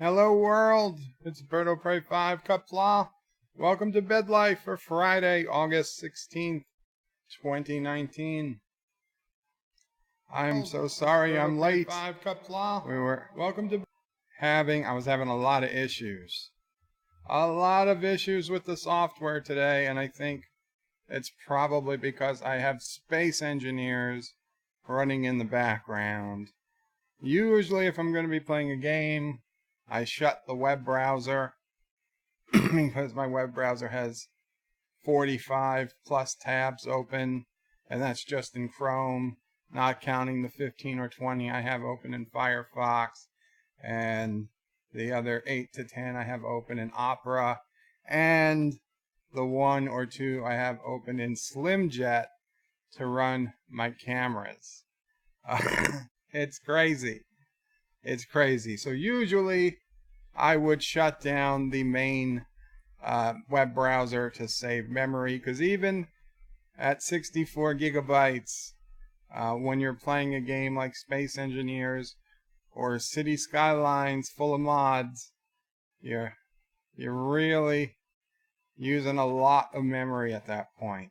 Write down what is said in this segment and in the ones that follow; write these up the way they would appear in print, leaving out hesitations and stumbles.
Hello world, it's Birdo Prey 5 Qapla. Welcome to BedLife for Friday, August 16th, 2019. I'm so sorry I'm late. I was having a lot of issues. A lot of issues with the software today, and I think it's probably because I have space engineers running in the background. Usually if I'm going to be playing a game, I shut the web browser because my web browser has 45 plus tabs open, and that's just in Chrome, not counting the 15 or 20 I have open in Firefox, and the other 8 to 10 I have open in Opera, and the 1 or 2 I have open in SlimJet to run my cameras. It's crazy. It's crazy. So usually I would shut down the main web browser to save memory, because even at 64 gigabytes, when you're playing a game like Space Engineers or City Skylines full of mods, you're really using a lot of memory at that point.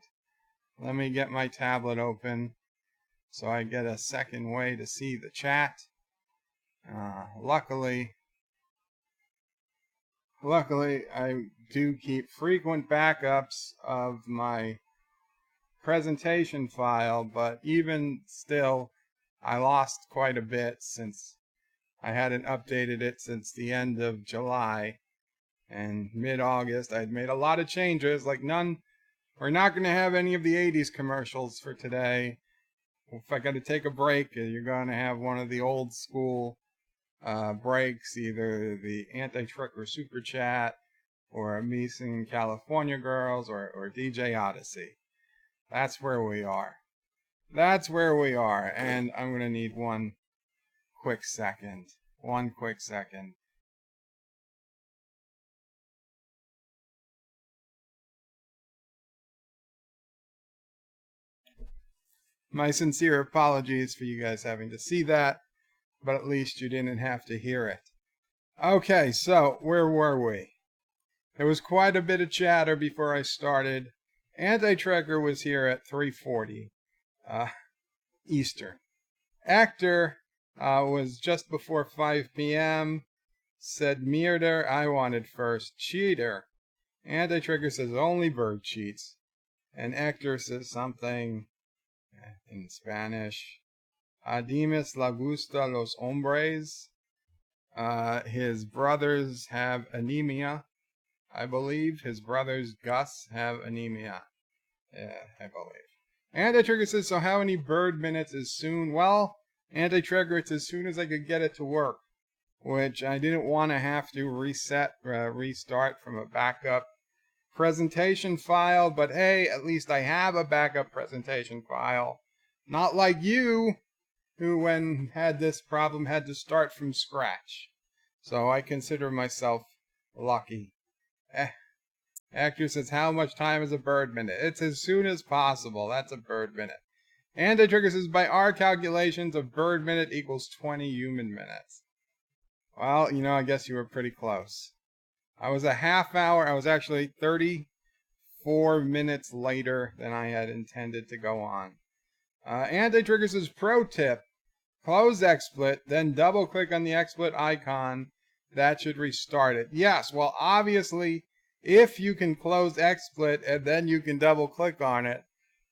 Let me get my tablet open so I get a second way to see the chat. Luckily, I do keep frequent backups of my presentation file, but even still, I lost quite a bit since I hadn't updated it since the end of July. And mid-August, I'd made a lot of changes, like none. We're not going to have any of the 80s commercials for today. If I got to take a break, you're going to have one of the old school breaks, either the Anti-Trick or Super Chat, or me singing California Girls, or DJ Odyssey. That's where we are. That's where we are. And I'm going to need one quick second. My sincere apologies for you guys having to see that, but at least you didn't have to hear it. Okay, so where were we? There was quite a bit of chatter before I started. Anti-Trekker was here at 3:40 Eastern. Actor was just before 5 p.m. Said Mierder, I wanted first. Cheater. Anti-Trekker says only bird cheats. And Actor says something in Spanish. Adimes la gusta los hombres. His brothers have anemia, I believe. His brothers Gus have anemia. Yeah, I believe. Anti-Trigger says, so how many bird minutes is soon? Well, Anti-Trigger, it's as soon as I could get it to work, which I didn't want to have to restart from a backup presentation file, but hey, at least I have a backup presentation file. Not like you, who when had this problem had to start from scratch. So I consider myself lucky. Actor says, how much time is a bird minute? It's as soon as possible. That's a bird minute. And the trigger says, by our calculations, a bird minute equals 20 human minutes. Well, I guess you were pretty close. I was a half hour. I was actually 34 minutes later than I had intended to go on. Anti-Trigger says, pro tip, close XSplit, then double click on the XSplit icon. That should restart it. Yes, well, obviously, if you can close XSplit and then you can double click on it,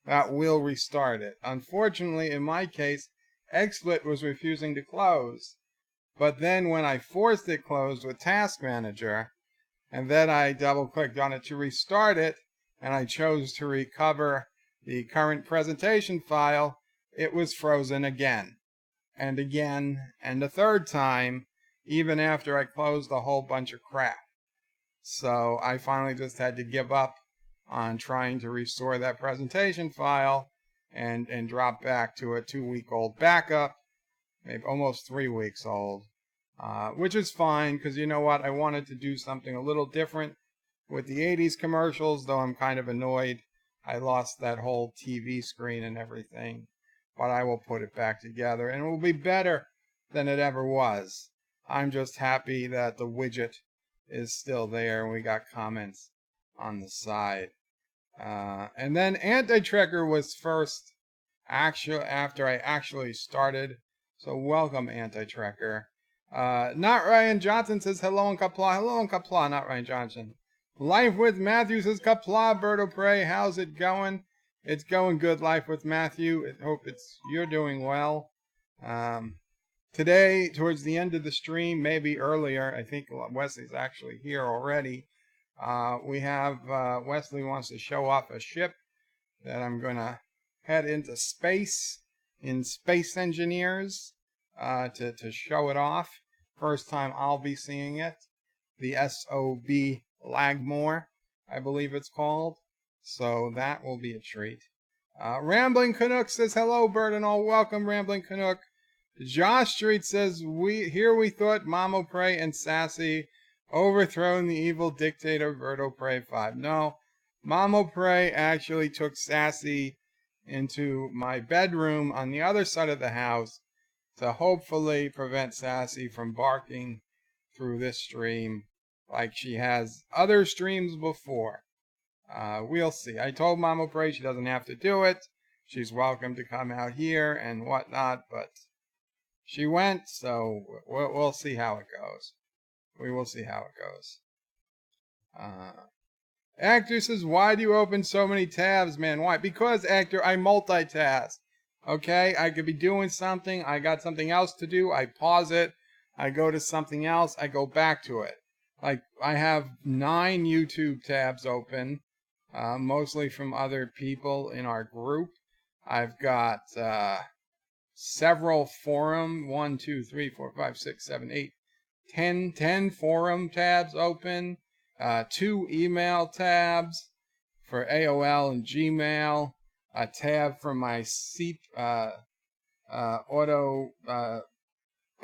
that will restart it. Unfortunately, in my case, XSplit was refusing to close. But then when I forced it closed with Task Manager, and then I double clicked on it to restart it, and I chose to recover the current presentation file, it was frozen again, and again, and a third time, even after I closed a whole bunch of crap. So I finally just had to give up on trying to restore that presentation file and drop back to a 2-week-old backup, maybe almost 3 weeks old, which is fine, because you know what? I wanted to do something a little different with the 80s commercials, though I'm kind of annoyed I lost that whole TV screen and everything. But I will put it back together, and it will be better than it ever was. I'm just happy that the widget is still there, and we got comments on the side. And then Anti-Trekker was first, after I actually started. So welcome, Anti-Trekker. Not Ryan Johnson says hello in Qapla. Hello in Qapla, not Ryan Johnson. Life with Matthew says Qapla, Bird of Prey. How's it going? It's going good, Life with Matthew. I hope you're doing well. Today, towards the end of the stream, maybe earlier, I think Wesley's actually here already. We have Wesley wants to show off a ship that I'm going to head into space in Space Engineers to show it off. First time I'll be seeing it. The SOB Lagmore, I believe it's called. So that will be a treat. Rambling Canuck says, hello, Bird and all. Welcome, Rambling Canuck. Josh Street says, we thought Mamo Prey and Sassy overthrown the evil dictator Verto Prey 5. No, Mamo Prey actually took Sassy into my bedroom on the other side of the house to hopefully prevent Sassy from barking through this stream like she has other streams before. We'll see. I told Mamo Prey she doesn't have to do it. She's welcome to come out here and whatnot, but she went, so we'll see how it goes. We will see how it goes. Actor says, why do you open so many tabs, man? Why? Because, Actor, I multitask. Okay? I could be doing something. I got something else to do. I pause it. I go to something else. I go back to it. Like, I have 9 YouTube tabs open, mostly from other people in our group. I've got several forum, 1, 2, 3, 4, 5, 6, 7, 8, 10 forum tabs open, 2 email tabs for AOL and Gmail, a tab for my auto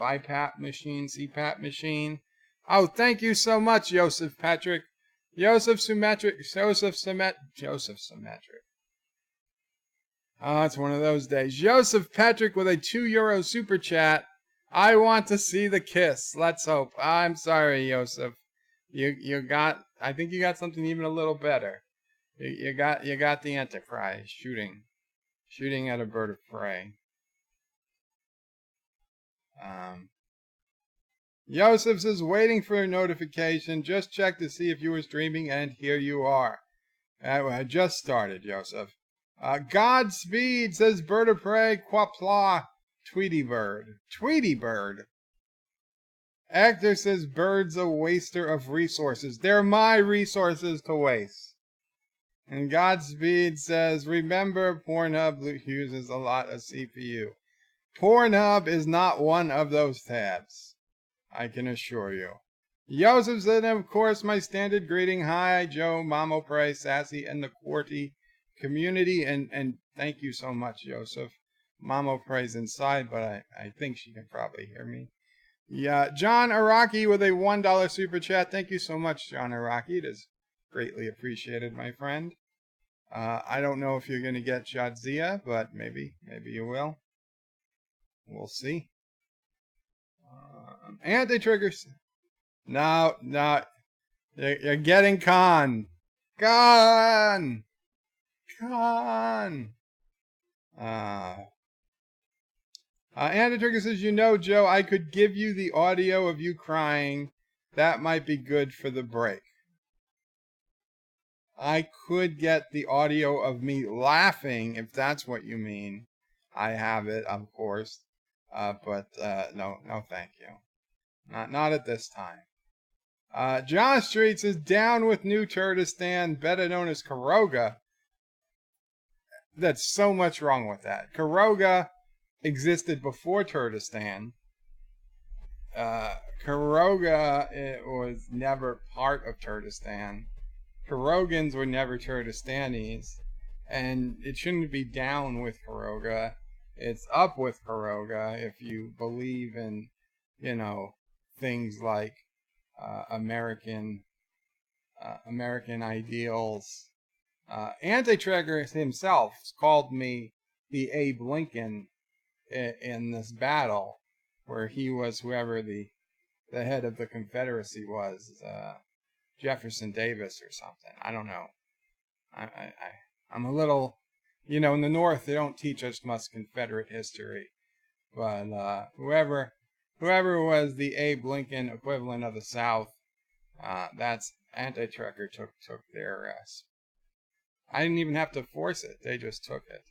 BiPAP machine, CPAP machine. Oh, thank you so much, Joseph Patrick. Joseph Symmetric. Oh, it's one of those days. Joseph Patrick with a €2 super chat. I want to see the kiss. Let's hope. I'm sorry, Joseph. I think you got something even a little better. You got the Antichrist shooting at a bird of prey. Joseph says, waiting for a notification. Just check to see if you were streaming, and here you are. I just started, Joseph. Godspeed says, bird of prey, Qapla, Tweety Bird. Tweety Bird. Actor says, bird's a waster of resources. They're my resources to waste. And Godspeed says, remember, Pornhub uses a lot of CPU. Pornhub is not one of those tabs, I can assure you. Joseph said, of course, my standard greeting. Hi, Joe, Mamo Prey, Sassy, and the QWERTY community. And thank you so much, Joseph. Mamo Prey's inside, but I think she can probably hear me. Yeah, John Araki with a $1 super chat. Thank you so much, John Araki. It is greatly appreciated, my friend. I don't know if you're going to get Jadzia, but maybe you will. We'll see. Anti-triggers. No, you're getting Khan. Anti-trigger says, Joe, I could give you the audio of you crying. That might be good for the break. I could get the audio of me laughing, if that's what you mean. I have it, of course. But no, thank you. Not at this time. John Street says, down with New Turdistan, better known as Caroga. That's so much wrong with that. Caroga existed before Turdistan. Caroga was never part of Turdistan. Carogans were never Turdistanis. And it shouldn't be down with Caroga. It's up with Caroga if you believe in, things like American ideals. Anti-Trigger himself called me the Abe Lincoln in this battle, where he was whoever the the head of the Confederacy was. Jefferson Davis or something. I don't know. I'm a little, in the North they don't teach us much Confederate history, but whoever was the Abe Lincoln equivalent of the South, that's anti-trucker took their. I didn't even have to force it; they just took it.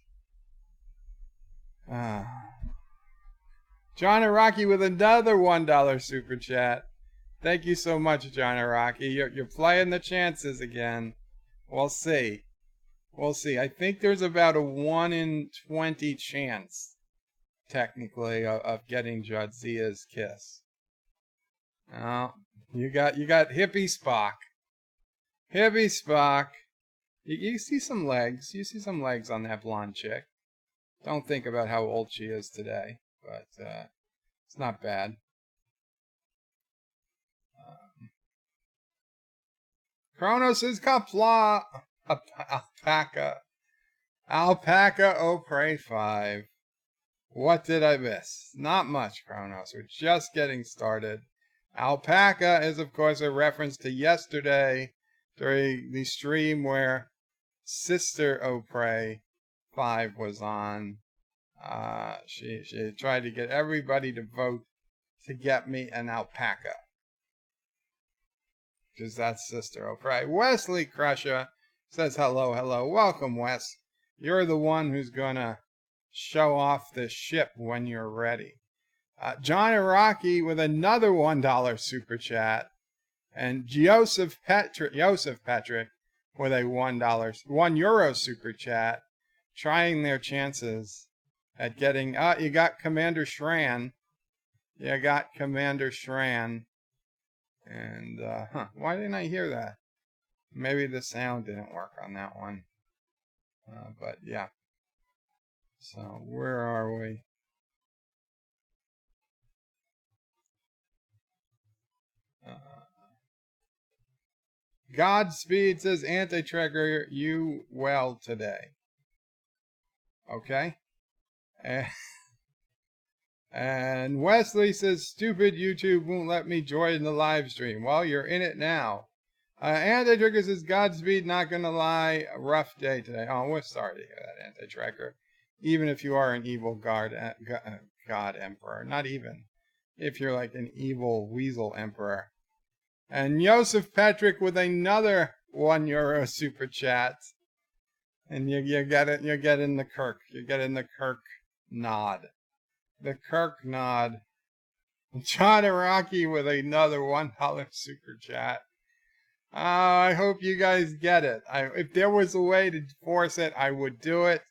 John Araki with another $1 super chat. Thank you so much, John Araki. You're playing the chances again. We'll see. We'll see. I think there's about a 1 in 20 chance, technically, of getting Jadzia's kiss. Oh, you got hippie Spock. Hippie Spock. You see some legs. You see some legs on that blonde chick. Don't think about how old she is today, but it's not bad. Kronos is Qapla. Alpaca Opre 5. What did I miss? Not much, Kronos. We're just getting started. Alpaca is, of course, a reference to yesterday during the stream where Sister Opre 5 was on. She tried to get everybody to vote to get me an alpaca. Because that's Sister Opre. Wesley Crusher says hello, hello. Welcome, Wes. You're the one who's going to show off the ship when you're ready. John Araki with another $1 super chat. And Joseph Patrick with a €1 super chat. Trying their chances at getting... you got Commander Shran. You got Commander Shran. And, why didn't I hear that? Maybe the sound didn't work on that one. But, yeah. So, where are we? Godspeed says, Anti-Tracker, you well today. Okay. And Wesley says, stupid YouTube won't let me join the live stream. Well, you're in it now. Anti-Tracker says, Godspeed, not gonna lie, a rough day today. Oh, we're sorry to hear that, Anti-Tracker. Even if you are an evil God Emperor. Not even. If you're like an evil weasel Emperor. And Joseph Patrick with another €1 super chat. And you get it, you're getting the Kirk. You're getting the Kirk nod. The Kirk nod. John Araki with another $1 super chat. I hope you guys get it. If there was a way to force it, I would do it.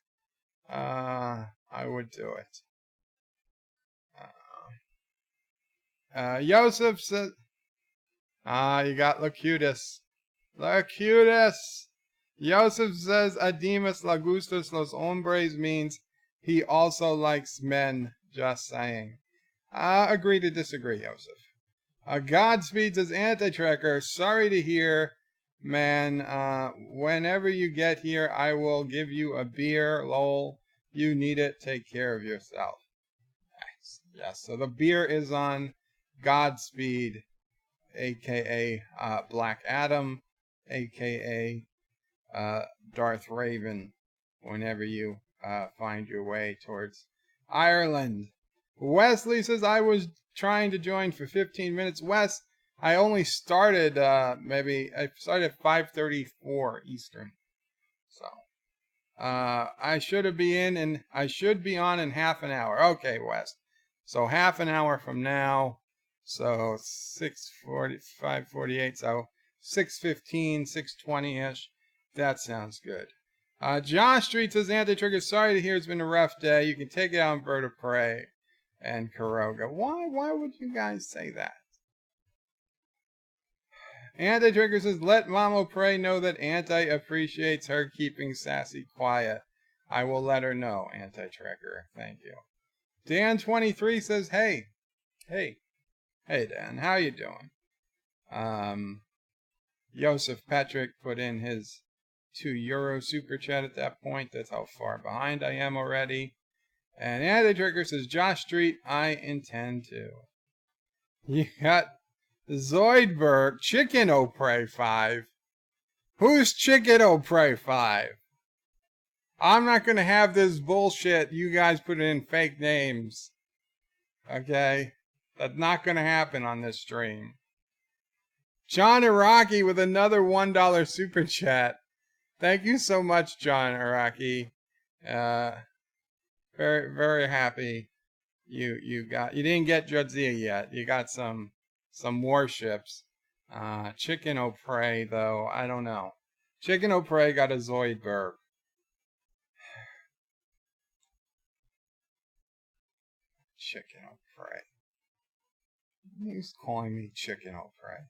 I would do it. Joseph says, you got Locutus. Locutus. Joseph says, Adimas Lagustus Los Hombres means he also likes men. Just saying. Agree to disagree, Joseph. Godspeed says, Anti-Tracker, sorry to hear, man. Whenever you get here, I will give you a beer. Lol. You need it. Take care of yourself. Nice. Yes, so the beer is on Godspeed, a.k.a. Black Adam, a.k.a. Darth Raven, whenever you find your way towards Ireland. Wesley says, I was trying to join for 15 minutes. Wes, I only started I started at 5:34 Eastern. So I should be on in half an hour. Okay, Wes. So half an hour from now. So 5:48. So 6:15, 6:20-ish. That sounds good. Josh Street says, Anti-Trigger, sorry to hear it's been a rough day. You can take it out on Bird of Prey and Caroga. Why would you guys say that? Anti-Trigger says, let Mama Prey know that Anti appreciates her keeping Sassy quiet. I will let her know, Anti-Trigger. Thank you. Dan23 says, hey, Dan, how you doing? Joseph Patrick put in his €2 super chat at that point. That's how far behind I am already. And Anti-Trigger says, Josh Street, I intend to. You got Zoidberg, Chicken O'Prey 5. Who's Chicken O'Prey 5? I'm not going to have this bullshit. You guys put in fake names. Okay? That's not going to happen on this stream. John Araki with another $1 super chat. Thank you so much, John Araki. Very, very happy you didn't get Jadzia yet. You got some warships. Chicken O'Prey, though, I don't know. Chicken O'Prey got a Zoidberg. Chicken O'Prey. He's calling me Chicken O'Prey.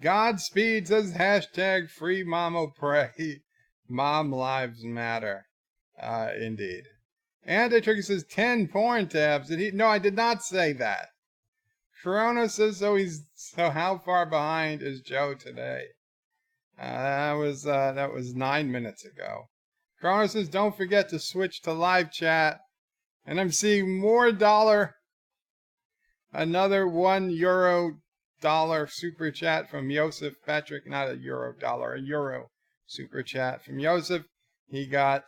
Godspeed says hashtag free Mom O'Prey. Mom lives matter. Indeed. Anti-Trigger says 10 porn tabs. Did he? No, I did not say that. Corona says so how far behind is Joe today? That was 9 minutes ago. Corona says don't forget to switch to live chat. And I'm seeing more dollar. Another $1 super chat from Joseph Patrick, not a $1, a euro super chat from Joseph. He got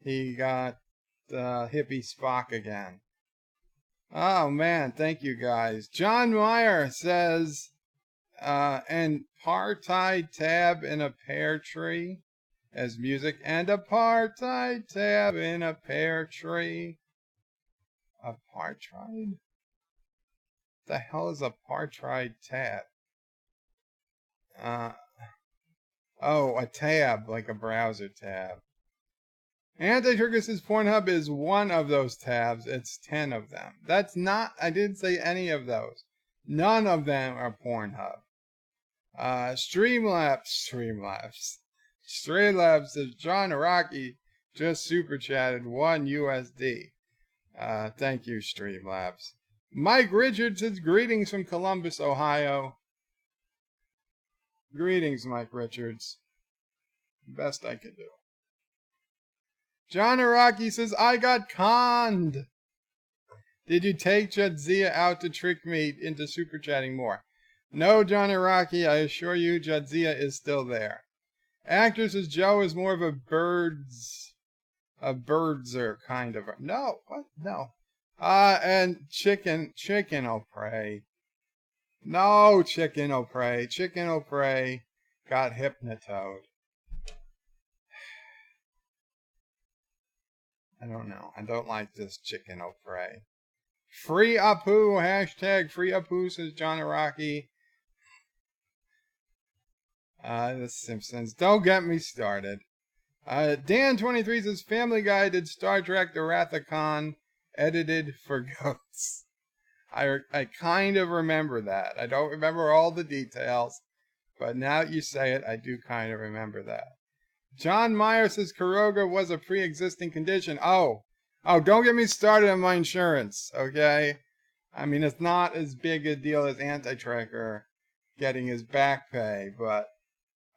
hippie Spock again. Oh man, thank you guys. John Meyer says, and apartheid tab in a pear tree as music, and apartheid tab in a pear tree. Apartheid? The hell is apartheid tab? Oh, a tab, like a browser tab. Anti-Trigger says Pornhub is one of those tabs. It's 10 of them. That's not, I didn't say any of those. None of them are Pornhub. Streamlabs says John Araki just super chatted $1. Thank you, Streamlabs. Mike Richards says greetings from Columbus, Ohio. Greetings, Mike Richards. Best I can do. John Araki says, I got conned. Did you take Jadzia out to trick me into super chatting more? No, John Araki, I assure you Jadzia is still there. Actor says Joe is more of a birdser kind of. No, what? No. And Chicken O'Prey. No, Chicken O'Prey. Chicken O'Prey got hypnotoed. I don't know. I don't like this Chicken O'Prey. Free Apu, hashtag free Apu, says John Araki. The Simpsons. Don't get me started. Dan23 says Family Guy did Star Trek The Wrath of Khan, edited for goats. I kind of remember that. I don't remember all the details, but now that you say it, I do kind of remember that. John Meyer says Caroga was a pre-existing condition. Oh, don't get me started on my insurance, okay? I mean, it's not as big a deal as Anti-Tracker getting his back pay, but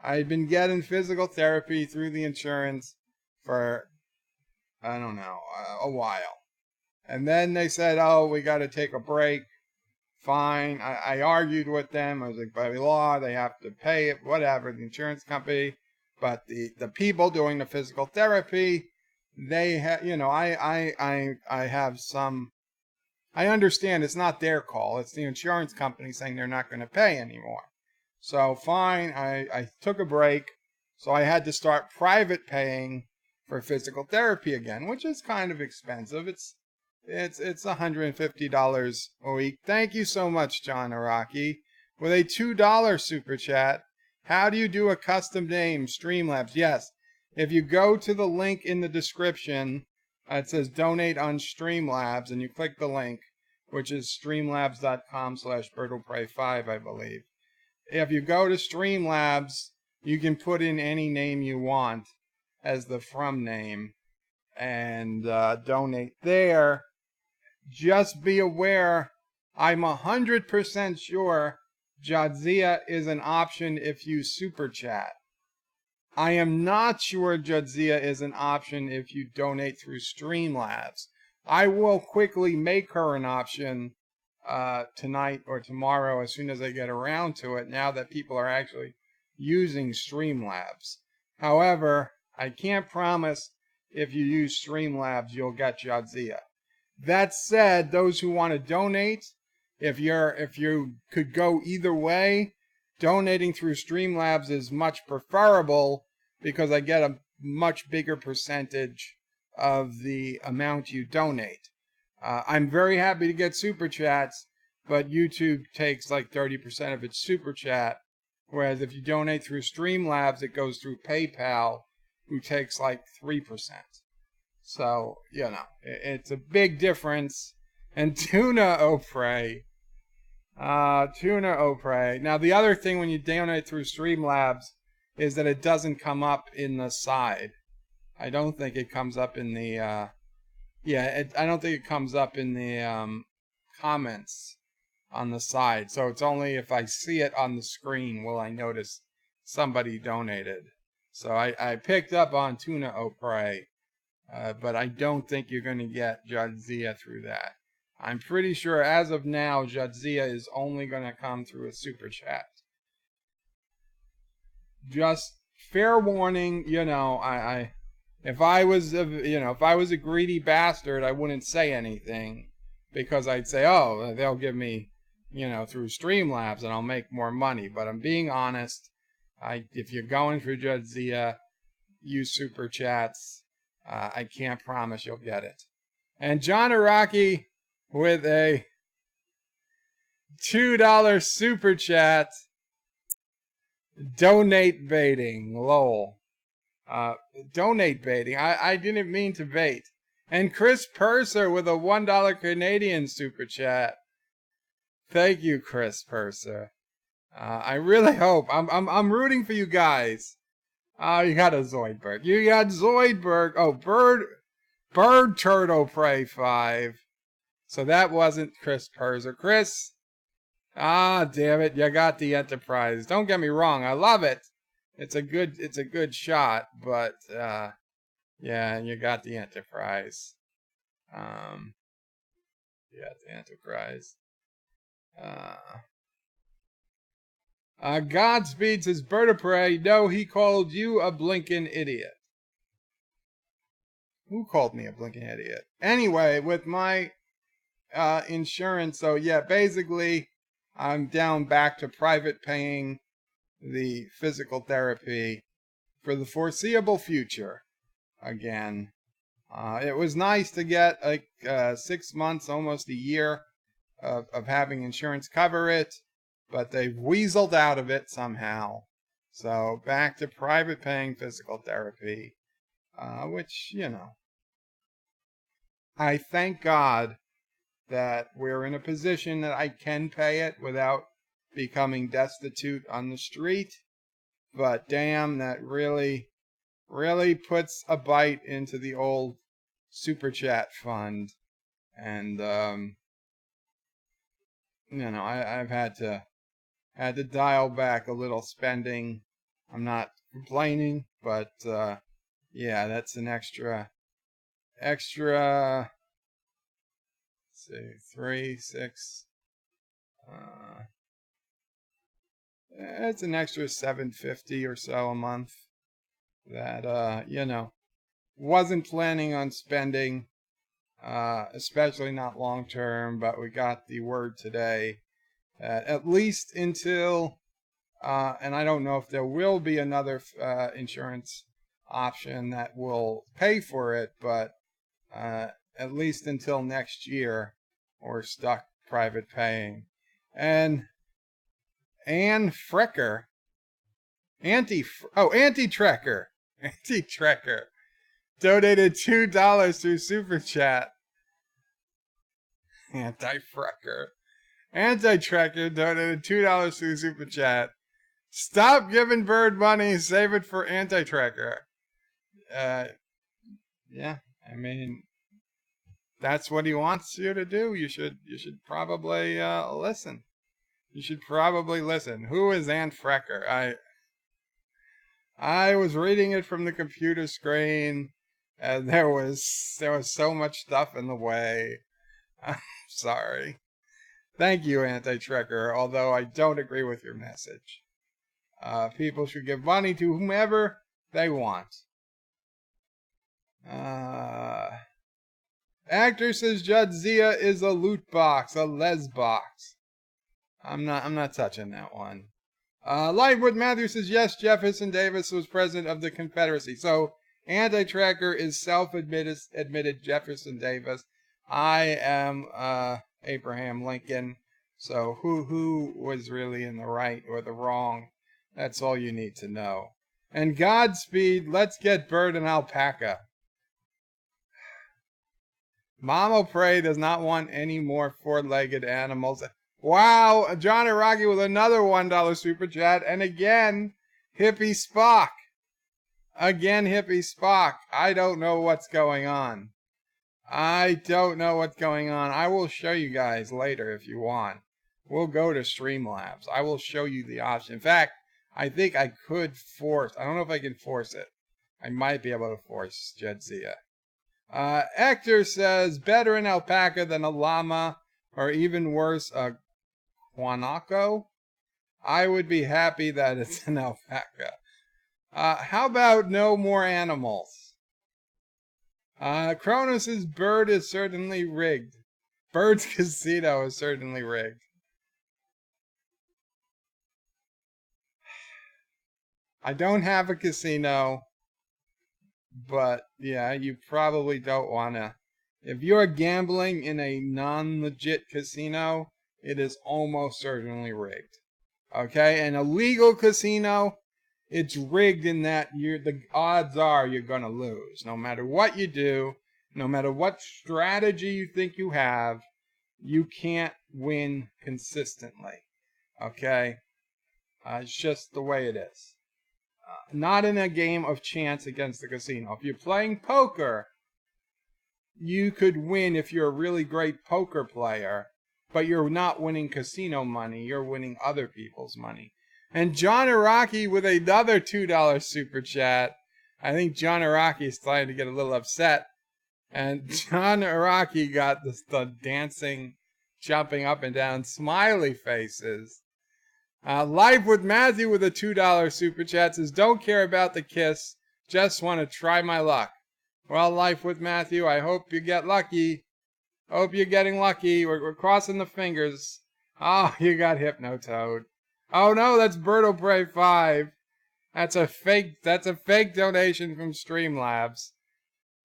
I'd been getting physical therapy through the insurance for, I don't know, a while. And then they said, oh, we got to take a break. Fine. I argued with them. I was like, by law, they have to pay it, whatever, the insurance company. But the people doing the physical therapy, they have, I have some, I understand it's not their call. It's the insurance company saying they're not going to pay anymore. So fine, I took a break. So I had to start private paying for physical therapy again, which is kind of expensive. It's $150 a week. Thank you so much, John Araki, with a $2 super chat. How do you do a custom name? Streamlabs. Yes. If you go to the link in the description, it says donate on Streamlabs, and you click the link, which is streamlabs.com/BirdoPrey5, I believe. If you go to Streamlabs, you can put in any name you want as the from name and donate there. Just be aware, I'm 100% sure Jadzia is an option if you super chat. I am not sure Jadzia is an option if you donate through Streamlabs. I will quickly make her an option tonight or tomorrow as soon as I get around to it, now that people are actually using Streamlabs. However, I can't promise if you use Streamlabs you'll get Jadzia. That said, those who want to donate, if you could go either way, donating through Streamlabs is much preferable because I get a much bigger percentage of the amount you donate. I'm very happy to get super chats, but YouTube takes like 30% of its super chat, whereas if you donate through Streamlabs, it goes through PayPal, who takes like 3%. So, you know, it's a big difference. And Tuna Opre. Tuna Opre. Now, the other thing when you donate through Streamlabs is that it doesn't come up in the side. I don't think it comes up in the, I don't think it comes up in the comments on the side. So it's only if I see it on the screen will I notice somebody donated. So I picked up on Tuna Opre. But I don't think you're going to get Jadzia through that. I'm pretty sure as of now, Jadzia is only going to come through a super chat. Just fair warning, you know, if I was a greedy bastard, I wouldn't say anything because I'd say, oh, they'll give me, you know, through Streamlabs and I'll make more money. But I'm being honest. If you're going through Jadzia, use super chats. I can't promise you'll get it. And John Araki with a $2 super chat. Donate baiting. Lol. Donate baiting. I didn't mean to bait. And Chris Purser with a $1 Canadian super chat. Thank you, Chris Purser. I really hope. I'm rooting for you guys. You got a Zoidberg. You got Zoidberg. Oh, Bird Turtle Prey 5. So that wasn't Chris Purser. Chris, damn it, you got the Enterprise. Don't get me wrong, I love it. It's a good shot, but yeah, you got the Enterprise. You got the Enterprise. Godspeed says Bird of Prey. No, he called you a blinking idiot. Who called me a blinking idiot? Anyway, with my insurance, so yeah, basically, I'm down back to private paying the physical therapy for the foreseeable future again. It was nice to get like 6 months, almost a year of having insurance cover it. But they've weaseled out of it somehow. So back to private paying physical therapy, which, you know, I thank God that we're in a position that I can pay it without becoming destitute on the street. But damn, that really puts a bite into the old super chat fund. And, you know, I've had to dial back a little spending. I'm not complaining, but yeah, that's an extra. Let's see, 3, 6. It's an extra $750 or so a month that you know, wasn't planning on spending, especially not long term. But we got the word today. At least until, and I don't know if there will be another insurance option that will pay for it, but at least until next year, we're stuck private paying. And Ann Frecker, Anti-Trekker, donated $2 through Super Chat. Anti-Frecker. Anti-Trekker donated $2 through Super Chat. Stop giving Bird money. Save it for Anti-Trekker. Yeah, I mean, that's what he wants you to do. You should probably listen. You should probably listen. Who is Aunt Frecker? I was reading it from the computer screen, And there was so much stuff in the way. I'm sorry. Thank you, Anti-Trekker, although I don't agree with your message. People should give money to whomever they want. Actor says Jadzia is a loot box, a les box. I'm not touching that one. Live with Matthew says yes, Jefferson Davis was president of the Confederacy. So Anti-Tracker is self-admitted Jefferson Davis. I am Abraham Lincoln. So who was really in the right or the wrong? That's all you need to know. And Godspeed, let's get Bird and Alpaca. Mama Prey does not want any more four-legged animals. Wow, John Iraqi with another $1 super chat. And again, Hippie Spock. Again, Hippie Spock. I don't know what's going on. I will show you guys later if you want. We'll go to Streamlabs. I will show you the option. In fact, I think I could force. I don't know if I can force it. I might be able to force Jedzia. Hector says, better an alpaca than a llama, or even worse, a guanaco. I would be happy that it's an alpaca. How about no more animals? Cronus's bird is certainly rigged. Bird's casino is certainly rigged. I don't have a casino, but yeah, you probably don't want to. If you're gambling in a non-legit casino, it is almost certainly rigged. Okay, an illegal casino, it's rigged in that the odds are you're going to lose. No matter what you do, no matter what strategy you think you have, you can't win consistently. Okay, it's just the way it is. Not in a game of chance against the casino. If you're playing poker, you could win if you're a really great poker player, but you're not winning casino money, you're winning other people's money. And John Iraqi with another $2 super chat. I think John Iraqi is starting to get a little upset. And John Iraqi got the dancing, jumping up and down, smiley faces. Live with Matthew with a $2 super chat says, don't care about the kiss, just want to try my luck. Well, Life with Matthew, I hope you get lucky. Hope you're getting lucky. We're crossing the fingers. Oh, you got Hypnotoad. Oh no, that's Berto Prey 5. That's a fake donation from Streamlabs.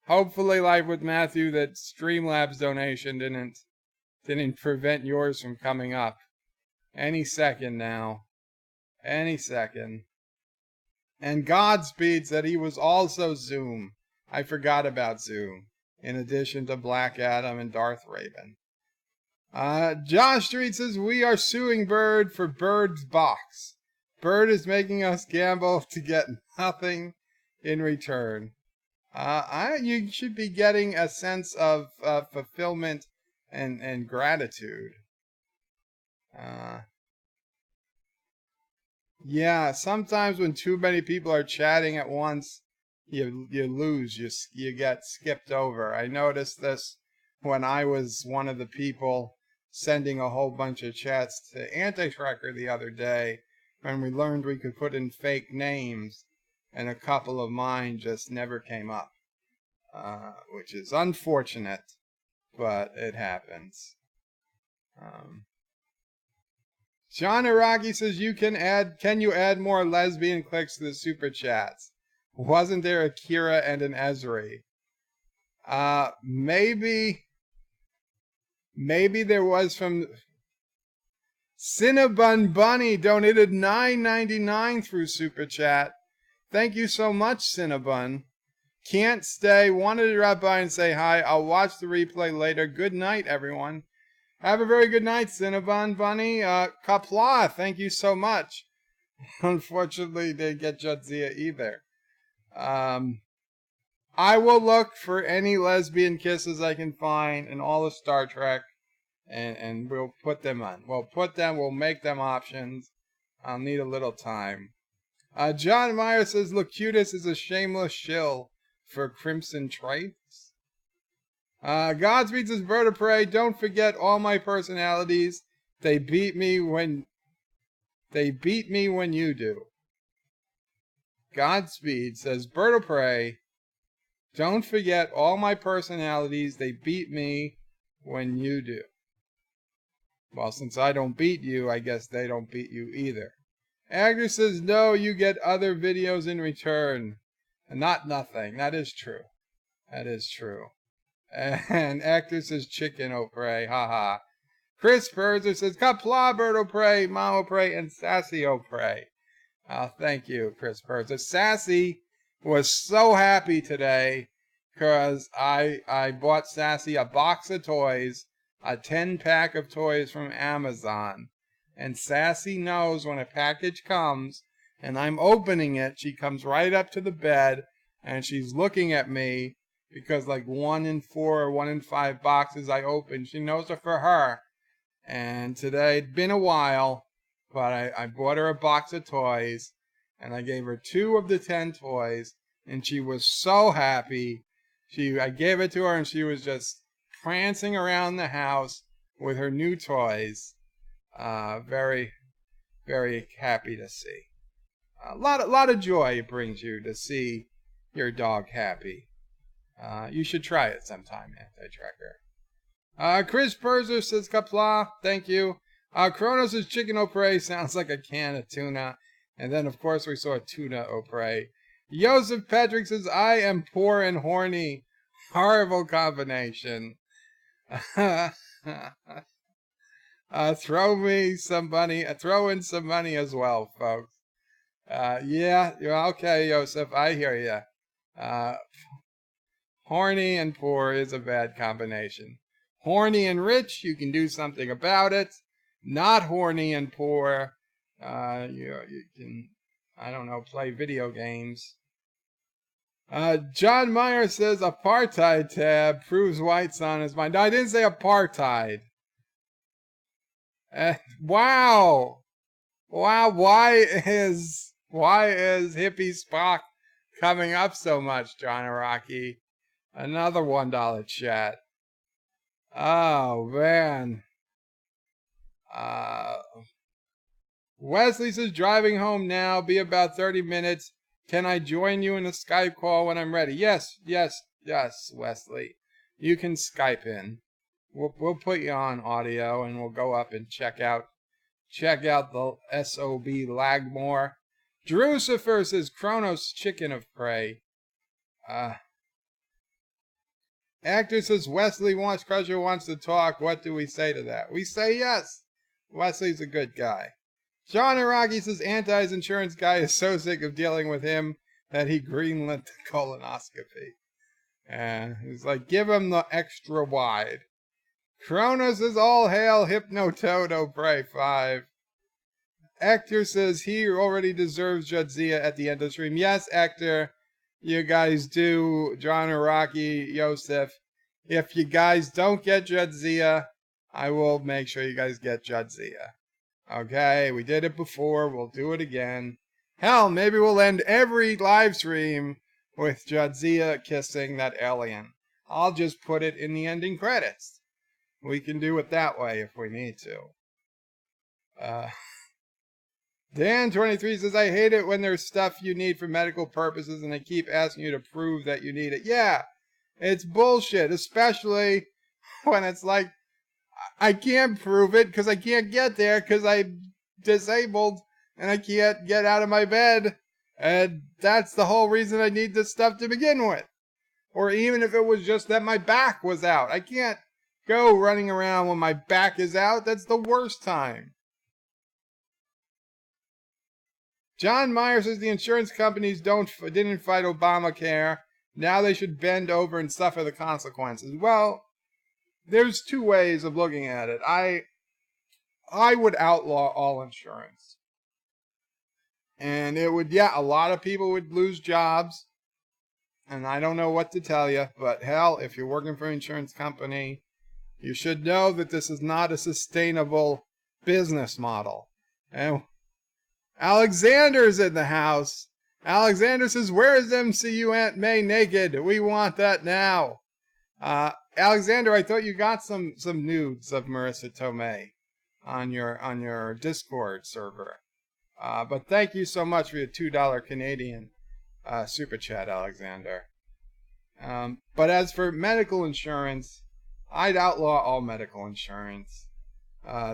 Hopefully, Live with Matthew, that Streamlabs donation didn't prevent yours from coming up. Any second now. Any second. And Godspeed said he was also Zoom. I forgot about Zoom. In addition to Black Adam and Darth Raven. Josh Street says, we are suing Bird for Bird's box. Bird is making us gamble to get nothing in return. You should be getting a sense of fulfillment and gratitude. Yeah, sometimes when too many people are chatting at once, you lose, you get skipped over. I noticed this when I was one of the people sending a whole bunch of chats to Anti-Tracker the other day, when we learned we could put in fake names, and a couple of mine just never came up, which is unfortunate, but it happens. John Iraqi says, can you add more lesbian clicks to the super chats? Wasn't there a Kira and an Ezri? Maybe there was from Cinnabon Bunny donated $9.99 through super chat. Thank you so much, Cinnabon. Can't stay. Wanted to drop by and say hi. I'll watch the replay later. Good night, everyone. Have a very good night, Cinnabon Bunny. Qapla, thank you so much. Unfortunately, didn't get Jadzia either. I will look for any lesbian kisses I can find in all of Star Trek, and we'll put them on. We'll make them options. I'll need a little time. John Meyer says, Locutus is a shameless shill for Crimson Trites. Godspeed says, Bird of Prey, don't forget all my personalities. They beat me when you do. Godspeed says, Bird of Prey, don't forget all my personalities. They beat me when you do. Well, since I don't beat you, I guess they don't beat you either. Agnes says, no, you get other videos in return. Not nothing. That is true. That is true. And Actor says, chicken o' prey. Haha. Chris Perzer says, Qapla, Bird o' Prey, Mom o' Prey, and Sassy o' Prey. Thank you, Chris Perzer. Sassy was so happy today because I bought Sassy a box of toys, a 10-pack of toys from Amazon. And Sassy knows when a package comes and I'm opening it, she comes right up to the bed and she's looking at me because like 1 in 4 or 1 in 5 boxes I open, she knows are for her. And today, it'd been a while, but I bought her a box of toys and I gave her 2 of the 10 toys and she was so happy. I gave it to her and she was just prancing around the house with her new toys. Very, very happy to see. A lot of joy it brings you to see your dog happy. You should try it sometime, Anti-Tracker. Chris Perzer says, Qapla, thank you. Kronos says, chicken au prey sounds like a can of tuna. And then, of course, we saw tuna au prey. Joseph Patrick says, I am poor and horny. Horrible combination. Throw in some money as well, folks. Yeah, okay, Joseph, I hear you. Horny and poor is a bad combination. Horny and rich, you can do something about it. Not horny and poor, you can, I don't know, play video games. John Meyer says, apartheid tab proves White's on his mind. No, I didn't say apartheid. Wow. Why is Hippie Spock coming up so much, John Araki? Another $1 chat. Oh, man. Wesley says, driving home now, be about 30 minutes. Can I join you in a Skype call when I'm ready? Yes, Wesley. You can Skype in. We'll put you on audio and we'll go up and check out the SOB Lagmore. Drucifer says, Kronos, chicken of prey. Actor says, Wesley Crusher wants to talk. What do we say to that? We say yes. Wesley's a good guy. John Araki says, Anti's insurance guy is so sick of dealing with him that he greenlit the colonoscopy. He's like, give him the extra wide. Kronos says, all hail Hypnotoad Pray 5. Actor says he already deserves Jadzia at the end of the stream. Yes, Actor, you guys do. John Araki, Yosef. If you guys don't get Jadzia, I will make sure you guys get Jadzia. Okay, we did it before. We'll do it again. Hell, maybe we'll end every live stream with Jadzia kissing that alien. I'll just put it in the ending credits. We can do it that way if we need to. Dan23 says, I hate it when there's stuff you need for medical purposes and they keep asking you to prove that you need it. Yeah, it's bullshit, especially when it's like, I can't prove it because I can't get there because I'm disabled and I can't get out of my bed. And that's the whole reason I need this stuff to begin with. Or even if it was just that my back was out. I can't go running around when my back is out. That's the worst time. John Meyer says the insurance companies didn't fight Obamacare. Now they should bend over and suffer the consequences. Well, there's 2 ways of looking at it. I would outlaw all insurance. And it would, a lot of people would lose jobs. And I don't know what to tell you, but hell, if you're working for an insurance company, you should know that this is not a sustainable business model. And Alexander's in the house. Alexander says, where is MCU Aunt May naked? We want that now. Alexander, I thought you got some nudes of Marissa Tomei on your Discord server. But thank you so much for your $2 Canadian super chat, Alexander. But as for medical insurance, I'd outlaw all medical insurance.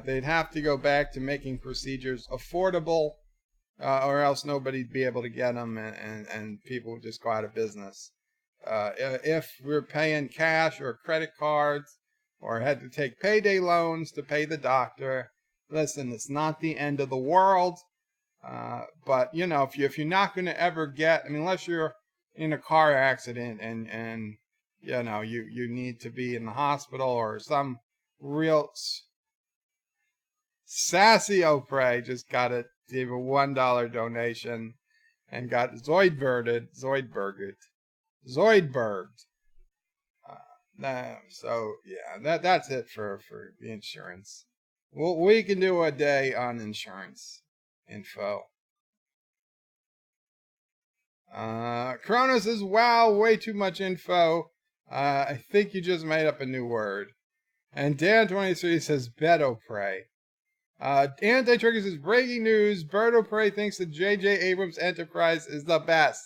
They'd have to go back to making procedures affordable, or else nobody'd be able to get them, and people would just go out of business. If we're paying cash or credit cards, or had to take payday loans to pay the doctor, listen, it's not the end of the world. But you know, if you're not going to ever get, I mean, unless you're in a car accident and you know you need to be in the hospital, or some real sassy Opre just gave a $1 donation and got Zoidberged. So yeah, that's it for the insurance. Well, we can do a day on insurance info. Kronos says, wow, way too much info. I think you just made up a new word. And Dan23 says, Beto Prey. Anti-Trigger says, breaking news, Berto Prey thinks that J.J. Abrams' Enterprise is the best.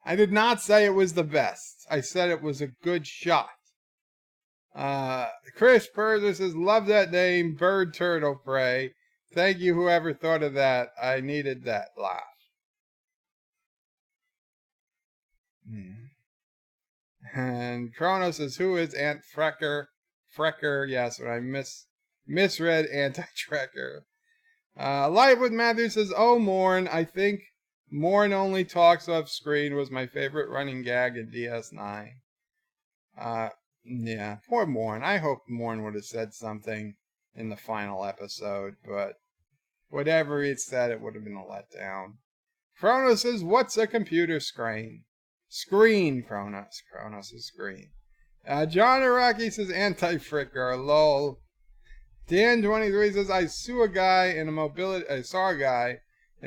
I did not say it was the best. I said it was a good shot. Chris Perzer says, love that name, Bird Turtle Prey. Thank you, whoever thought of that. I needed that laugh. And Kronos says, who is Aunt Frecker? Frecker, yes, when I misread Anti-Trekker. Live with Matthew says, oh, Morn, I think Morn only talks off screen was my favorite running gag in DS9. Yeah, poor Morn. I hope Morn would have said something in the final episode, but whatever he said, it would have been a letdown. Kronos says, what's a computer screen? Screen, Kronos. Kronos is screen. John Araki says, anti-fricker, lol. Dan23 says, I saw a guy in a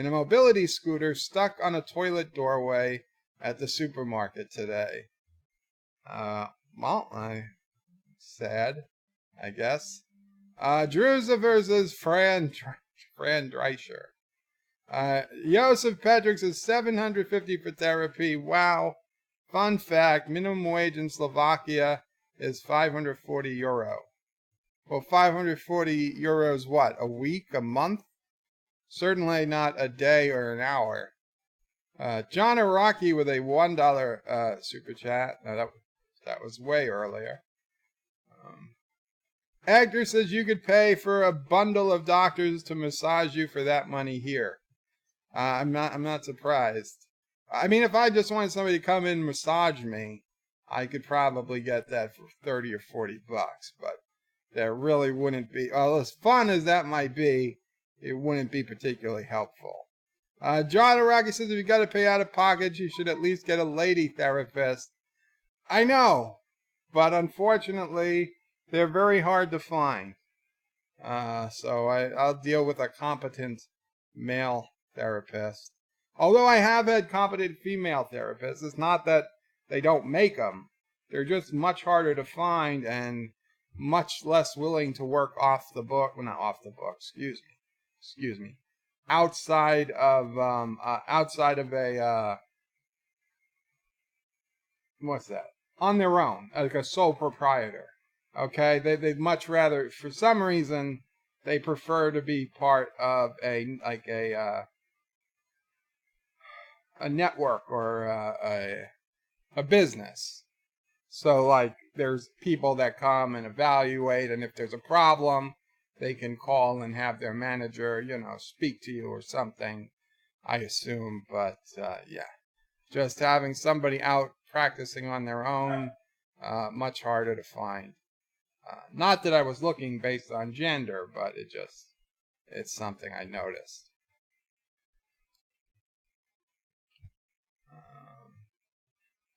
mobility scooter stuck on a toilet doorway at the supermarket today. Well, sad, I guess. Druza versus Fran Dreicher. Joseph Patrick says, 750 for therapy. Wow. Fun fact, minimum wage in Slovakia is 540 euro. Well, 540 euros what? A week? A month? Certainly not a day or an hour. John Araki with a $1 super chat. No, that was way earlier. Actor says you could pay for a bundle of doctors to massage you for that money here. I'm not surprised. I mean, if I just wanted somebody to come in and massage me, I could probably get that for 30 or 40 bucks, but that really wouldn't be, well, as fun as that might be, it wouldn't be particularly helpful. John Araki says if you got to pay out of pocket, you should at least get a lady therapist. I know, but unfortunately, they're very hard to find. So I'll deal with a competent male therapist. Although I have had competent female therapists, it's not that they don't make them. They're just much harder to find and much less willing to work off the book. Well, not off the book. Excuse me. Outside of a what's that? On their own, like a sole proprietor. Okay, they'd much rather, for some reason, they prefer to be part of a network or a business. So like there's people that come and evaluate, and if there's a problem, they can call and have their manager, speak to you or something, I assume. But yeah, just having somebody out practicing on their own, much harder to find. Not that I was looking based on gender, but it's something I noticed.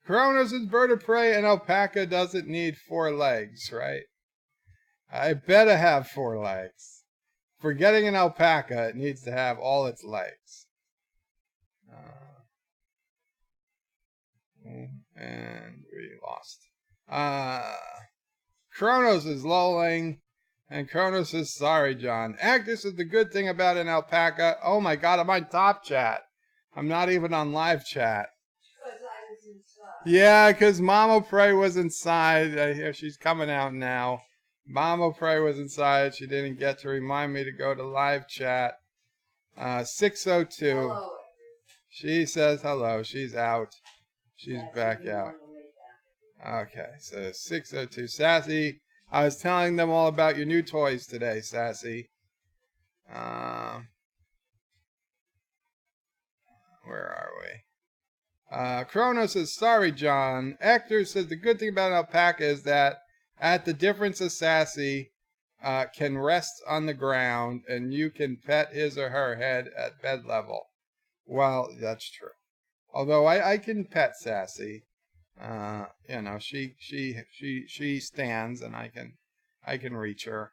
Coronas is bird of prey, and alpaca doesn't need 4 legs, right? I better have 4 legs. For getting an alpaca, it needs to have all its legs. And we lost. Kronos is lolling. And Kronos says, sorry, John. Actus is the good thing about an alpaca. Oh my god, I'm on top chat. I'm not even on live chat. Yeah, because Mama Prey was inside. I hear she's coming out now. Mama Prey was inside. She didn't get to remind me to go to live chat. 602. Hello. She says hello. She's out. She's back out. Okay, so 602. Sassy, I was telling them all about your new toys today, Sassy. Where are we? Kronos says, sorry, John. Hector says, the good thing about an alpaca is that at the difference of Sassy can rest on the ground and you can pet his or her head at bed level. Well, that's true. Although I can pet Sassy. You know, she stands and I can reach her.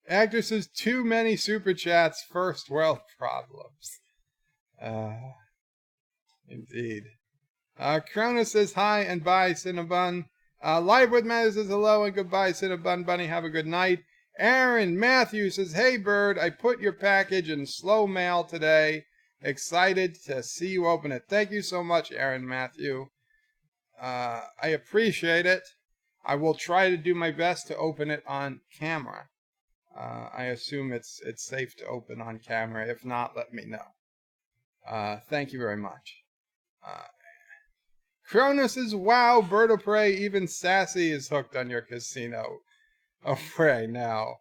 Actor says, too many super chats, first world problems. Indeed. Cronus says hi and bye, Cinnabon. Live with Matter says hello and goodbye, Cinnabon Bunny. Have a good night. Aaron Matthews says, hey, Bird, I put your package in slow mail today. Excited to see you open it. Thank you so much, Aaron Matthew. I appreciate it. I will try to do my best to open it on camera. I assume it's safe to open on camera. If not, let me know. Thank you very much. Cronus is wow, Bird of Prey, even Sassy is hooked on your casino of prey now.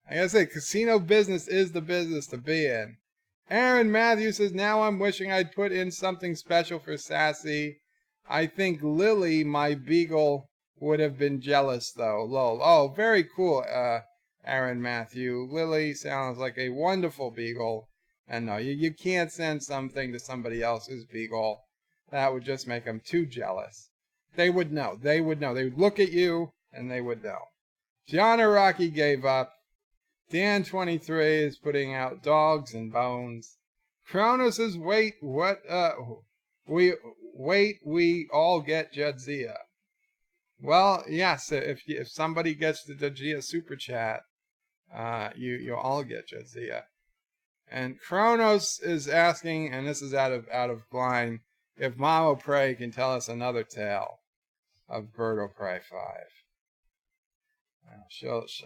I gotta say, casino business is the business to be in. Aaron Matthews says, now I'm wishing I'd put in something special for Sassy. I think Lily, my beagle, would have been jealous, though. Lol. Oh, very cool, Aaron Matthew. Lily sounds like a wonderful beagle. And no, you can't send something to somebody else's beagle. That would just make them too jealous. They would know. They would know. They would look at you, and they would know. John Araki gave up. Dan23 is putting out dogs and bones. Kronos says, wait, what? We all get Jadzia. Well, yes, if somebody gets the Jadzia super chat, you all get Jadzia. And Kronos is asking, and this is out of blind, if Mama Prey can tell us another tale of Bird of Prey 5.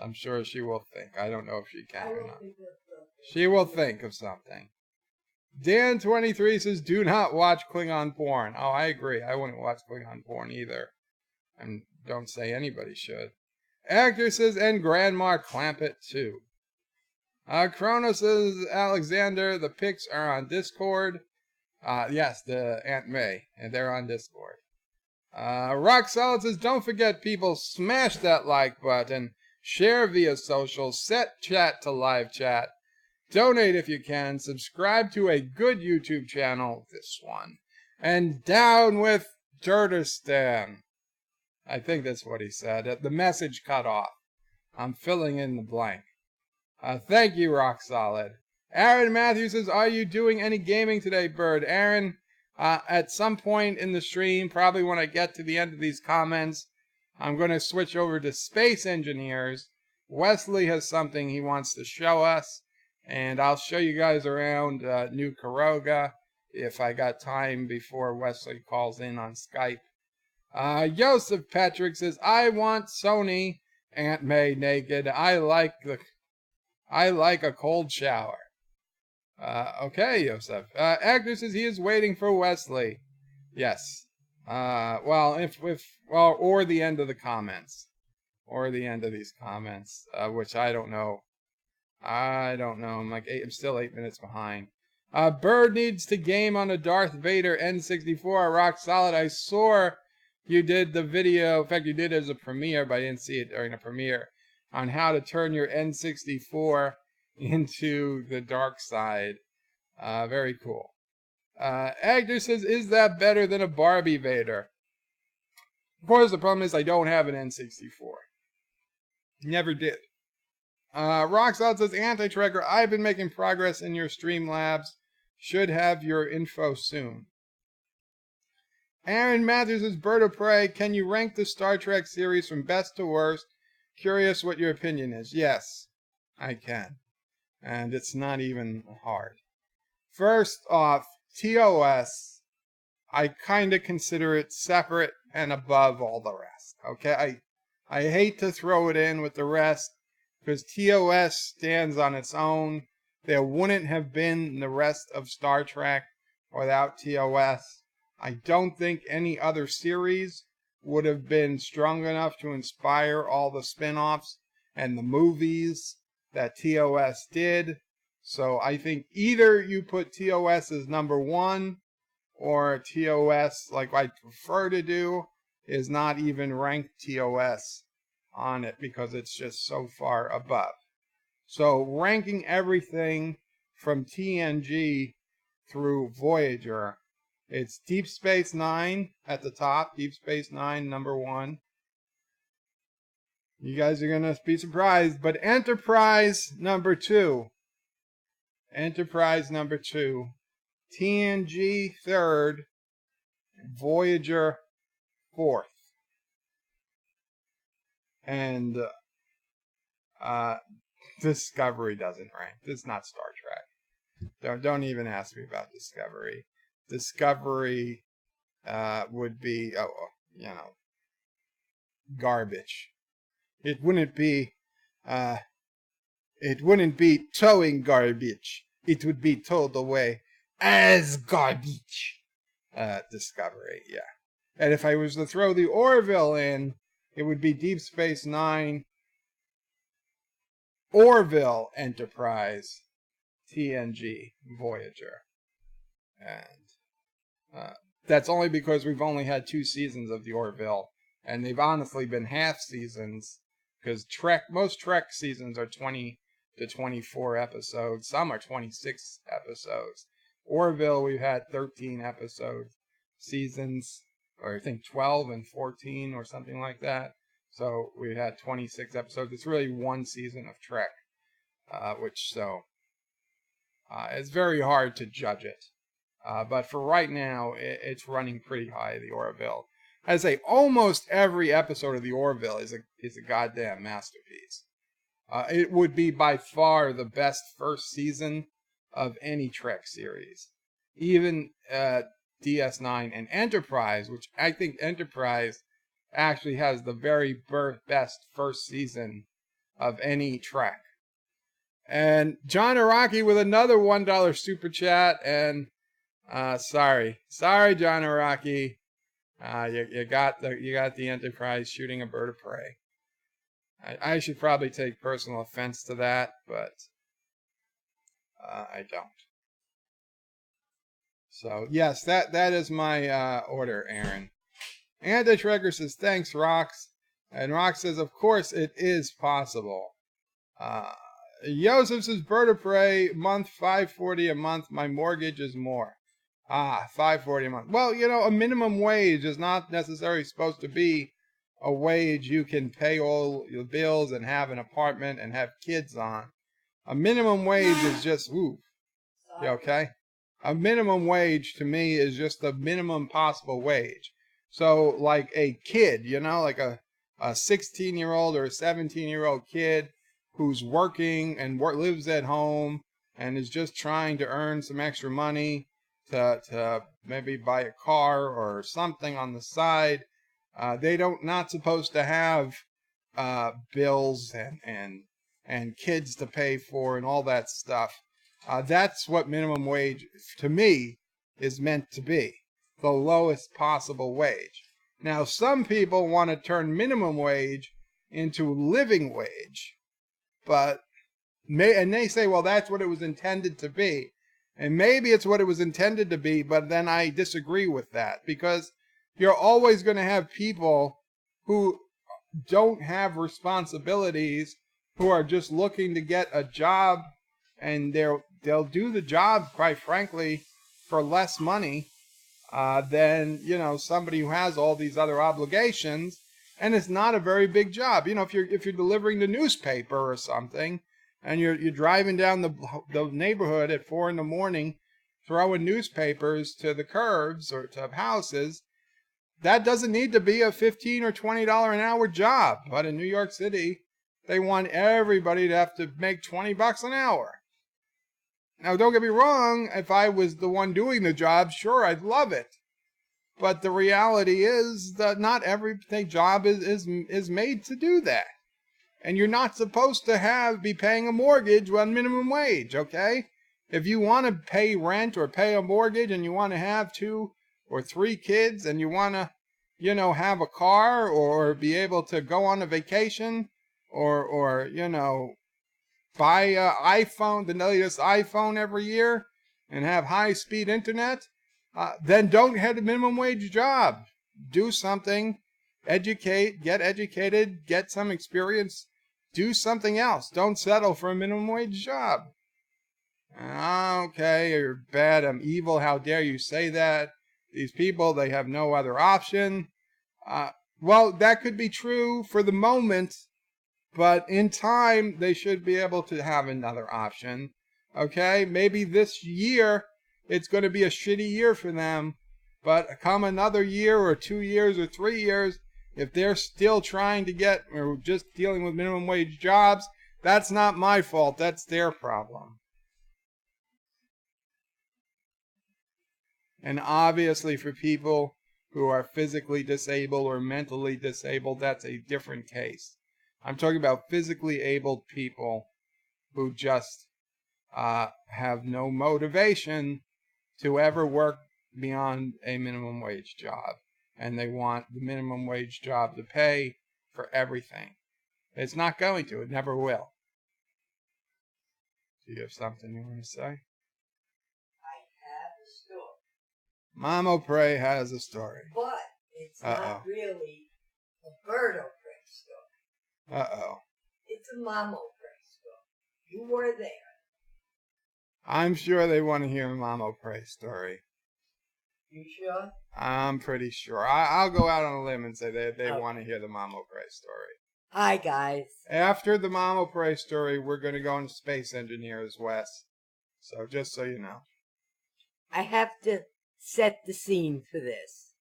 I'm sure she will think. I don't know if she can or not. She will think of something. Dan23 says, do not watch Klingon porn. Oh, I agree. I wouldn't watch Klingon porn either. And don't say anybody should. Actor says, and Grandma clamp it too. Kronos says, Alexander, the pics are on Discord. Yes, the Aunt May. And they're on Discord. Rock Solid says, don't forget, people, smash that like button, share via social, set chat to live chat, donate if you can, subscribe to a good YouTube channel, this one, and down with Dirtistan. I think that's what he said. The message cut off. I'm filling in the blank. Thank you, Rock Solid. Aaron Matthews says, are you doing any gaming today, Bird? Aaron, at some point in the stream, probably when I get to the end of these comments, I'm going to switch over to Space Engineers. Wesley has something he wants to show us, and I'll show you guys around New Caroga if I got time before Wesley calls in on Skype. Joseph Patrick says, I want Sony Aunt May naked. I like a cold shower. Okay, Joseph. Agnes says he is waiting for Wesley. Yes. Well, or the end of the comments. Or the end of these comments, which I don't know. I'm still 8 minutes behind. Bird needs to game on a Darth Vader N64. Rock Solid. I saw you did the video. In fact, you did it as a premiere, but I didn't see it during a premiere, on how to turn your N64 into the dark side. Very cool. Agner says, is that better than a Barbie Vader? Of course, the problem is I don't have an N64. Never did. Roxalt says, Anti-Tracker, I've been making progress in your Streamlabs. Should have your info soon. Aaron Matthews says, Bird of Prey, can you rank the Star Trek series from best to worst? Curious what your opinion is. Yes, I can. And it's not even hard. First off, TOS, I kind of consider it separate and above all the rest. Okay, I hate to throw it in with the rest because TOS stands on its own. There wouldn't have been the rest of Star Trek without TOS. I don't think any other series would have been strong enough to inspire all the spin-offs and the movies that TOS did. So I think either you put TOS as number one, or TOS, like I prefer to do, is not even rank TOS on it because it's just so far above. So ranking everything from TNG through Voyager, it's Deep Space Nine at the top. Deep Space Nine, number one. You guys are going to be surprised, but Enterprise, number two. Enterprise, number two. TNG, third. Voyager, fourth. And Discovery doesn't rank. This is not Star Trek. Don't even ask me about Discovery. Discovery would be, garbage. It wouldn't be towing garbage. It would be towed away as garbage. Discovery, yeah. And if I was to throw the Orville in, it would be Deep Space Nine, Orville, Enterprise, TNG, Voyager. And that's only because we've only had 2 seasons of the Orville, and they've honestly been half seasons, because most Trek seasons are 20 to 24 episodes. Some are 26 episodes. Orville, we've had 13 episode seasons, or I think 12 and 14 or something like that. So we had 26 episodes. It's really one season of Trek, it's very hard to judge it. But for right now, it's running pretty high, the Orville. I say almost every episode of the Orville is a goddamn masterpiece. It would be by far the best first season of any Trek series. Even DS9 and Enterprise, which I think Enterprise actually has the very best first season of any Trek. And John Araki with another $1 super chat. And sorry, John Araki, you got the Enterprise shooting a bird of prey. I should probably take personal offense to that, but I don't. So yes, that is my order, Aaron. Anti-Tracker says, thanks, Rox. And Rox says, of course it is possible. Joseph says, bird of prey, month $5.40 a month. My mortgage is more. $5.40 a month. Well, a minimum wage is not necessarily supposed to be a wage you can pay all your bills and have an apartment and have kids on. A minimum wage is just, you okay? A minimum wage to me is just the minimum possible wage. So like a kid, like a 16-year-old or a 17-year-old kid who's working and lives at home and is just trying to earn some extra money to maybe buy a car or something on the side. They not supposed to have bills and kids to pay for and all that stuff. That's what minimum wage, to me, is meant to be. The lowest possible wage. Now, some people want to turn minimum wage into living wage. And they say, well, that's what it was intended to be. And maybe it's what it was intended to be, but then I disagree with that. Because you're always going to have people who don't have responsibilities, who are just looking to get a job, and they'll do the job, quite frankly, for less money than somebody who has all these other obligations. and it's not a very big job. You know, if you're delivering the newspaper or something, and you're driving down the neighborhood at 4 a.m, throwing newspapers to the curbs or to houses, that doesn't need to be a $15 or $20 an hour job. But in New York City, they want everybody to have to make $20 an hour. Now, don't get me wrong, if I was the one doing the job, sure, I'd love it. But the reality is that not every job is made to do that. And you're not supposed to be paying a mortgage on minimum wage, okay? If you want to pay rent or pay a mortgage and you want to have 2 or 3 kids and you want to, have a car or be able to go on a vacation or buy an iPhone, the latest iPhone every year, and have high-speed internet, then don't have a minimum wage job. Do something, get educated, get some experience, do something else. Don't settle for a minimum wage job. Okay, you're bad, I'm evil, how dare you say that? These people, they have no other option. Well, that could be true for the moment, but in time, they should be able to have another option. Okay, maybe this year, it's going to be a shitty year for them, but come another year or 2 years or 3 years, if they're still trying to get or just dealing with minimum wage jobs, that's not my fault. That's their problem. And obviously for people who are physically disabled or mentally disabled, that's a different case. I'm talking about physically abled people who just have no motivation to ever work beyond a minimum wage job. And they want the minimum wage job to pay for everything. It's not going to. It never will. Do you have something you want to say? I have a story. Mama Prey has a story. But it's not really a Birdo Prey story. Uh-oh. It's a Mamo Prey story. You were there. I'm sure they want to hear a Mama Prey story. You sure? I'm pretty sure. I'll go out on a limb and say they want to hear the Mama Prey story. Hi, guys. After the Mama Prey story, we're going to go into Space Engineers, Wes. So just so you know. I have to set the scene for this.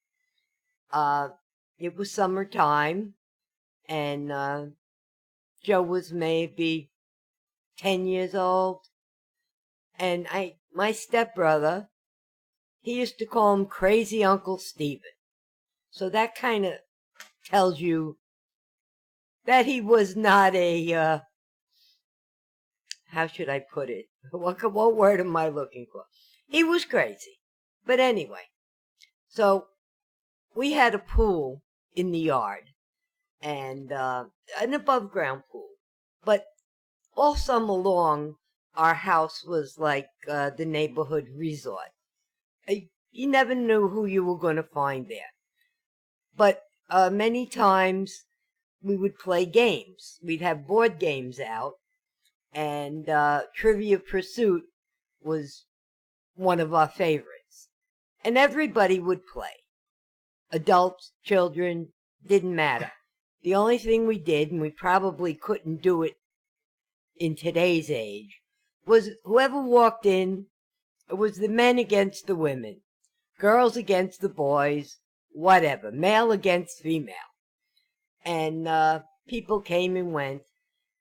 It was summertime, and Joe was maybe 10 years old. And my stepbrother, he used to call him Crazy Uncle Stephen. So that kind of tells you that he was not a, how should I put it? What word am I looking for? He was crazy. But anyway, so we had a pool in the yard, and an above ground pool. But all summer long, our house was like the neighborhood resort. You never knew who you were going to find there. But many times we would play games. We'd have board games out, and Trivia Pursuit was one of our favorites. And everybody would play. Adults, children, didn't matter. The only thing we did, and we probably couldn't do it in today's age, was whoever walked in, it was the men against the women, girls against the boys, whatever, male against female. And people came and went.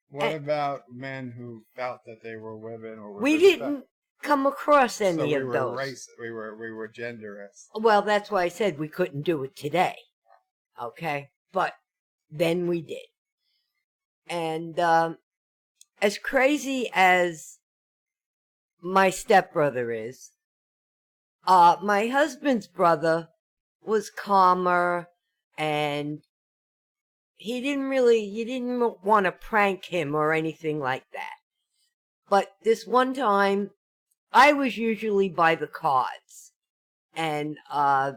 What about men who felt that they were women or were we didn't come across any of those. We were genderist. Well, that's why I said we couldn't do it today. Okay? But then we did. And as crazy as my stepbrother is, my husband's brother was calmer, and you didn't want to prank him or anything like that. But this one time, I was usually by the cards, and I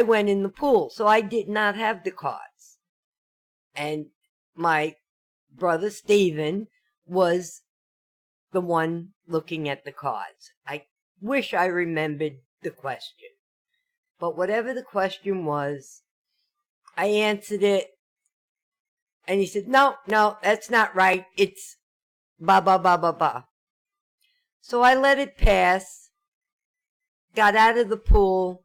went in the pool, so I did not have the cards. And my brother Stephen was the one looking at the cards. I wish I remembered the question. But whatever the question was, I answered it, and he said, no, that's not right. It's ba ba ba ba ba. So I let it pass, got out of the pool,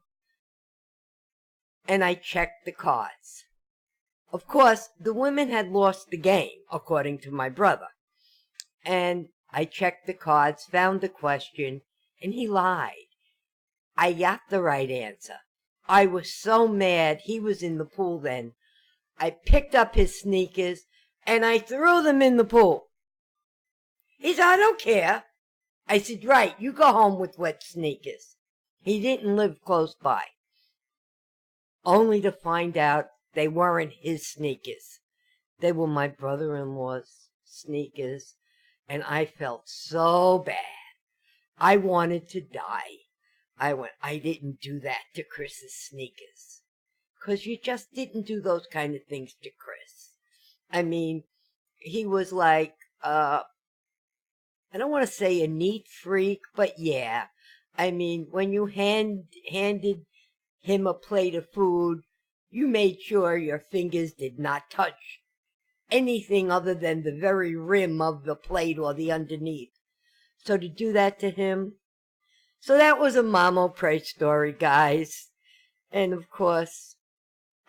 and I checked the cards. Of course, the women had lost the game, according to my brother. And I checked the cards, found the question, and he lied. I got the right answer. I was so mad. He was in the pool then. I picked up his sneakers, and I threw them in the pool. He said, I don't care. I said, right, you go home with wet sneakers. He didn't live close by. Only to find out they weren't his sneakers. They were my brother-in-law's sneakers, and I felt so bad. I wanted to die. I didn't do that to Chris's sneakers. 'Cause you just didn't do those kind of things to Chris. I mean, he was like, I don't want to say a neat freak, but yeah. I mean, when you handed him a plate of food, you made sure your fingers did not touch anything other than the very rim of the plate or the underneath. So to do that to him. So that was a Mamo Pray story, guys. And of course,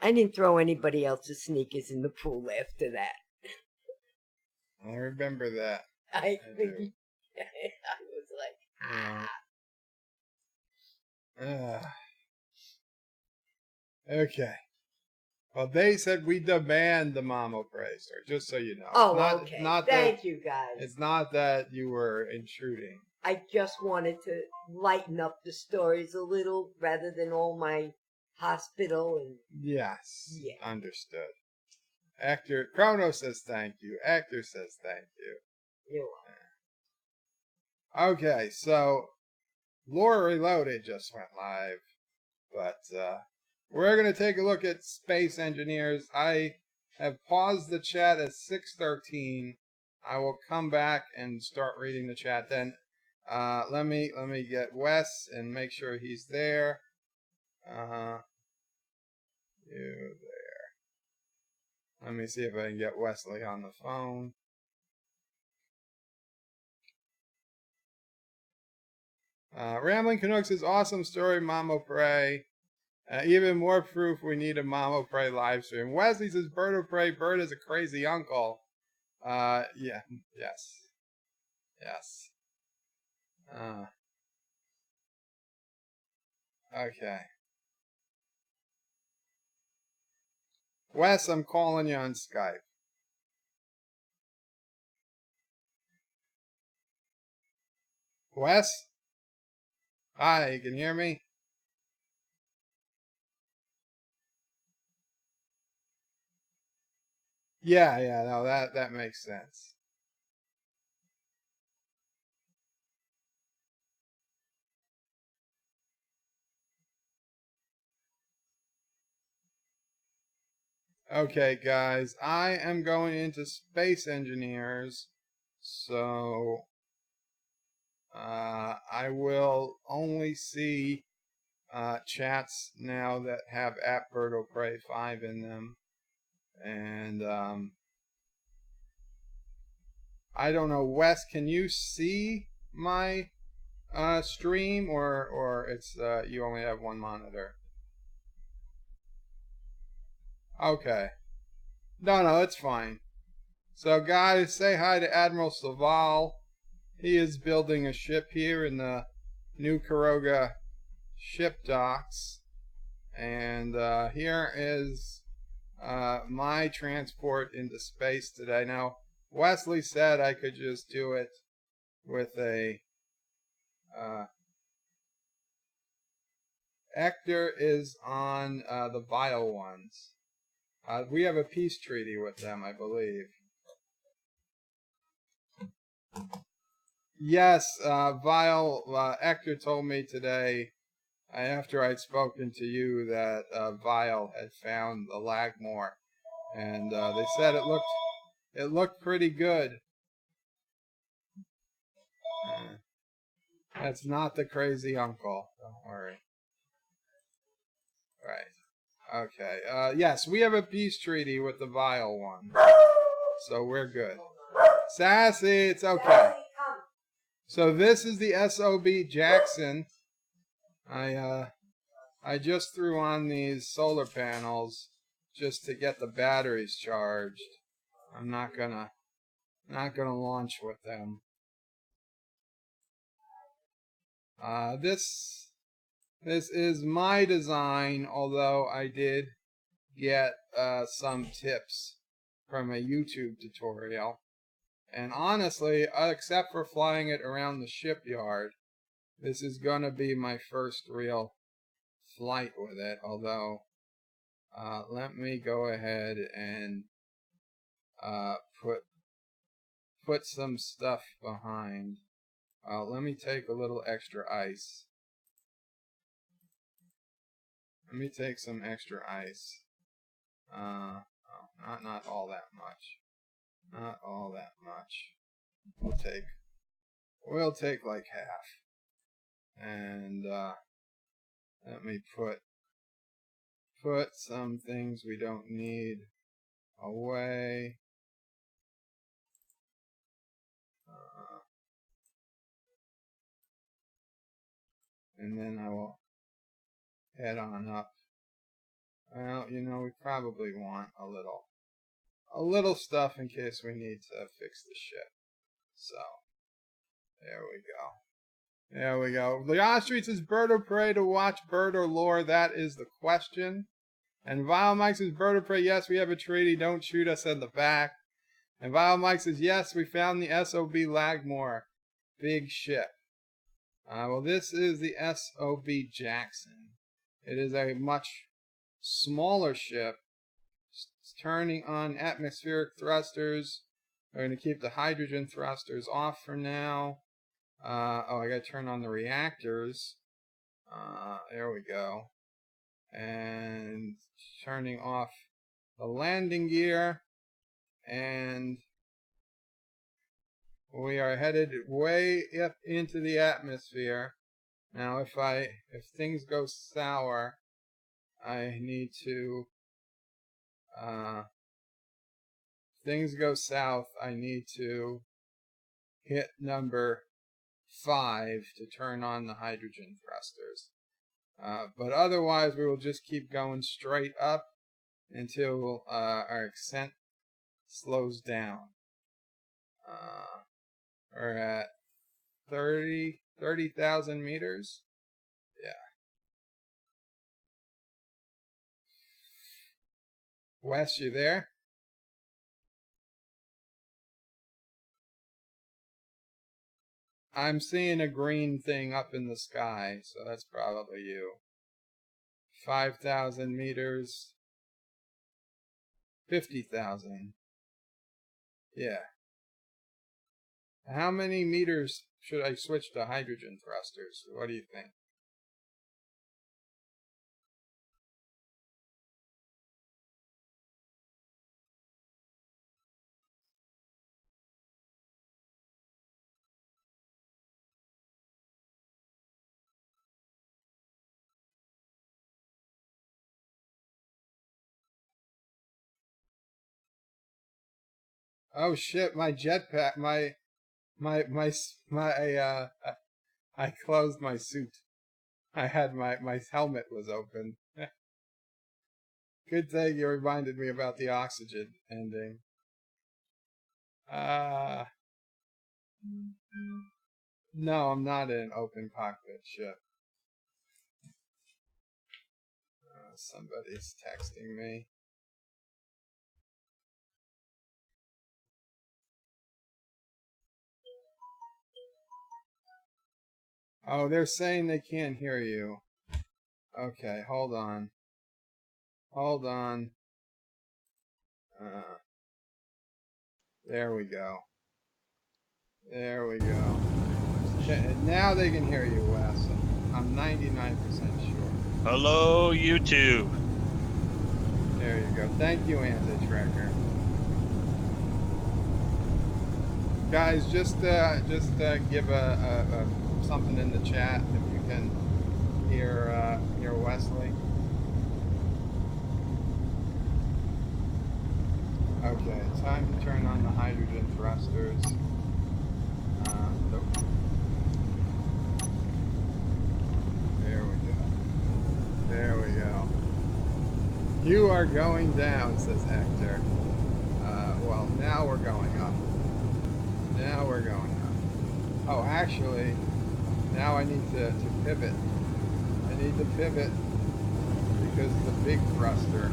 I didn't throw anybody else's sneakers in the pool after that. I remember that. I think I was like, Okay. Well, they said we demand the Mama Pray story, just so you know. oh, okay. Thank you, guys. It's not that you were intruding. I just wanted to lighten up the stories a little rather than all my hospital and... Yes. Yeah. Understood. Actor Chrono says thank you. Actor says thank you. You're welcome. Okay, so Lore Reloaded just went live, but we're going to take a look at Space Engineers. I have paused the chat at 6:13. I will come back and start reading the chat then. Let me get Wes and make sure he's there. You there. Let me see if I can get Wesley on the phone. Rambling Canucks is awesome story, Mamo Pray. Even more proof we need a Mamo Pray live stream. Wesley says Bird of Prey, Bird is a crazy uncle. Yeah, yes. Okay. Wes, I'm calling you on Skype. Wes? Hi, you can hear me? Yeah, no, that makes sense. Okay, guys, I am going into Space Engineers, so I will only see chats now that have Bird of Prey 5 in them, and I don't know, Wes, can you see my stream, or it's you only have one monitor? Okay. No, it's fine. So, guys, say hi to Admiral Saval. He is building a ship here in the new Caroga ship docks. And here is my transport into space today. Now, Wesley said I could just do it with a... Hector is on the Vile ones. We have a peace treaty with them, I believe. Yes, Vile, Hector told me today, after I'd spoken to you, that Vile had found the Lagmore. And they said it looked pretty good. That's not the crazy uncle. Don't worry. Right. Okay. Yes, we have a peace treaty with the vile one. So we're good. Sassy, it's okay. So this is the SOB Jackson. I just threw on these solar panels just to get the batteries charged. I'm not gonna launch with them. This is my design, although I did get some tips from a YouTube tutorial. And honestly, except for flying it around the shipyard, this is gonna be my first real flight with it. Although, let me go ahead and put some stuff behind. Let me take a little extra ice. Let me take some extra ice. Not all that much. Not all that much. We'll take like half. And let me put some things we don't need away. And then I will head on up. Well, you know, we probably want a little stuff in case we need to fix the ship. So, there we go. There we go. Leon Street says, bird or prey to watch, bird or lure? That is the question. And Vile Mike says, bird or prey? Yes, we have a treaty. Don't shoot us in the back. And Vile Mike says, yes, we found the SOB Lagmore. Big ship. Well, this is the SOB Jackson. It is a much smaller ship. It's turning on atmospheric thrusters. We're going to keep the hydrogen thrusters off for now. Oh, I got to turn on the reactors. There we go. And turning off the landing gear. And we are headed way up into the atmosphere. Now, if things go sour, I need to, things go south, I need to hit number 5 to turn on the hydrogen thrusters. But otherwise, we will just keep going straight up until our ascent slows down. We're at 30,000 meters. Yeah. Wes, you there? I'm seeing a green thing up in the sky, so that's probably you. 5,000 meters. 50,000. Yeah. How many meters should I switch to hydrogen thrusters? What do you think? Oh shit, my jetpack, I closed my suit. I had my helmet was open. Good thing you reminded me about the oxygen ending. No, I'm not in an open cockpit ship. Somebody's texting me. Oh, they're saying they can't hear you. Okay, hold on. Hold on. There we go. There we go. Now they can hear you, Wes. I'm 99% sure. Hello, YouTube. There you go. Thank you, Anti-Tracker. Guys, just give a something in the chat if you can hear Wesley. Okay, time to turn on the hydrogen thrusters. Nope. There we go. There we go. You are going down, says Hector. Well, now we're going up. Now we're going up. Oh, actually, now I need to pivot. I need to pivot because the big thruster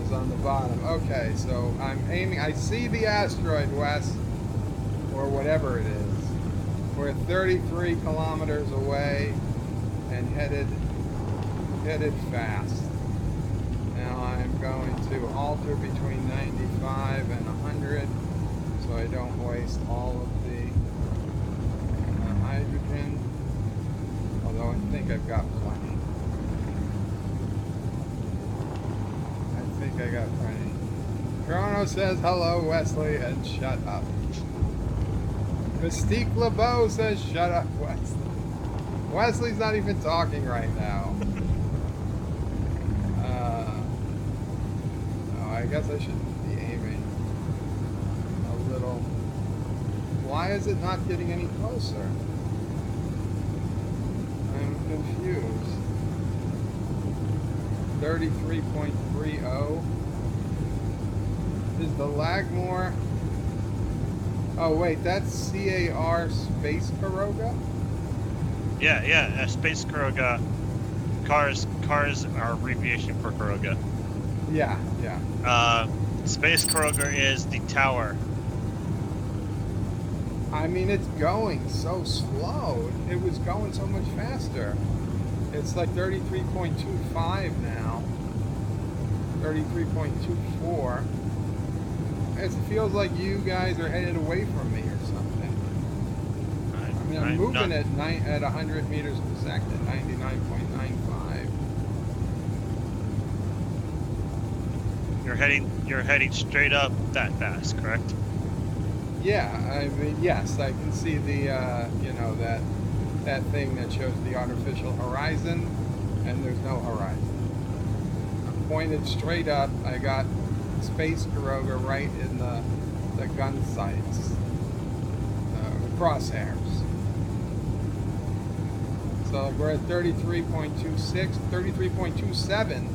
is on the bottom. Okay, so I'm aiming. I see the asteroid, Wes, or whatever it is. We're 33 kilometers away and headed fast. Now I'm going to alter between 95 and 100 so I don't waste all of the hydrogen, although I think I've got plenty. I got plenty. Chrono says hello, Wesley, and shut up. Mystique LeBeau says shut up, Wesley. Wesley's not even talking right now. I guess I should be aiming a little. Why is it not getting any closer? I'm confused. 33.30. Is the lag more? Oh wait, that's CAR Space Caroga? Yeah, Space Caroga. Cars are abbreviation for Caroga. Yeah. Space Caroga is the tower. I mean, it's going so slow. It was going so much faster. It's like 33.25 now. 33.24. It feels like you guys are headed away from me or something. I mean, I'm moving at 100 meters per second, 99.95. You're heading straight up that fast, correct? Yeah, I mean, yes, I can see the that thing that shows the artificial horizon, and there's no horizon. I'm pointed straight up. I got Space Caroga right in the gun sights, the crosshairs. So we're at 33.26, 33.27,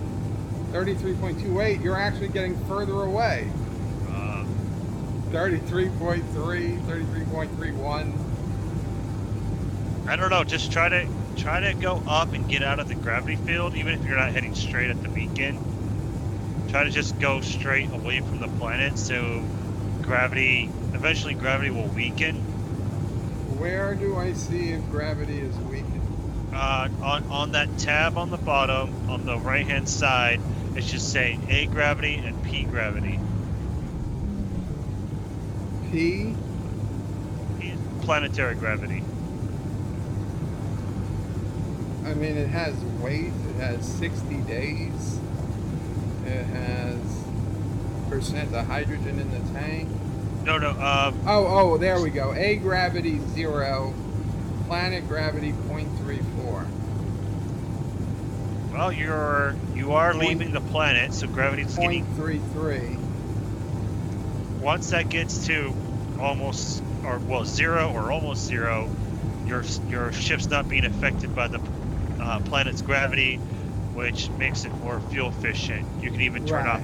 33.28. You're actually getting further away. 33.3, 33.31. I don't know. Just try to go up and get out of the gravity field, even if you're not heading straight at the beacon. Try to just go straight away from the planet, so eventually gravity will weaken. Where do I see if gravity is weakened? On that tab on the bottom, on the right-hand side, it should say A gravity and P gravity. P? Planetary gravity. I mean, it has weight, it has 60 days, it has percent of hydrogen in the tank. No. Oh, there we go. A gravity 0, planet gravity 0.34. Well, you are leaving the planet, so gravity's getting 0.33. Once that gets to almost, zero or almost zero, your ship's not being affected by the planet's gravity, which makes it more fuel efficient. You can even turn off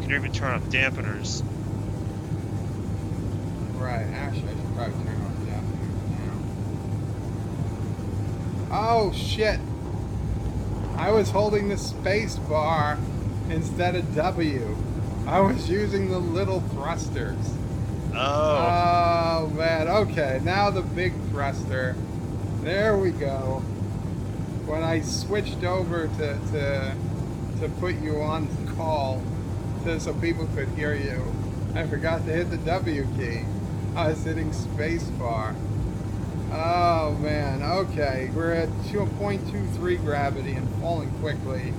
dampeners. Right. Actually, I should probably turn off dampeners now. Oh shit! I was holding the space bar instead of W. I was using the little thrusters. Oh. Oh man, okay, now the big thruster. There we go. When I switched over to put you on the call so people could hear you, I forgot to hit the W key. I was hitting spacebar. Oh man, okay, we're at 2.23 gravity and falling quickly.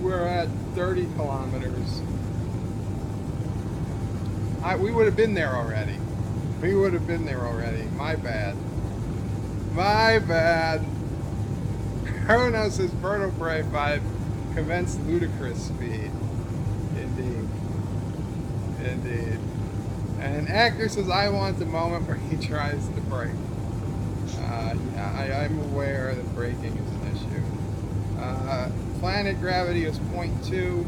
We're at 30 kilometers. We would have been there already. My bad. Chrono says Vertebrae 5 commenced ludicrous speed. Indeed. Indeed. And Actor says, I want the moment where he tries to brake. Yeah, I'm aware that braking is an issue. Planet gravity is 0.2.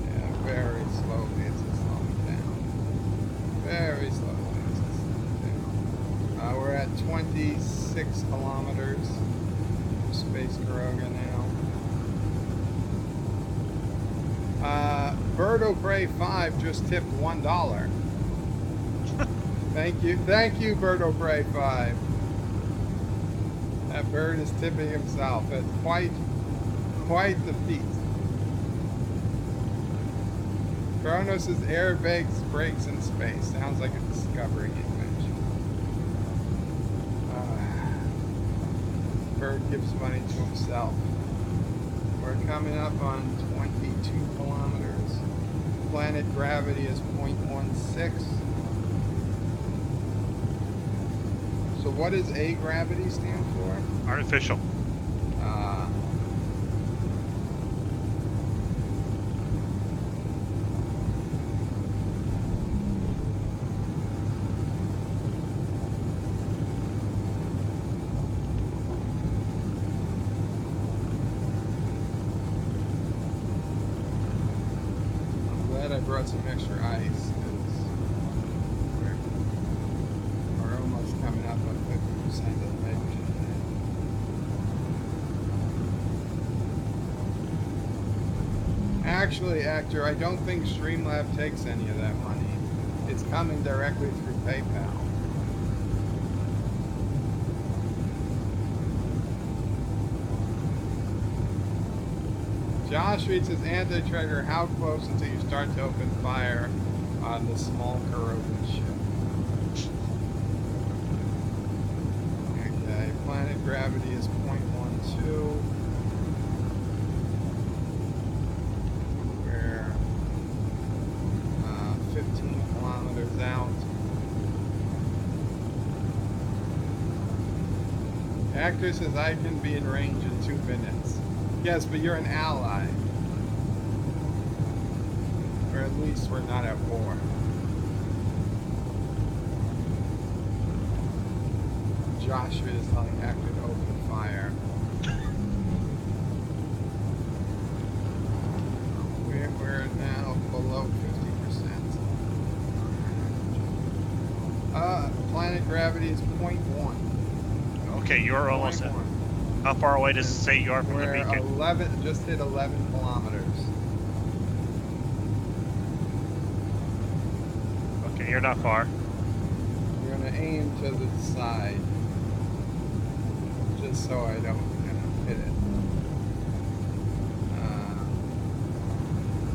Yeah, very slowly it's slowing down. Very slowly it's slowing down. We're at 26 kilometers. Space Caroga now. Birdo Prey 5 just tipped $1. Thank you, Birdo Prey 5. That bird is tipping himself. That's quite the feat. Kronos' airbags brakes in space. Sounds like a Discovery invention. Bird gives money to himself. We're coming up on 22 kilometers. Planet gravity is 0.16. So what does A gravity stand for? Artificial. I'm glad I brought some extra ice. We're almost coming up on 50% of the hydrogen. Actually, Actor, I don't think Streamlab takes any of that money. It's coming directly through PayPal. Josh reads his anti-trigger, how close until you start to open fire on the small Caroga ship? Okay, planet gravity is 0.12. We're 15 kilometers out. Actor says I can be in range in 2 minutes. Yes, but you're an ally. Or at least we're not at war. Joshua is telling Actor to open fire. We're now below 50%. Planet gravity is 0.1. Okay, you're almost at. How far away does it say you are from the beacon? 11, just hit 11 kilometers. Okay, you're not far. We're going to aim to the side. Just so I don't hit it.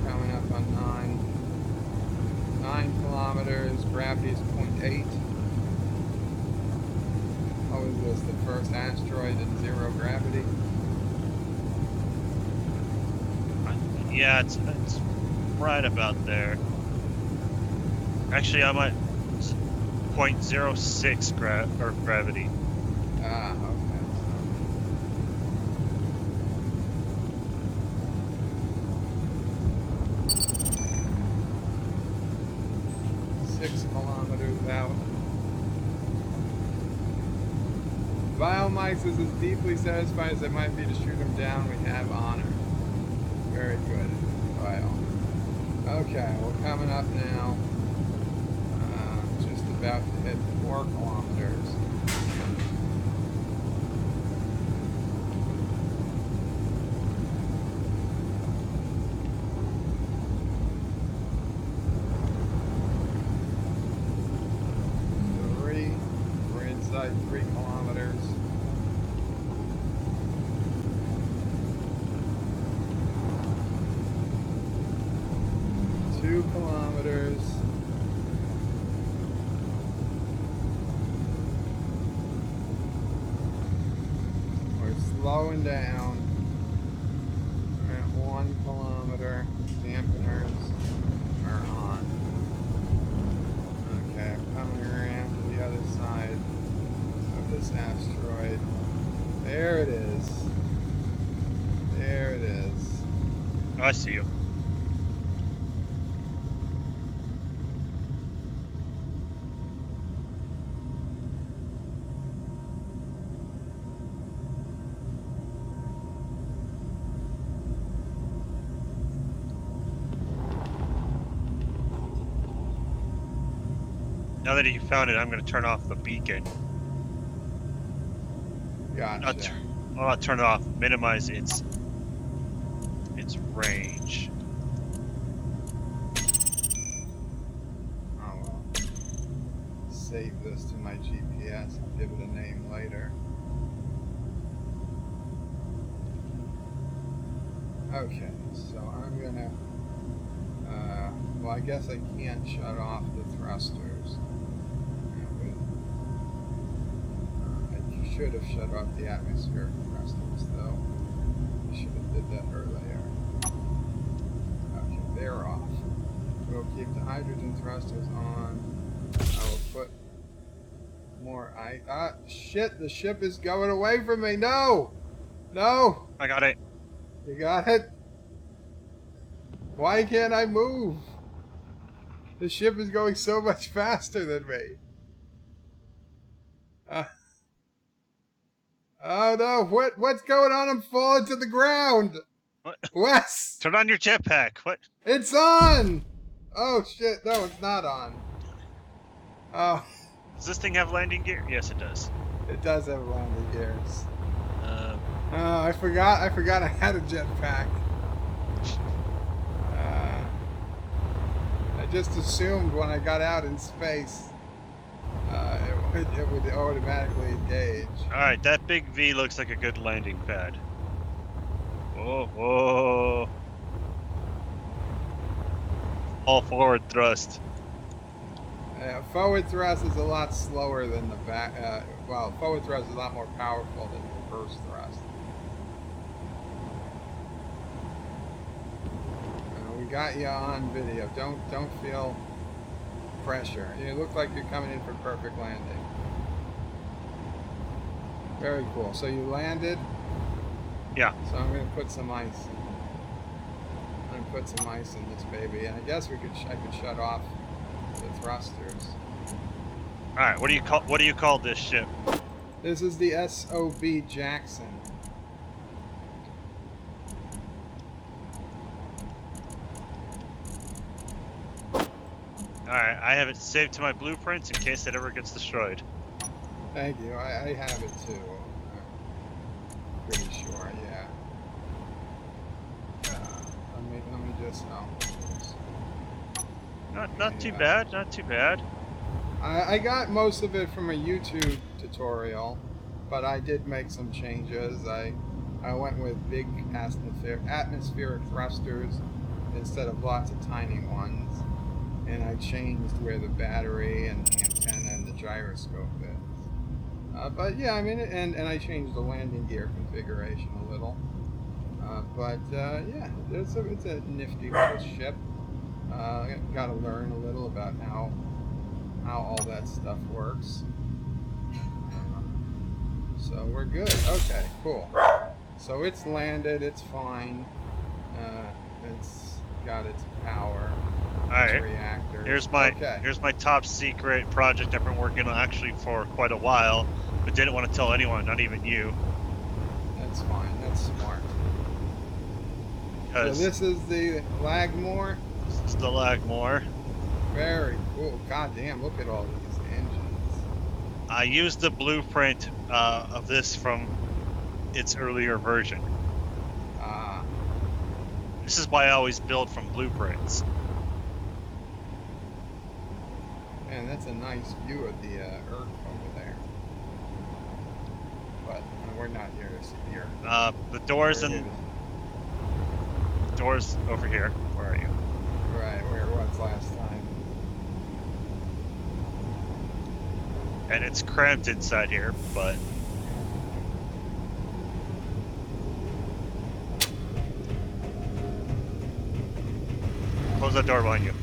Coming up on 9 kilometers. Gravity is 0.8. What was this? The first asteroid in 0 gravity? Yeah, it's right about there. Actually, I'm at 0.06 gravity. Ah, okay. 6 kilometers out. Biomike is as deeply satisfied as it might be to shoot him down. We have honor. Very good, Bio. Okay, we're coming up now. Just about to hit 4 kilometers. We're inside 3 kilometers. 2 kilometers. We're slowing down. We're at 1 kilometer. Dampeners are on. Okay, coming around to the other side of this asteroid. There it is. There it is. Oh, I see you. Now that you found it, I'm going to turn off the beacon. Gotcha. I'll not turn it off. Minimize its range. Oh well. Save this to my GPS. I'll give it a name later. Okay, so I'm gonna. Well, I guess I can't shut off the thrusters. I should have shut off the atmospheric thrusters, though. I should have did that earlier. Okay, they're off. We'll keep the hydrogen thrusters on. I will put more shit, the ship is going away from me. No! No! I got it. You got it? Why can't I move? The ship is going so much faster than me. Oh no, what's going on? I'm falling to the ground. What? Wes! Turn on your jetpack. What? It's on! Oh shit, no, it's not on. Oh, Does this thing have landing gear? Yes, it does. it does have landing gears. Um, Oh, I forgot I had a jetpack. I just assumed when I got out in space, it would automatically engage. Alright, that big V looks like a good landing pad. Whoa, whoa. All forward thrust. Forward thrust is a lot slower than the back. Well, forward thrust is a lot more powerful than reverse thrust. We got you on video. Don't feel pressure. You look like you're coming in for perfect landing. Very cool. So you landed. Yeah. So I'm gonna put some ice. I'm gonna put some ice in this baby, and I guess I could shut off the thrusters. All right. What do you call this ship? This is the SOB Jackson. All right. I have it saved to my blueprints in case it ever gets destroyed. Thank you. I have it too. I'm pretty sure. Yeah. Let me just. Not too bad. Not too bad. I got most of it from a YouTube tutorial, but I did make some changes. I went with big atmospheric thrusters instead of lots of tiny ones, and I changed where the battery and the antenna and the gyroscope is. But yeah, I mean, and I changed the landing gear configuration a little. Yeah, it's a nifty little ship. Got to learn a little about how all that stuff works. So we're good. Okay, cool. So it's landed. It's fine. It's got its power. All right. Reactor. Here's my top secret project I've been working on actually for quite a while, but didn't want to tell anyone, not even you. That's fine. That's smart. So this is the Lagmore. This is the Lagmore. Very cool. God damn! Look at all these engines. I used the blueprint of this from its earlier version. This is why I always build from blueprints. Man, that's a nice view of the Earth over there. But we're not here to see the Earth. The doors doors over here. Where are you? Right, where it was last time. And it's cramped inside here, but close that door behind you.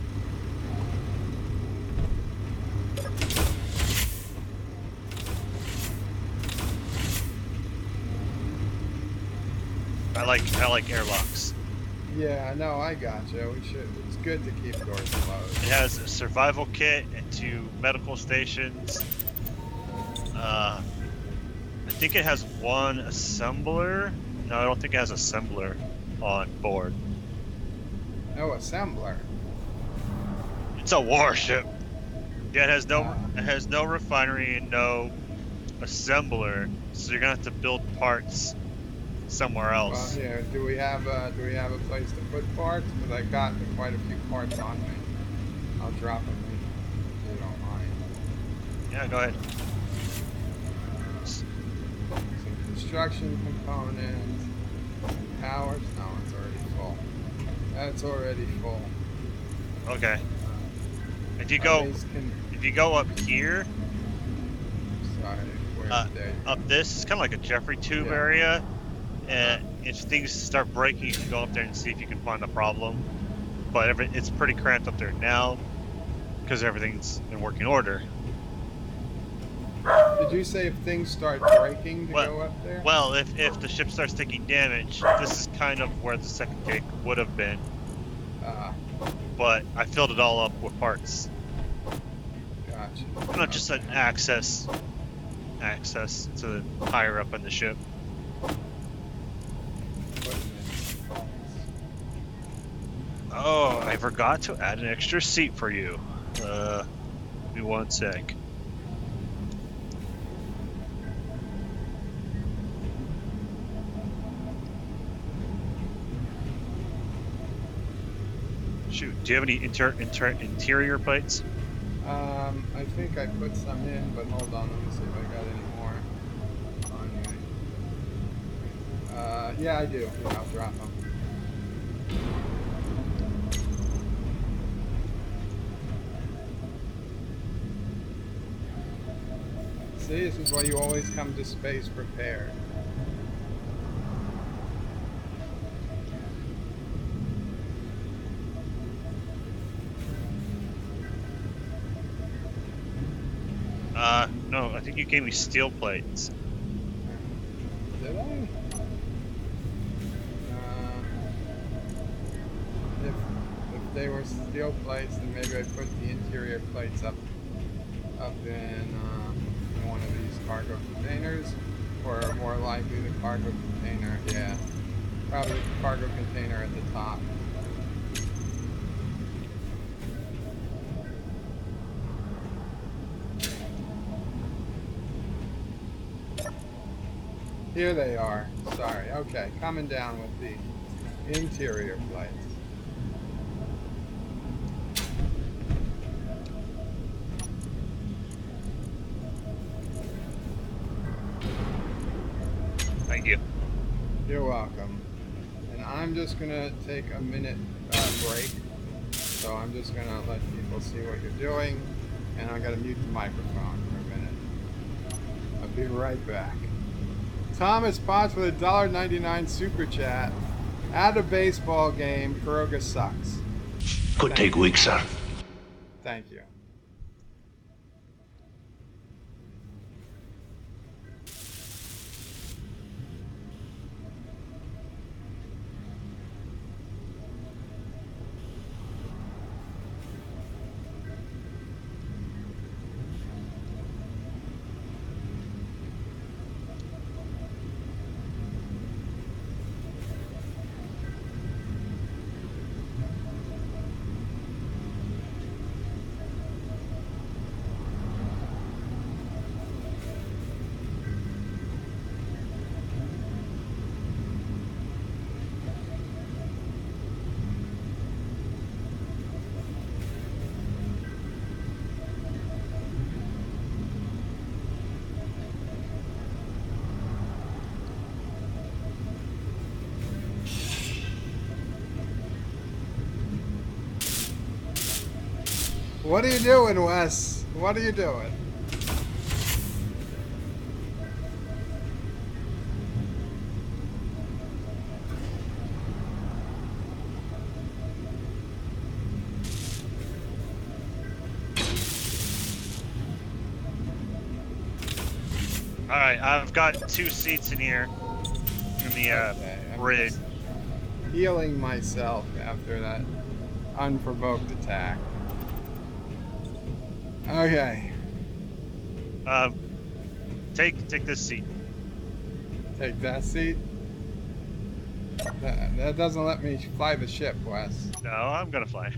I like airlocks. Yeah, no, I gotcha. It's good to keep doors closed. It has a survival kit and 2 medical stations. I think it has 1 assembler. No, I don't think it has assembler on board. No assembler. It's a warship. Yeah, it has no refinery and no assembler, so you're gonna have to build parts somewhere Well, else. here, do we have a place to put parts? Because I got quite a few parts on me. I'll drop them if you don't mind. Yeah, go ahead. Some construction components. Powers? No, it's already full. That's already full. Okay. If you Our go base can. if you go up here, Sorry, where there you up go. this, it's kind of like a Jeffrey tube Yeah. area, and if things start breaking, you can go up there and see if you can find the problem. But it's pretty cramped up there now because everything's in working order. Did you say if things start breaking to go up there? Well, if the ship starts taking damage, this is kind of where the second gate would have been. But I filled it all up with parts. Gotcha. Not just an access to higher up in the ship. Oh, I forgot to add an extra seat for you. Give me 1 sec. Shoot, do you have any interior plates? I think I put some in, but hold on, let me see if I got any more on me. Yeah, I do. Yeah, I'll drop them. See, this is why you always come to space prepared. No, I think you gave me steel plates. Did I? If they were steel plates, then maybe I put the interior plates up in one of these cargo containers, or more likely the cargo container. Yeah, probably the cargo container at the top. Here they are. Sorry. Okay, coming down with the interior plates. Thank you. You're welcome. And I'm just gonna take a minute break. So I'm just gonna let people see what you're doing, and I'm gonna mute the microphone for a minute. I'll be right back. Thomas Potts with a $1.99 super chat. At a baseball game, Caroga sucks. Could take weeks, sir. Thank you. What are you doing, Wes? What are you doing? Alright, I've got 2 seats in here in the Okay, I'm bridge. just healing myself after that unprovoked attack. Okay. Take this seat. Take that seat. That doesn't let me fly the ship, Wes. No, I'm gonna fly.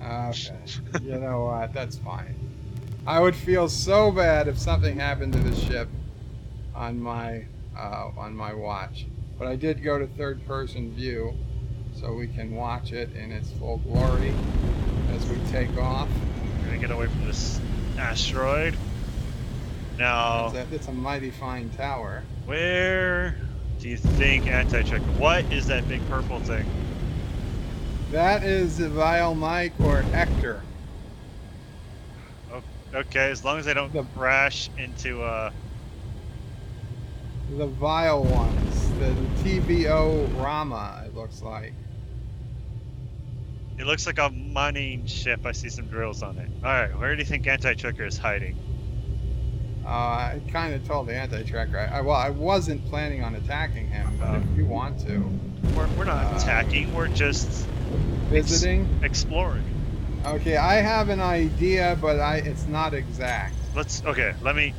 Okay. You know what? That's fine. I would feel so bad if something happened to the ship on my watch. But I did go to third-person view, so we can watch it in its full glory as we take off. We're gonna get away from this asteroid. Now, It's a mighty fine tower. where do you think anti-check? What is that big purple thing? That is Vile Mike or Hector. Okay, as long as I don't crash into The vile ones. The TBO Rama, it looks like. It looks like a mining ship. I see some drills on it. Alright, where do you think anti-checker is hiding? I kind of told the anti-tracker. I wasn't planning on attacking him, but if you want to. We're not attacking, we're just visiting? Exploring. Okay, I have an idea, but it's not exact. Let me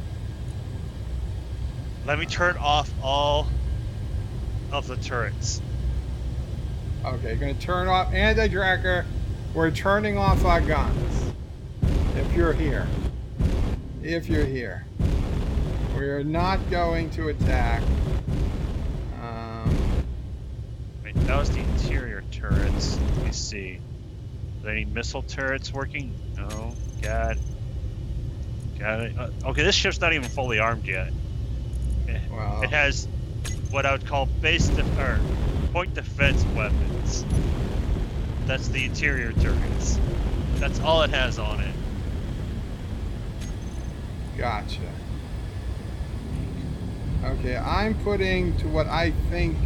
turn off all of the turrets. Okay, gonna turn off anti-tracker. We're turning off our guns. If you're here. If you're here. We're not going to attack. Wait, that was the interior turrets. Let me see. Are there any missile turrets working? No. God. Got it. Okay, this ship's not even fully armed yet. Wow. It has what I would call point defense weapons. That's the interior turrets. That's all it has on it. Gotcha. Okay, I'm putting to what I think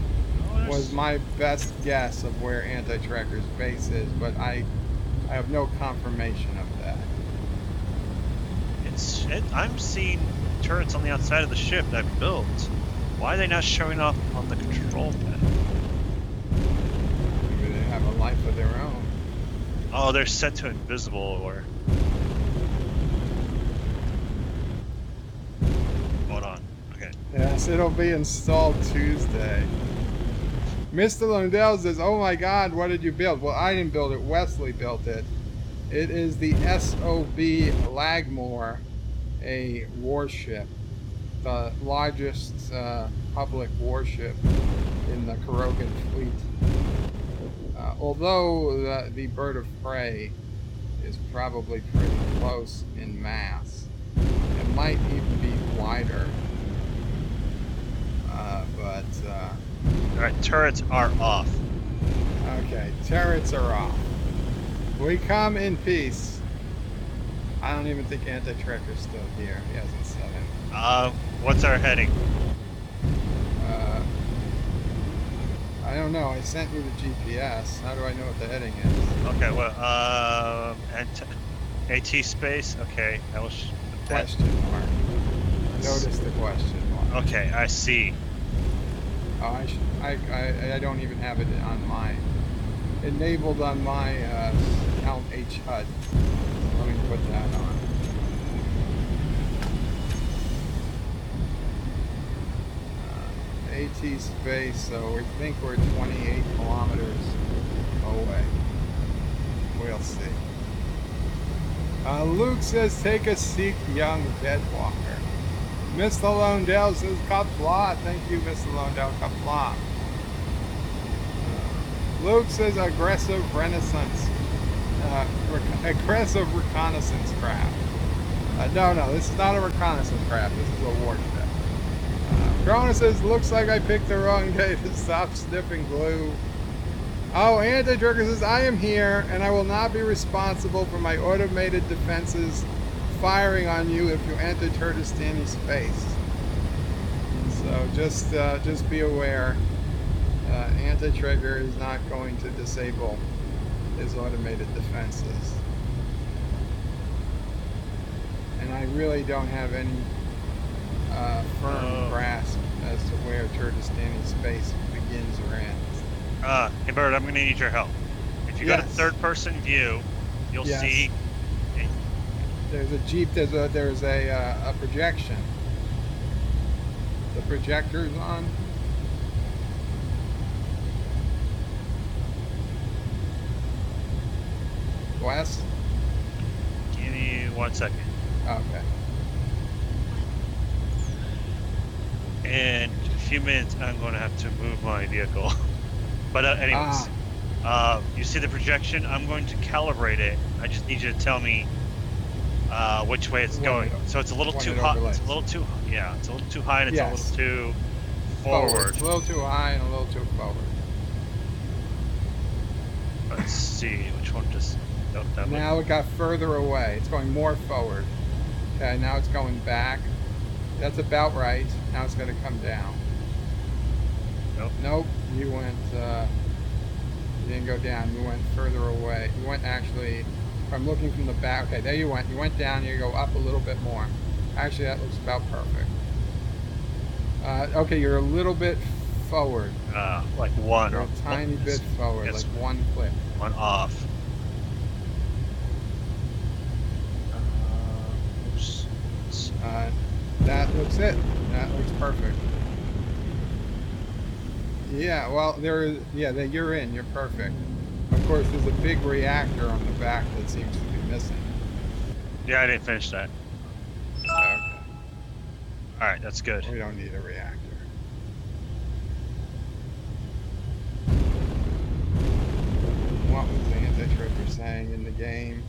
was my best guess of where anti-tracker's base is, but I have no confirmation of that. I'm seeing turrets on the outside of the ship that I've built. Why are they not showing up on the control panel? Maybe they have a life of their own. Oh, they're set to invisible or... Hold on. Okay. Yes, it'll be installed Tuesday. Mr. Lundell says, oh my god, what did you build? Well, I didn't build it. Wesley built it. It is the SOB Lagmore, a warship. The largest public warship in the Caroga fleet. Although the bird of prey is probably pretty close in mass. It might even be wider. Alright, turrets are off. Okay, turrets are off. We come in peace. I don't even think anti-tracker's still here. He hasn't said it. What's our heading? I don't know. I sent you the GPS. How do I know what the heading is? Okay, well, AT space? Okay, that was... Question mark. Notice the question mark. Okay, I see. Oh, I don't even have it on my... enabled on my Count H HUD. Let me put that on. AT space, so we think we're 28 kilometers away. We'll see. Luke says, take a seat, young bedwalker. Mr. Londell says, Qapla. Thank you, Mr. Londell. Qapla. Luke says, aggressive reconnaissance craft. No, this is not a reconnaissance craft. This is a warship. Corona says, looks like I picked the wrong day to stop sniffing glue. Oh, Anti-Trigger says, I am here, and I will not be responsible for my automated defenses firing on you if you enter Turtistani space. So just be aware, Anti-Trigger is not going to disable his automated defenses. And I really don't have any firm grasp as to where Turtistani space begins or ends. Hey Bird, I'm gonna need your help. If you go to third-person view, you'll see. There's a Jeep. There's a projection. The projector's on. Wes? Give me 1 second. Okay. In a few minutes, I'm going to have to move my vehicle. But anyways, you see the projection? I'm going to calibrate it. I just need you to tell me which way it's When going. it- So it's a little when too it hot. overlays. It's a little too, yeah, it's a little too high and it's a little Yes. too Forward. forward. It's a little too high and a little too forward. Let's see which one just. Oh, that one. Now it got further away. It's going more forward. Okay, now it's going back. That's about right. Now it's going to come down. Nope. Nope. You went. You didn't go down. You went further away. You went actually. If I'm looking from the back. Okay, there you went. You went down. You go up a little bit more. Actually, that looks about perfect. Okay, you're a little bit forward. Like one You're or a tiny bit forward, it's like one click. one off. Oops. That looks it. That looks perfect. Yeah, well, you're in. You're perfect. Of course, there's a big reactor on the back that seems to be missing. Yeah, I didn't finish that. Okay, All right, that's good. we don't need a reactor. What was the anti-trigger saying in the game?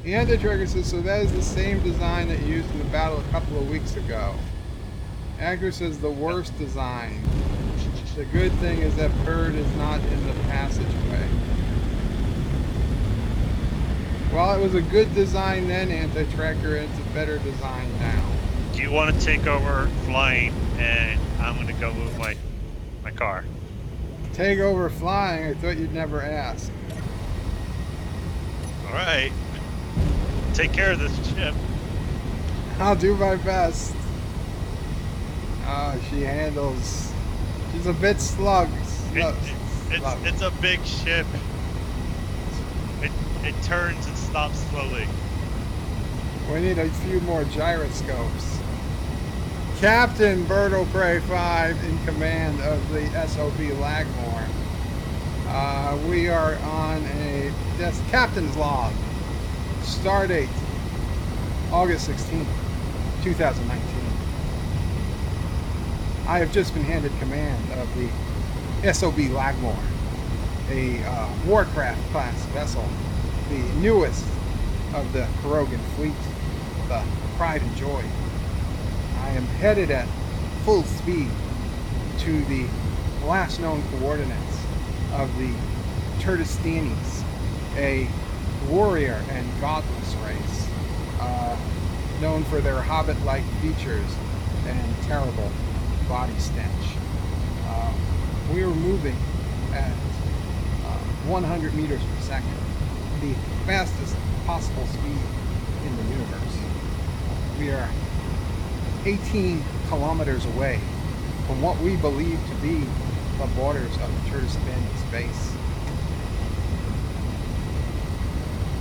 The anti-trigger says, so that is the same design that you used in the battle a couple of weeks ago. Actor says the worst design. The good thing is that Bird is not in the passageway. Well, it was a good design then, anti-tracker, and it's a better design now. Do you want to take over flying, and I'm going to go move my car? Take over flying? I thought you'd never ask. All right. Take care of this ship. I'll do my best. She handles... She's a bit slug. It's a big ship. It turns and stops slowly. We need a few more gyroscopes. Captain Birdo Prey 5 in command of the SOB Lagmore. We are on a captain's log. Stardate August 16th, 2019. I have just been handed command of the SOB Lagmore, a Warcraft class vessel, the newest of the Carogan fleet, the Pride and Joy. I am headed at full speed to the last known coordinates of the Turdistanes, a warrior and godless race, known for their hobbit-like features and terrible body stench. We are moving at 100 meters per second, the fastest possible speed in the universe. We are 18 kilometers away from what we believe to be the borders of the Turdistanes base.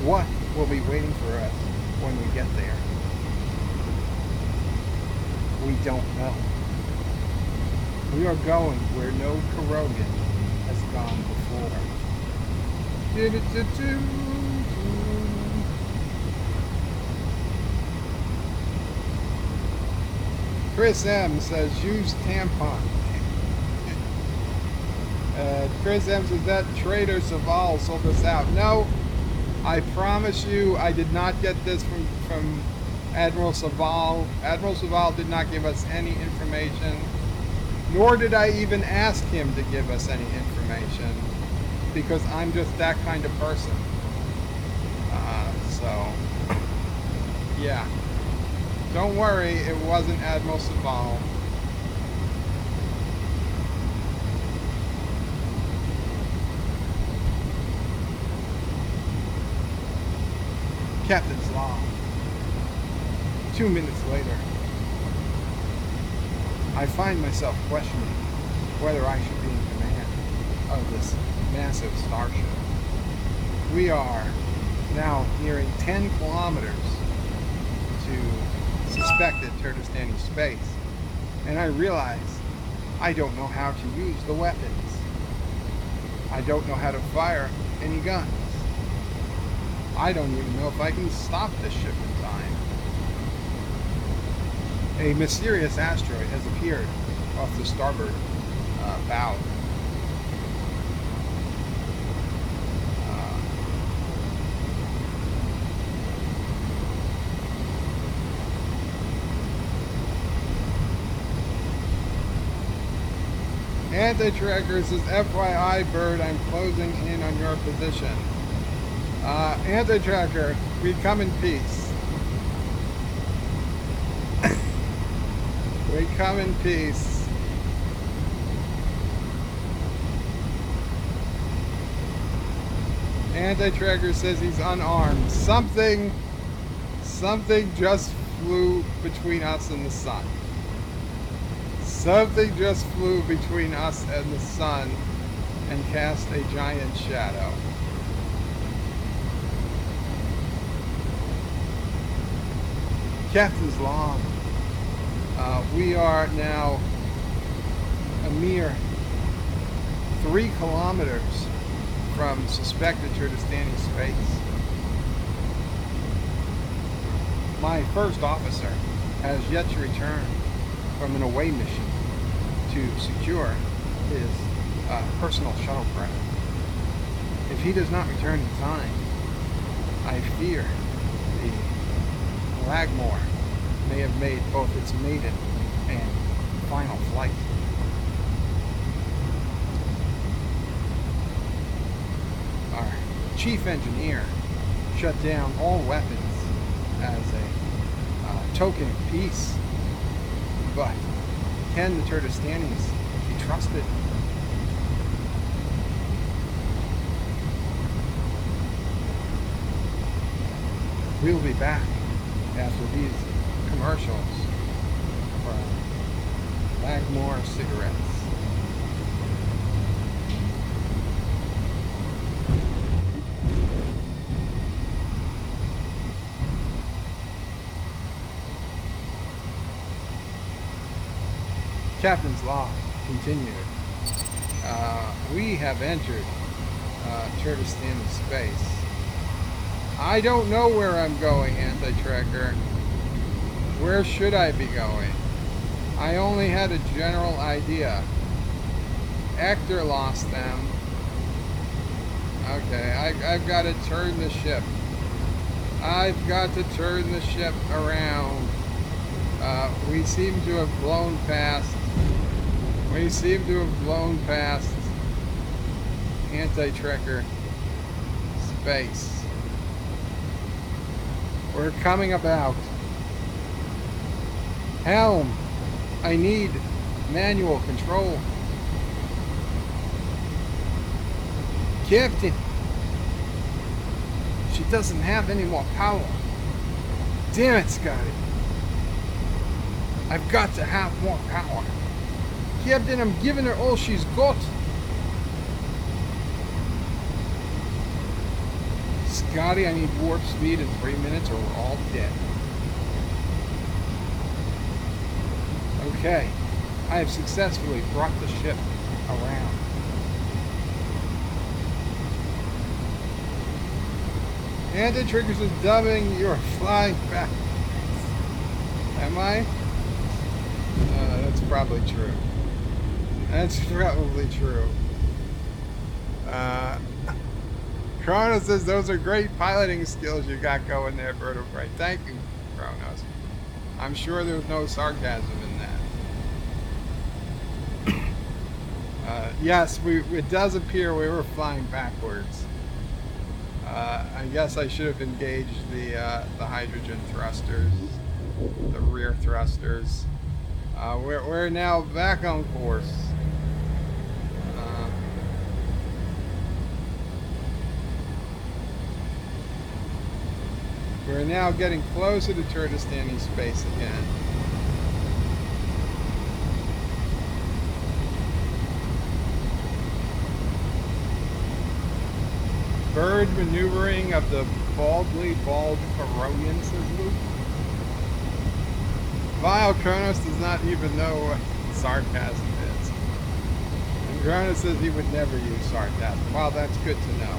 What will be waiting for us when we get there? We don't know. We are going where no Carogan has gone before. Chris M says use tampon. Chris M says that traitor Saval sold us out. No, I promise you I did not get this from Admiral Saval. Admiral Saval did not give us any information, nor did I even ask him to give us any information, because I'm just that kind of person. So, yeah. Don't worry, it wasn't Admiral Saval. Captain's log. 2 minutes later, I find myself questioning whether I should be in command of this massive starship. We are now nearing 10 kilometers to suspected Turdistani space, and I realize I don't know how to use the weapons. I don't know how to fire any guns. I don't even know if I can stop this ship in time. A mysterious asteroid has appeared off the starboard bow. Anti-tracker says, FYI, Bird, I'm closing in on your position. Anti-tracker, we come in peace. We come in peace. Anti-tracker says he's unarmed. Something just flew between us and the sun. Something just flew between us and the sun and cast a giant shadow. Captain's log. We are now a mere 3 kilometers from suspected Kurdistani space. My first officer has yet to return from an away mission to secure his personal shuttlecraft. If he does not return in time, I fear the Lagmore may have made both its maiden and final flight. Our chief engineer shut down all weapons as a token of peace. But can the Kurdistanis be trusted? We'll be back after these commercials for Lagmore cigarettes. Captain's log continued. We have entered Kurdistani space. I don't know where I'm going, Anti-Tracker. Where should I be going? I only had a general idea. Hector lost them. Okay, I've got to turn the ship. I've got to turn the ship around. We seem to have blown past. We seem to have blown past Anti-Tracker space. We're coming about. Helm, I need manual control. Captain, she doesn't have any more power. Damn it, Scotty. I've got to have more power. Captain, I'm giving her all she's got. Scotty, I need warp speed in 3 minutes or we're all dead. Okay, I have successfully brought the ship around. Anti-Triggers is dubbing, you're flying back. Am I? That's probably true. That's probably true. Kronos says, those are great piloting skills you got going there, Vertebrae. Thank you, Kronos. I'm sure there's no sarcasm in that. Yes, it does appear we were flying backwards. I guess I should have engaged the hydrogen thrusters, the rear thrusters. We're now back on course. We're now getting closer to Kurdistani space again. Bird maneuvering of the baldly bald Heronian, says Luke. Vile Kronos does not even know what sarcasm is. And Kronos says he would never use sarcasm. Well, that's good to know.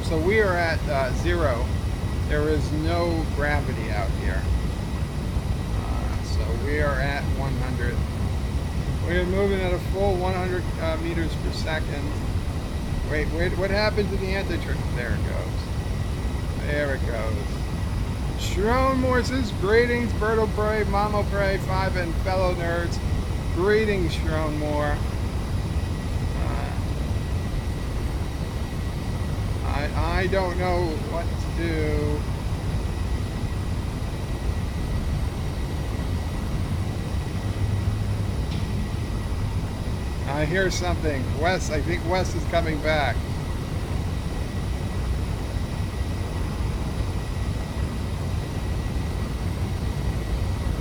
So we are at 0 There is no gravity out here. So we are at 100. We are moving at a full 100 meters per second. Wait, what happened to the anti-trick? There it goes. There it goes. Sharon Moore says, greetings, Berto Bray, Mamo Bray, 5 and fellow nerds. Greetings, Sharon Moore. I don't know what to do. I hear something. Wes, I think Wes is coming back.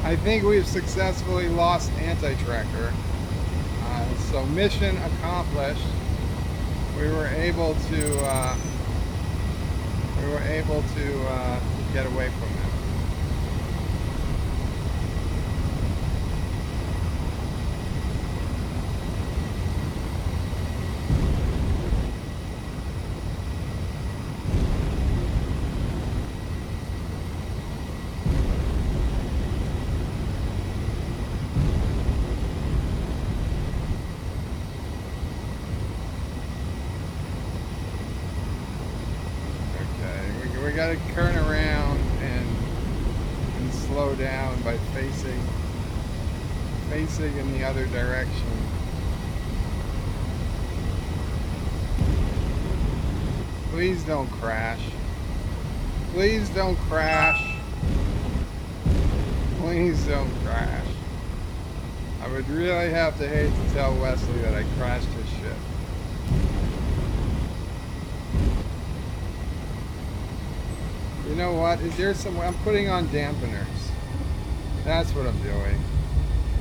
I think we've successfully lost anti-tracker. So mission accomplished. We were able to get away from him. We gotta turn around and slow down by facing in the other direction. Please don't crash. Please don't crash. Please don't crash. I would really have to hate to tell Wesley that I crashed his ship. You know what? Is there some way? I'm putting on dampeners. That's what I'm doing.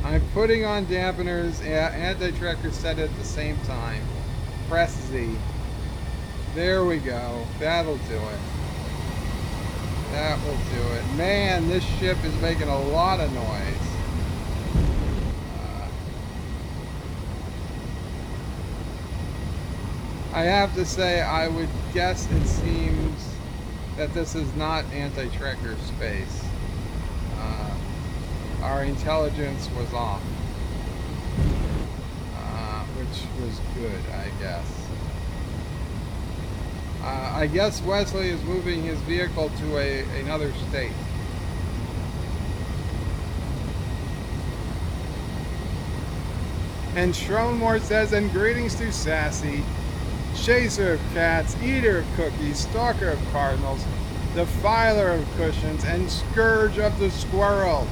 I'm putting on dampeners. Anti-tracker set it at the same time. Press Z. There we go. That'll do it. That will do it. Man, this ship is making a lot of noise. I have to say, I would guess it seems that this is not anti-tracker space. Our intelligence was off, which was good, I guess. I guess Wesley is moving his vehicle to another state. And Schronmore says, and greetings to Sassy, chaser of cats, eater of cookies, stalker of cardinals, defiler of cushions, and scourge of the squirrels.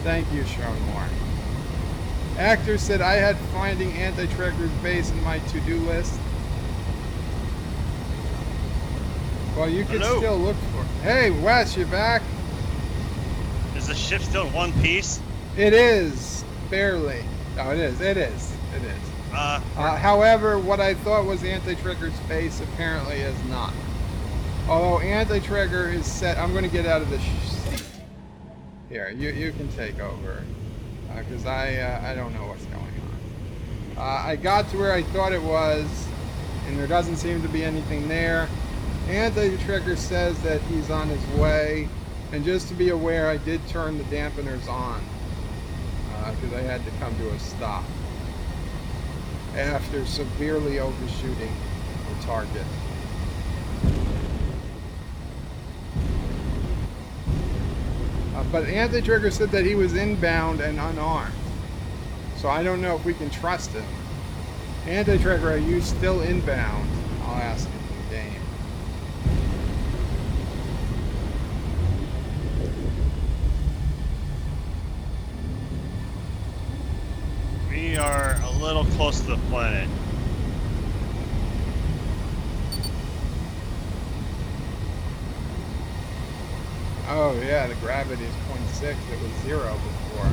Thank you, Schronmore. Actor said, I had finding anti-tracker's base in my to-do list. Well, you can still look for it. Hey, Wes, you back? Is the ship still in one piece? It is. Barely. No, it is. It is. It is. However, what I thought was anti-trigger's base apparently is not. Although anti-trigger is set, I'm going to get out of the seat. Here, you can take over, because I don't know what's going on. I got to where I thought it was, and there doesn't seem to be anything there. Anti-trigger says that he's on his way, and just to be aware, I did turn the dampeners on, because I had to come to a stop after severely overshooting the target. But anti-trigger said that he was inbound and unarmed, so I don't know if we can trust him. Anti-trigger, are you still inbound? I'll ask him in the game. We are a little close to the planet. Oh yeah, the gravity is 0.6. It was 0 before.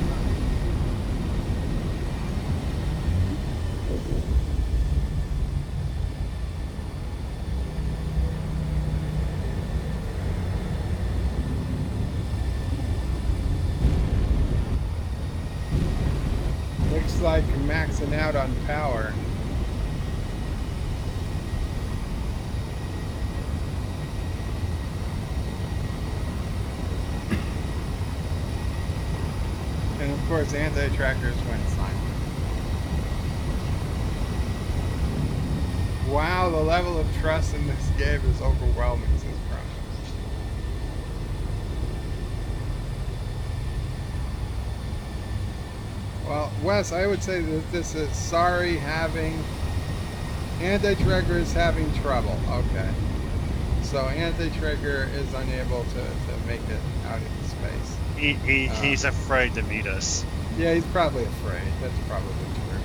Looks like maxing out on power. course, anti-trackers went silent. Wow, the level of trust in this game is overwhelming, says Cronos. Well, Wes, I would say that this is sorry having... Anti-Trigger is having trouble. Okay. So Anti-Trigger is unable to make it out into space. He's afraid to meet us. Yeah, he's probably afraid. That's probably true.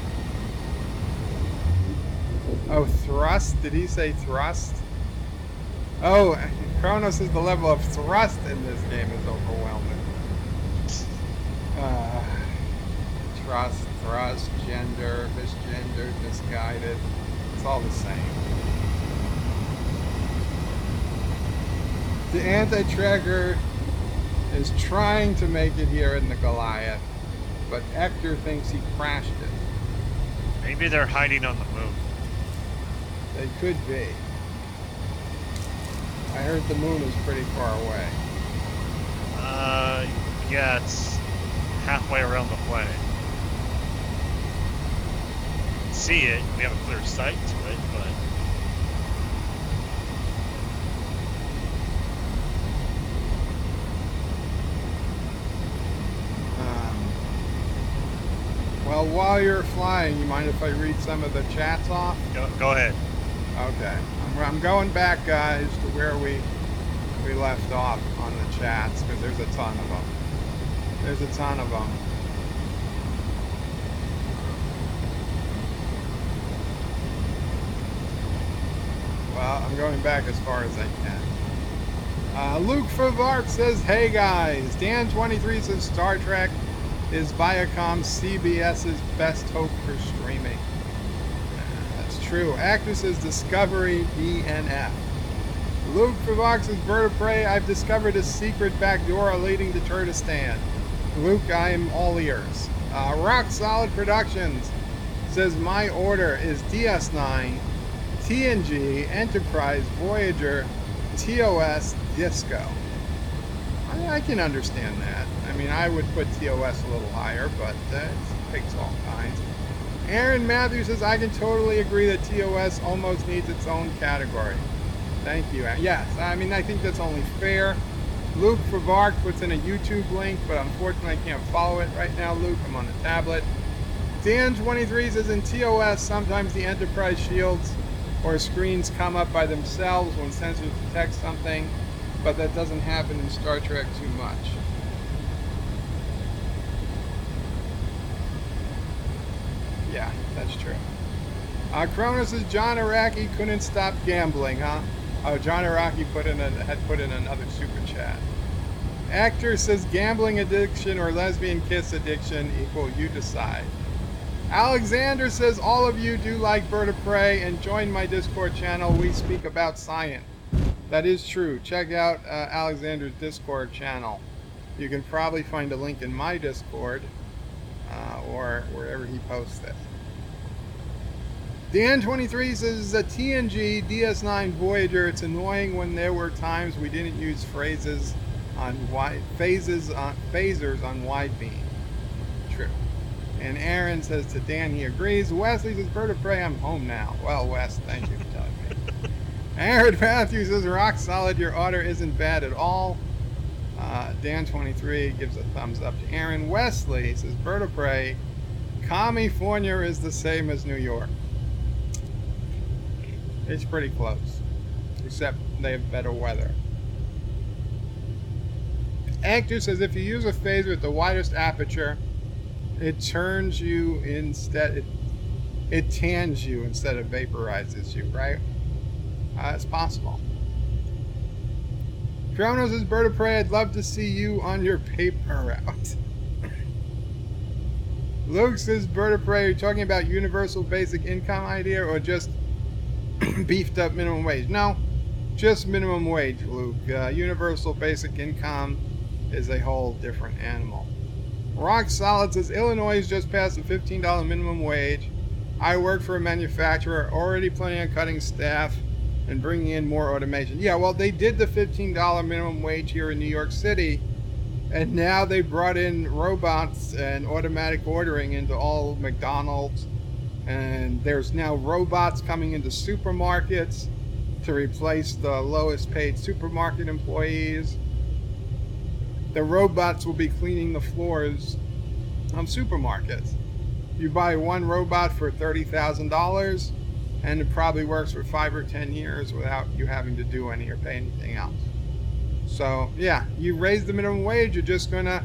Oh, thrust? Did he say thrust? Oh, Kronos says the level of thrust in this game is overwhelming. Trust, thrust, gender, misgendered, misguided. It's all the same. The anti-tracker is trying to make it here in the Goliath, but Hector thinks he crashed it. Maybe they're hiding on the moon. They could be. I heard the moon is pretty far away. Yeah, it's halfway around the planet. See it, we have a clear sight to it, but well, while you're flying, you mind if I read some of the chats off? go ahead. Okay. I'm going back, guys, to where we left off on the chats, because there's a ton of them. There's a ton of them. Well, I'm going back as far as I can. Luke Favart says, hey guys, Dan23 says Star Trek is Viacom CBS's best hope for streaming. That's true. Actor says Discovery DNF. Luke Favart says Bird of Prey, I've discovered a secret back door leading to Turkestan. Luke, I am all ears. Rock Solid Productions says my order is DS9, TNG, Enterprise, Voyager, TOS, Disco. I can understand that. I mean, I would put TOS a little higher, but it takes all kinds. Aaron Matthews says, I can totally agree that TOS almost needs its own category. Thank you. Yes, I mean, I think that's only fair. Luke Favart puts in a YouTube link, but unfortunately I can't follow it right now, Luke. I'm on the tablet. Dan23 says, in TOS, sometimes the Enterprise shields or screens come up by themselves when sensors detect something, but that doesn't happen in Star Trek too much. Yeah, that's true. Kronos says John Araki couldn't stop gambling, huh? Oh, John Araki had put in another super chat. Actor says gambling addiction or lesbian kiss addiction equal you decide. Alexander says all of you do like Bird of Prey and join my Discord channel. We speak about science. That is true. Check out Alexander's Discord channel. You can probably find a link in my Discord or wherever he posts it. Dan23 says the TNG DS9 Voyager. It's annoying when there were times we didn't use phasers on wide beam. True. And Aaron says to Dan he agrees. Wesley says Bird of Prey, I'm home now. Well, Wes, thank you for telling me. Aaron Matthews says rock solid. Your order isn't bad at all. Dan23 gives a thumbs up to Aaron. Wesley says Bird of Prey. California is the same as New York. It's pretty close, except they have better weather. Actor says if you use a phaser with the widest aperture, it turns you instead. It tans you instead of vaporizes you, right? It's possible. Kronos says Bird of Prey. I'd love to see you on your paper route. Luke says Bird of Prey. Are you talking about universal basic income idea or just beefed up minimum wage? No, just minimum wage, Luke. Universal basic income is a whole different animal. Rock Solid says Illinois just passed the $15 minimum wage. I work for a manufacturer, already planning on cutting staff and bringing in more automation. Yeah, well, they did the $15 minimum wage here in New York City, And now they brought in robots and automatic ordering into all McDonald's. And there's now robots coming into supermarkets to replace the lowest paid supermarket employees. The robots will be cleaning the floors of supermarkets. You buy one robot for $30,000 and it probably works for 5 or 10 years without you having to do any or pay anything else. So yeah, you raise the minimum wage, you're just gonna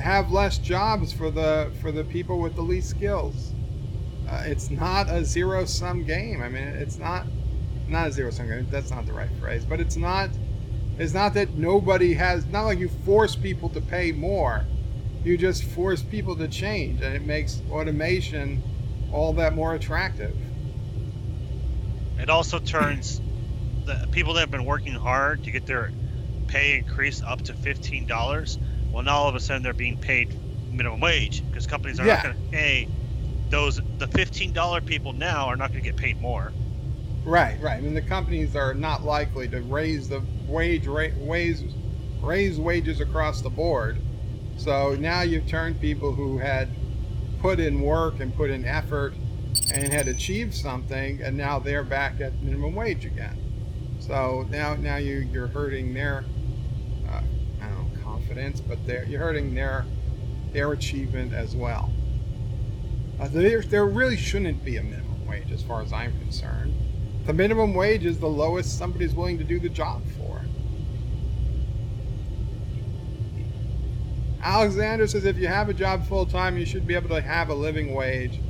have less jobs for the people with the least skills. It's not a zero-sum game. I mean, it's not a zero-sum game. That's not the right phrase, but it's not that nobody has. Not like you force people to pay more. You just force people to change, and it makes automation all that more attractive. It also turns the people that have been working hard to get their pay increase up to $15. Well, now all of a sudden they're being paid minimum wage because companies are not going to pay the $15 people now are not going to get paid more. Right. I mean, the companies are not likely to raise the raise wages across the board. So now you've turned people who had put in work and put in effort and had achieved something, and now they're back at minimum wage again. So now you're hurting their I don't know, confidence, but you're hurting their achievement as well. There really shouldn't be a minimum wage as far as I'm concerned. The minimum wage is the lowest somebody's willing to do the job for. Alexander says if you have a job full-time, you should be able to have a living wage.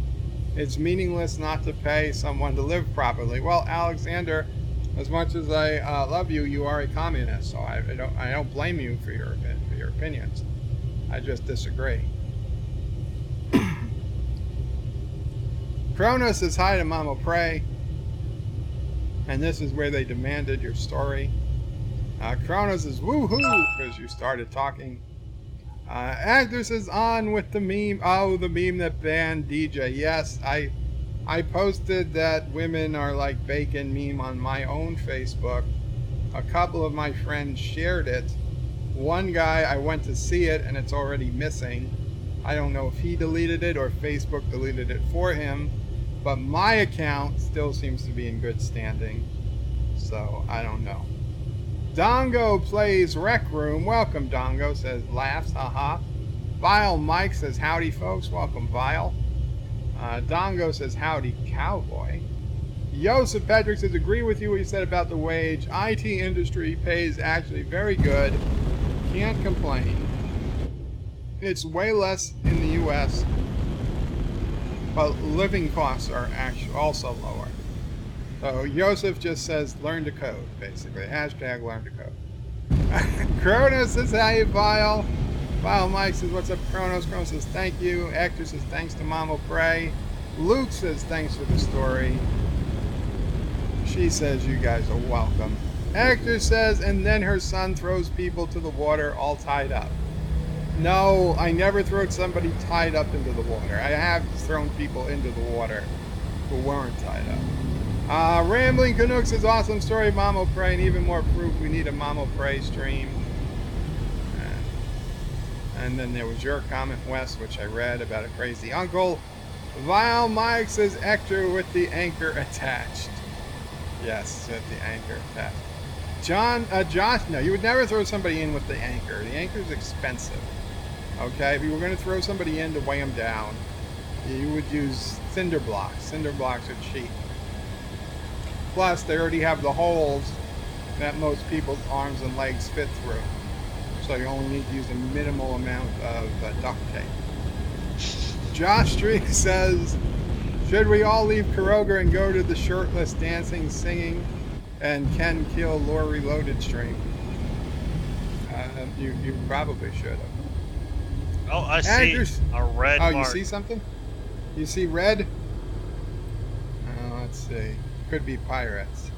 It's meaningless not to pay someone to live properly. Well, Alexander, as much as I love you, you are a communist, so I don't blame you for your opinions. I just disagree. Kronos says hi to Mama Prey. And this is where they demanded your story. Kronos is woohoo because you started talking. Actress is on with the meme. Oh, the meme that banned DJ. Yes, I posted that women are like bacon meme on my own Facebook. A couple of my friends shared it. One guy, I went to see it and it's already missing. I don't know if he deleted it or Facebook deleted it for him. But my account still seems to be in good standing. So, I don't know. Dongo plays Rec Room. Welcome, Dongo, says laughs, haha. Vile Mike says howdy, folks. Welcome, Vile. Dongo says howdy, cowboy. Joseph Patrick says agree with you what you said about the wage. IT industry pays actually very good. Can't complain. It's way less in the U.S., but living costs are actually also lower. So Joseph just says learn to code, basically. Hashtag learn to code. Kronos says hi, Vile. Vile Mike says what's up, Kronos? Kronos says thank you. Hector says thanks to Mama Prey. Luke says thanks for the story. She says you guys are welcome. Hector says and then her son throws people to the water all tied up. No, I never threw somebody tied up into the water. I have thrown people into the water who weren't tied up. Rambling Canuck says, awesome story, Mama Prey, and even more proof we need a Mama Prey stream. And then there was your comment, Wes, which I read about a crazy uncle. Vile Mike says, Hector with the anchor attached. Yes, with the anchor attached. Josh, no, you would never throw somebody in with the anchor. The anchor's expensive. Okay, if you were going to throw somebody in to weigh them down, you would use cinder blocks. Cinder blocks are cheap. Plus, they already have the holes that most people's arms and legs fit through. So you only need to use a minimal amount of duct tape. Josh Streak says, should we all leave Caroga and go to the shirtless dancing, singing, and Ken Kill Lore Reloaded stream? You probably should have. Oh, I see a red mark. Oh, you see something? You see red? Let's see. Could be pirates.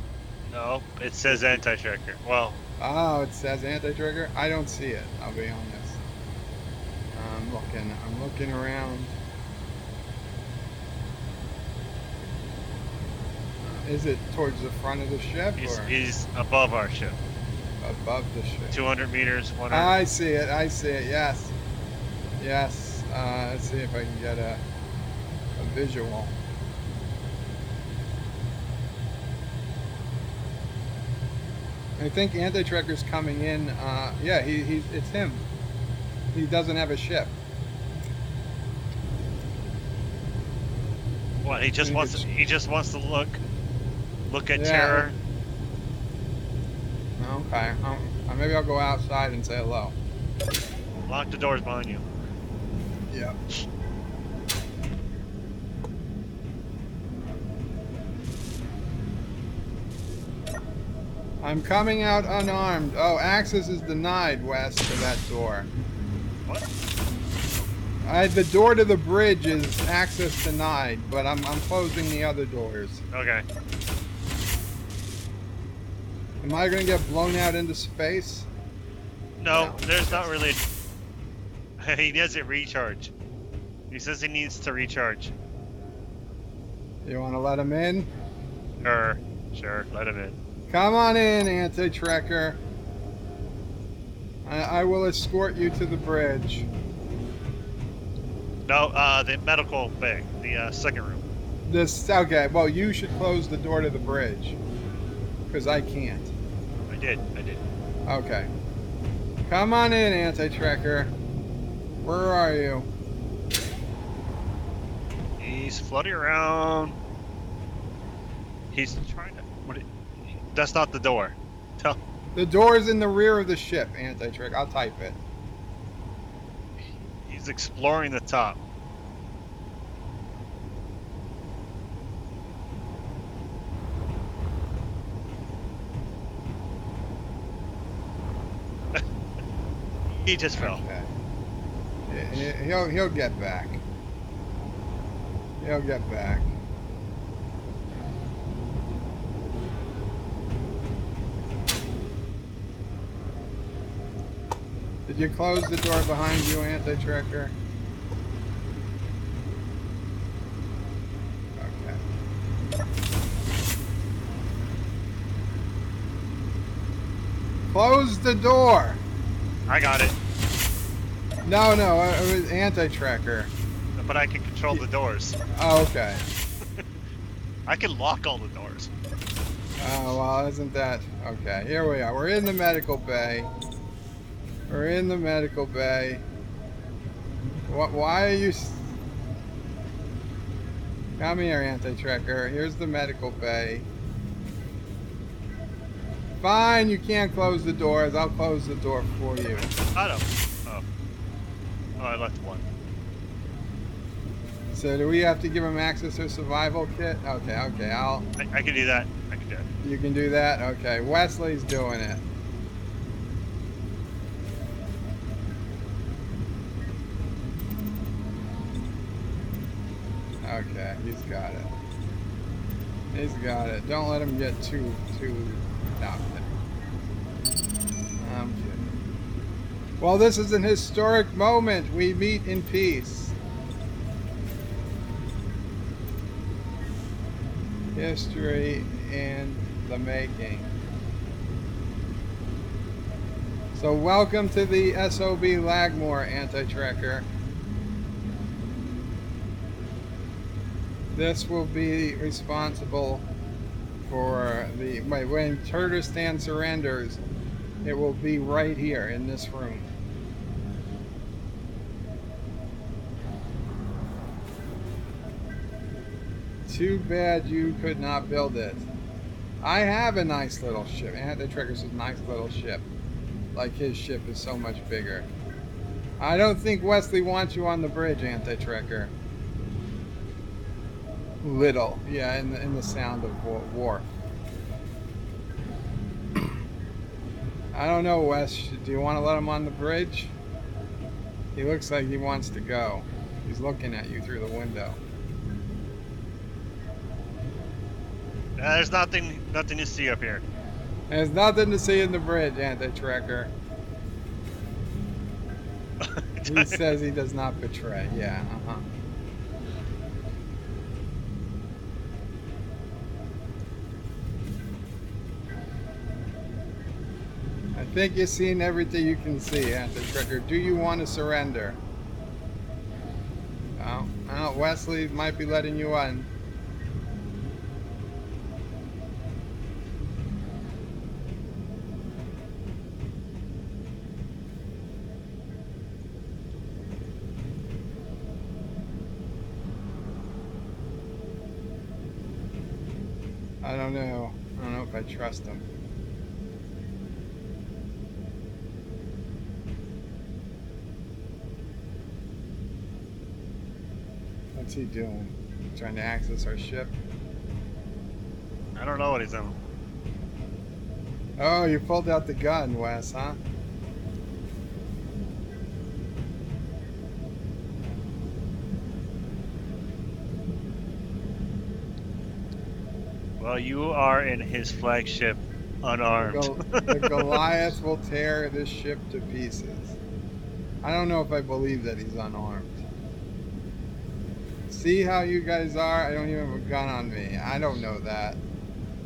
No, it says anti-tracker. Well. Oh, it says anti-trigger? I don't see it, I'll be honest. I'm looking around. Is it towards the front of the ship? He's above our ship. Above the ship. 200 meters. 100. I see it. I see it. Yes. Yes. Let's see if I can get a visual. I think Anti-Trekker's coming in. Yeah, it's him. He doesn't have a ship. What? He just wants to look at Yeah. terror. Okay. Maybe I'll go outside and say hello. Lock the doors behind you. Yeah. I'm coming out unarmed. Oh, access is denied, Wes, to that door. What? The door to the bridge is access denied, but I'm closing the other doors. Okay. Am I gonna get blown out into space? No, No. there's not really. He doesn't recharge. He says he needs to recharge. You wanna let him in? Sure, let him in. Come on in, Anti-Trekker. I will escort you to the bridge. No, the medical bay, the second room. Okay, well, you should close the door to the bridge. Because I can't. I did. Okay. Come on in, Anti-Trekker. Where are you? He's floating around. He's trying to. That's not the door. Tell. The door's in the rear of the ship, Anti-Trekker. I'll type it. He's exploring the top. He just fell. Okay. He'll get back. He'll get back. Did you close the door behind you, Anti-Trekker? Okay. Close the door! I got it. No, it was Anti-Trekker. But I can control the doors. Oh, okay. I can lock all the doors. Oh, well, isn't that... Okay, here we are. We're in the medical bay. We're in the medical bay. Why are you... Come here, Anti-Trekker. Here's the medical bay. Fine, you can't close the doors. I'll close the door for you. I don't. Oh, I left one. So do we have to give him access to a survival kit? Okay, I can do that. You can do that? Okay, Wesley's doing it. Okay, he's got it. He's got it. Don't let him get too... No, I'm kidding. Well, this is an historic moment. We meet in peace. History in the making. So welcome to the SOB Lagmore, Anti-Trekker. This will be responsible for the... When Turkestan surrenders, it will be right here in this room. Too bad you could not build it. I have a nice little ship. Anti-Trekker's a nice little ship. Like his ship is so much bigger. I don't think Wesley wants you on the bridge, Anti-Trekker. Little. Yeah, in the sound of war. I don't know, Wes. Do you want to let him on the bridge? He looks like he wants to go. He's looking at you through the window. There's nothing to see up here. There's nothing to see in the bridge, Anti-Trekker. He says he does not betray. Yeah, think you've seen everything you can see, Anti-Trigger. Do you want to surrender? Oh, well, Wesley might be letting you in. I don't know. I don't know if I trust him. What's he doing? Trying to access our ship? I don't know what he's doing. Oh, you pulled out the gun, Wes, huh? Well, you are in his flagship, unarmed. The Goliath will tear this ship to pieces. I don't know if I believe that he's unarmed. See how you guys are? I don't even have a gun on me. I don't know that.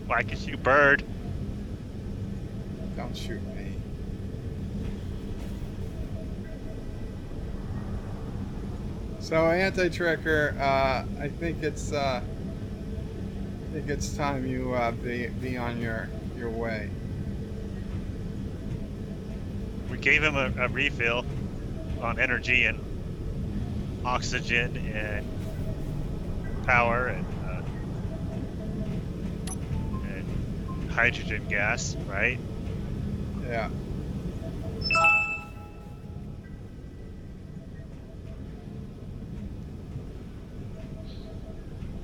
Why can you bird? Don't shoot me. So Anti-Trigger, I think it's time you be on your way. We gave him a refill on energy and oxygen and power and hydrogen gas, right? Yeah.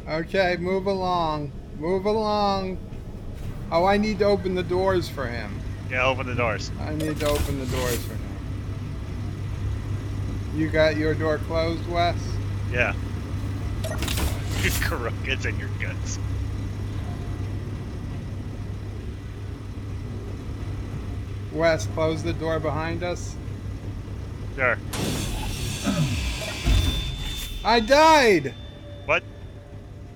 Okay, move along. Move along. Oh, I need to open the doors for him. Yeah, open the doors. I need to open the doors for him. You got your door closed, Wes? Yeah. Carogas in your guts. Wes, close the door behind us. Sure. I died! What?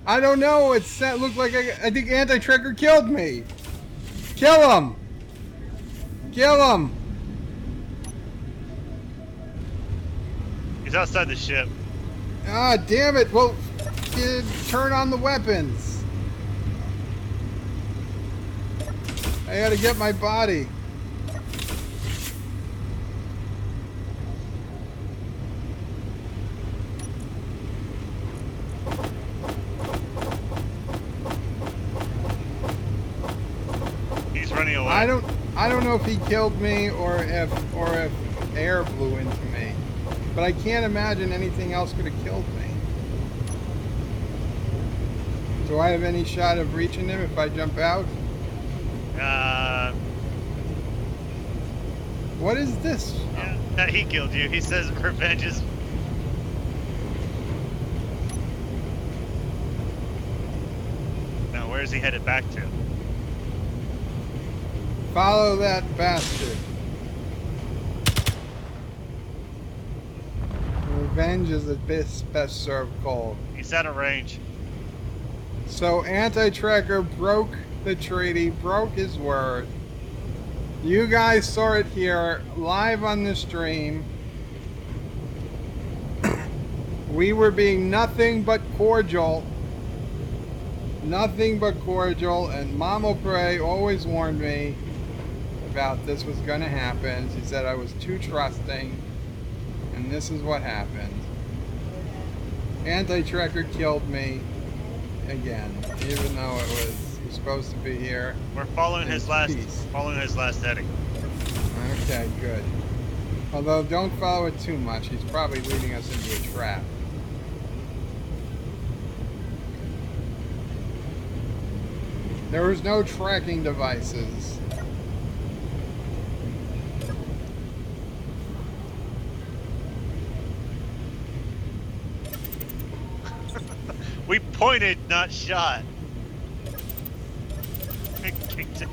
I don't know. It looked like I think Anti-Trigger killed me. Kill him! Kill him! He's outside the ship. Ah, damn it. Well, turn on the weapons. I gotta get my body. He's running away. I don't know if he killed me or if air blew into me. But I can't imagine anything else could have killed me. Do I have any shot of reaching him if I jump out? What is this? Yeah, he killed you. He says revenge is... Now, where's he headed back to? Follow that bastard. Revenge is the best served cold. He's out of range. So Anti-Trigger broke the treaty, broke his word. You guys saw it here live on the stream. We were being nothing but cordial. Nothing but cordial, and Mama Prey always warned me about this was going to happen. She said I was too trusting, and this is what happened. Anti-Trigger killed me again, even though he was supposed to be here. We're following his last heading. Okay, good. Although don't follow it too much. He's probably leading us into a trap. There was no tracking devices. We pointed, not shot. Kicked it.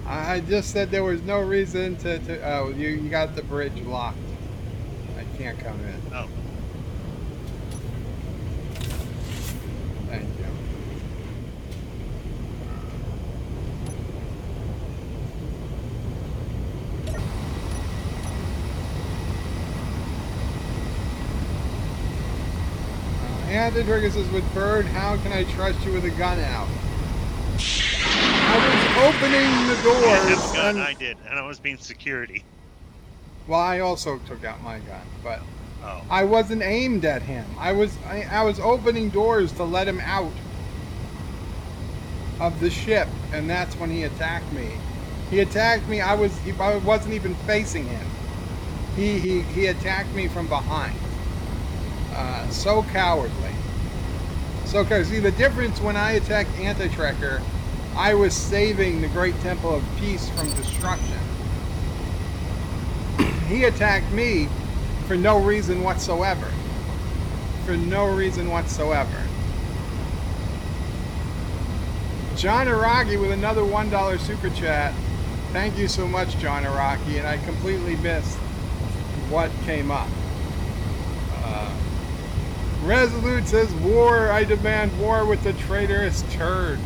I just said there was no reason to oh, you got the bridge locked. I can't come in. Oh. Thank you. Anti-Trigger says, with Bird, how can I trust you with a gun out? I was opening the You didn't doors. have a gun, And, I did, and I was being security. well, I also took out my gun, but Oh. I wasn't aimed at him. I was opening doors to let him out of the ship, and that's when he attacked me. He attacked me. I wasn't even facing him. He attacked me from behind. So cowardly. So cowardly. See, the difference when I attacked Anti-Trekker, I was saving the Great Temple of Peace from destruction. He attacked me for no reason whatsoever. For no reason whatsoever. John Araki with another $1 super chat. Thank you so much, John Araki, and I completely missed what came up. Resolute says, war, I demand war with the traitorous turds.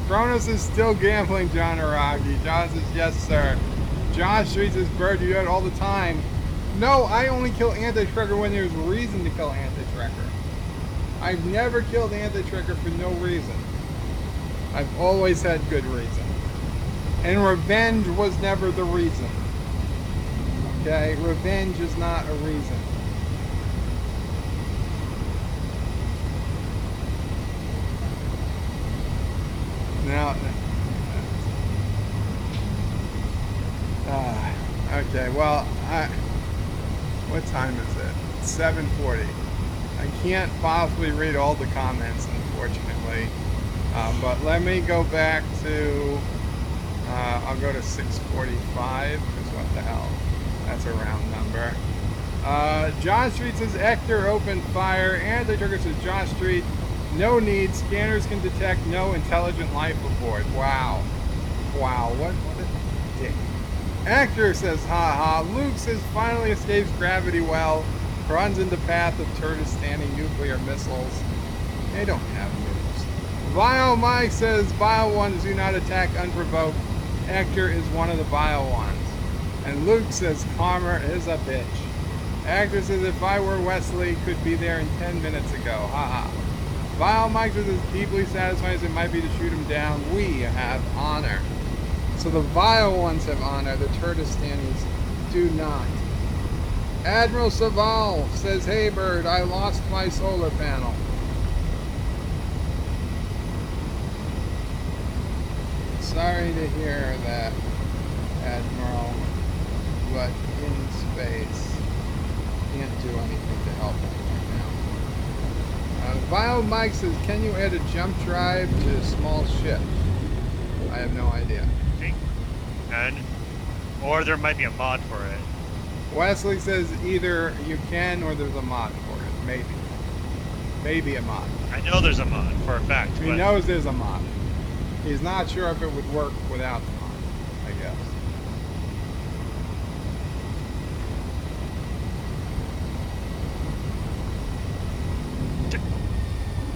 Kronos is still gambling, John Araki. John says, yes, sir. Josh Street says, Bird, you do it all the time. No, I only kill Anti-Trekker when there's reason to kill Anti-Trekker. I've never killed Anti-Trekker for no reason. I've always had good reason. And revenge was never the reason. Okay? Revenge is not a reason. Now, okay, well, what time is it? It's 7:40. I can't possibly read all the comments, unfortunately. But let me go back to, I'll go to 6:45, because what the hell, that's a round number. John Street says, Ector opened fire. Anti-Trigger says, John Street, no need, scanners can detect no intelligent life aboard. Wow. Wow, what a dick. Actor says, haha. Luke says, finally escapes gravity well, runs into path of Turtles-standing nuclear missiles. They don't have nukes. Vile Mike says, vile ones do not attack unprovoked. Actor is one of the vile ones. And Luke says, Karma is a bitch. Actor says, if I were Wesley, could be there in 10 minutes ago. Haha. Vile Mike says, as deeply satisfying as it might be to shoot him down, we have honor. So the vile ones have honor, the Turtles-standings do not. Admiral Saval says, hey Bird, I lost my solar panel. Sorry to hear that, Admiral, but in space, can't do anything to help him right now. Vile Mike says, can you add a jump drive to a small ship? I have no idea. Or there might be a mod for it. Wesley says either you can or there's a mod for it. Maybe. Maybe a mod. I know there's a mod for a fact. He knows there's a mod. He's not sure if it would work without the mod, I guess.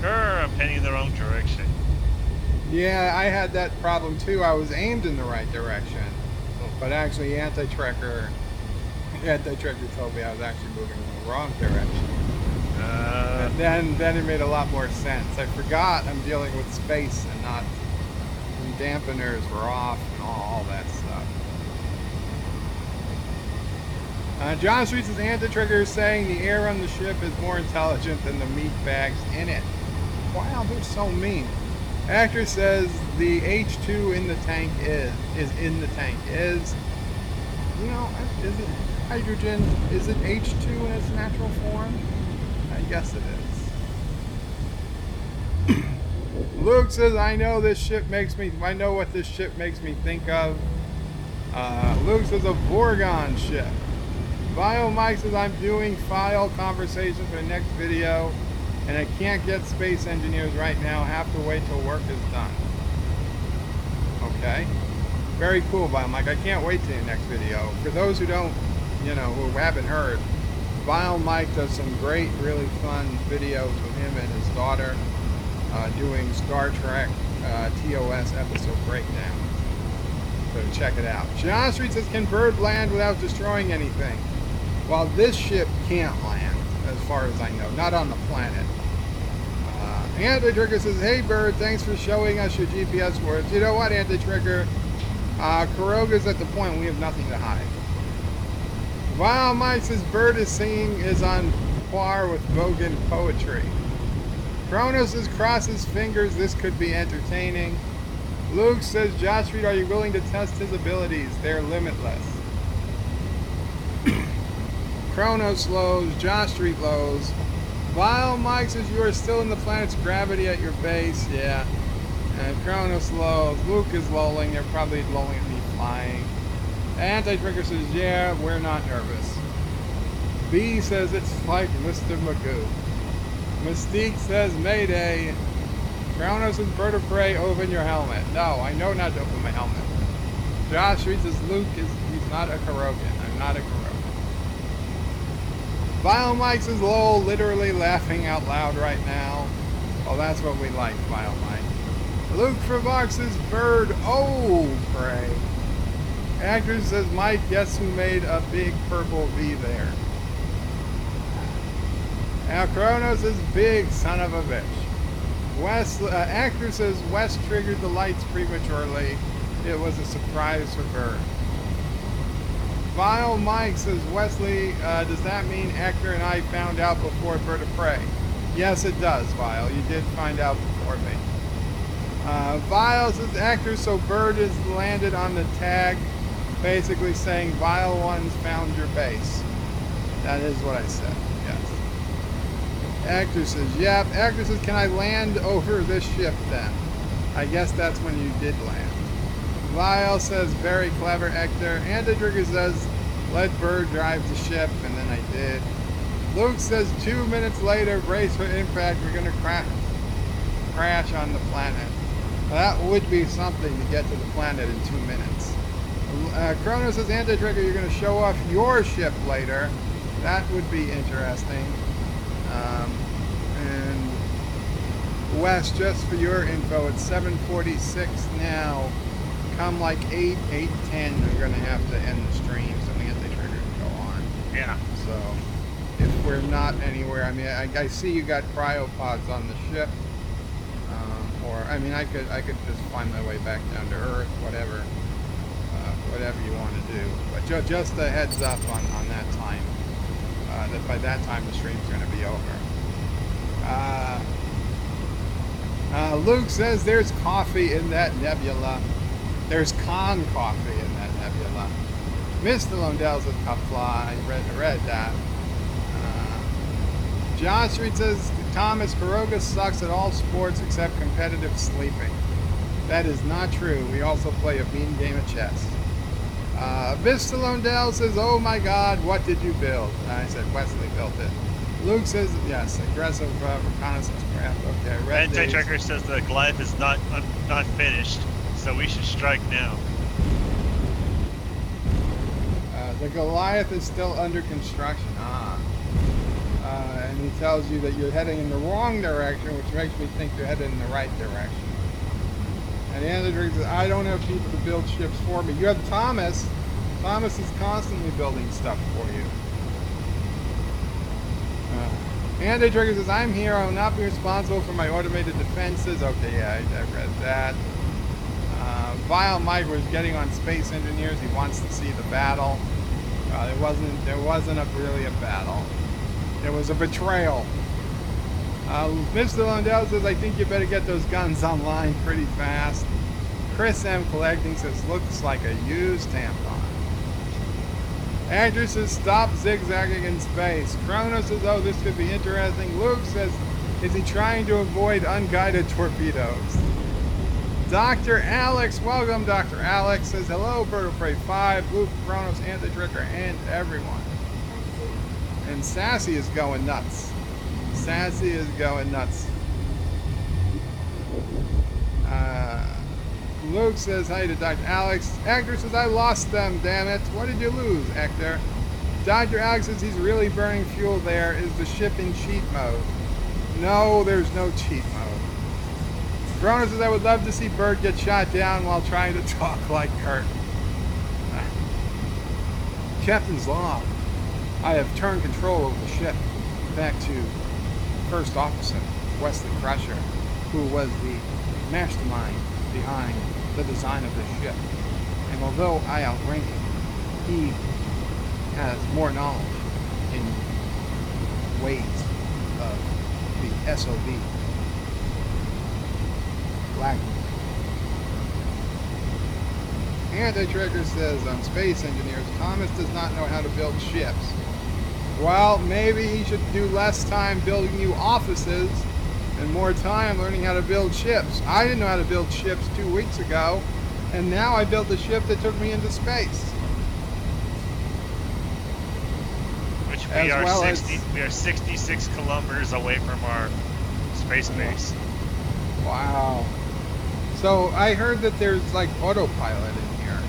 I'm heading in the wrong direction. Yeah, I had that problem too. I was aimed in the right direction. But actually, Anti-Trekker told me I was actually moving in the wrong direction. And then it made a lot more sense. I forgot I'm dealing with space and not... And dampeners were off and all that stuff. John Street says Anti-Trekker is saying the air on the ship is more intelligent than the meat bags in it. Wow, they're so mean. Actor says the H2 in the tank is in the tank. Is it hydrogen? Is it H2 in its natural form? I guess it is. Luke says, I know what this ship makes me think of. Luke says a Vorgon ship. Vile Mike says, I'm doing file conversation for the next video, and I can't get space engineers right now. Have to wait till work is done. Okay. Very cool, Vile Mike. I can't wait till the next video. For those who don't, who haven't heard, Vile Mike does some great, really fun videos with him and his daughter doing Star Trek TOS episode breakdown. So check it out. John Street says, can Bird land without destroying anything? Well, this ship can't land, as far as I know. Not on the planet. Anti-Trigger says, hey Bird, thanks for showing us your GPS words. You know what, Anti-Trigger? Caroga's at the point we have nothing to hide. While Mike says Bird is singing is on par with Vogan poetry. Kronos says cross his fingers, this could be entertaining. Luke says, Josh Reed, are you willing to test his abilities? They're limitless. Kronos lows, Josh Street lows. While Mike says you are still in the planet's gravity at your base, yeah. And Kronos lows, Luke is lolling, they're probably lolling at me flying. Anti-Trigger says, yeah, we're not nervous. B says it's like Mr. Magoo. Mystique says, Mayday. Kronos and Bird of Prey, open your helmet. No, I know not to open my helmet. Josh Reed says, Luke he's not a Carogan. I'm not a Carogan. Vile Mike says, lol, literally laughing out loud right now. Well, that's what we like, Vile Mike. Luke Frivox says, Bird, oh, Prey. Actor says, Mike, guess who made a big purple V there? Now, Kronos is big son of a bitch. Actor says, Wes triggered the lights prematurely. It was a surprise for Bird. Vile Mike says, Wesley, does that mean Actor and I found out before Bird of Prey? Yes, it does, Vile. You did find out before me. Vile says, Actor, so Bird is landed on the tag, basically saying, Vile ones found your base. That is what I said, yes. Actor says, yep. Actor says, can I land over this ship then? I guess that's when you did land. Vile says, very clever, Hector. Anti-Trigger says, let Bird drive the ship, and then I did. Luke says, 2 minutes later, brace for impact, we're going to crash on the planet. That would be something to get to the planet in 2 minutes. Kronos says, Anti-Trigger, you're going to show off your ship later. That would be interesting. And Wes, just for your info, it's 7:46 now. Come like 8, 8:10, we're going to have to end the stream so we get the trigger to go on. Yeah. So if we're not anywhere, I mean, I see you got cryopods on the ship. Or I mean, I could just find my way back down to Earth, whatever you want to do. But just a heads up on that time. That by that time the stream's going to be over. Luke says there's coffee in that nebula. There's con coffee in that nebula. Mr. Lundell says Qapla. I read that. John Street says Thomas Caroga sucks at all sports except competitive sleeping. That is not true. We also play a mean game of chess. Mr. Lundell says, oh my god, what did you build? I said, Wesley built it. Luke says, yes, aggressive reconnaissance craft. Okay, I read these. Anti-Tracker says the Goliath is not finished, so we should strike now. The Goliath is still under construction. And he tells you that you're heading in the wrong direction, which makes me think you're headed in the right direction. And the Anti-Trigger says, I don't have people to build ships for me. You have Thomas. Thomas is constantly building stuff for you. Anti-Trigger says, I'm here. I will not be responsible for my automated defenses. Okay, yeah, I read that. Vile Mike was getting on Space Engineers. He wants to see the battle. There wasn't really a battle. There was a betrayal. Mr. Lundell says, I think you better get those guns online pretty fast. Chris M. Collecting says, looks like a used tampon. Andrew says, stop zigzagging in space. Kronos says, oh, this could be interesting. Luke says, is he trying to avoid unguided torpedoes? Dr. Alex, welcome, Dr. Alex, says, hello, Bird of Prey 5, Luke, Kronos, Anti-Trigger, and everyone. And Sassy is going nuts. Sassy is going nuts. Luke says hi to Dr. Alex. Hector says, I lost them, damn it. What did you lose, Hector? Dr. Alex says he's really burning fuel there. Is the ship in cheat mode? No, there's no cheat mode. Kronos says, I would love to see Bird get shot down while trying to talk like Kurt. Captain's log. I have turned control of the ship back to first officer. Wesley Crusher, who was the mastermind behind the design of this ship. And although I outrank him, he has more knowledge in ways of the SOB. Black. Anti-Trigger says on Space Engineers, Thomas does not know how to build ships. Well, maybe he should do less time building new offices and more time learning how to build ships. I didn't know how to build ships 2 weeks ago, and now I built a ship that took me into space. Which As well as- we are 66 kilometers away from our space base. Wow. So I heard that there's like autopilot in here.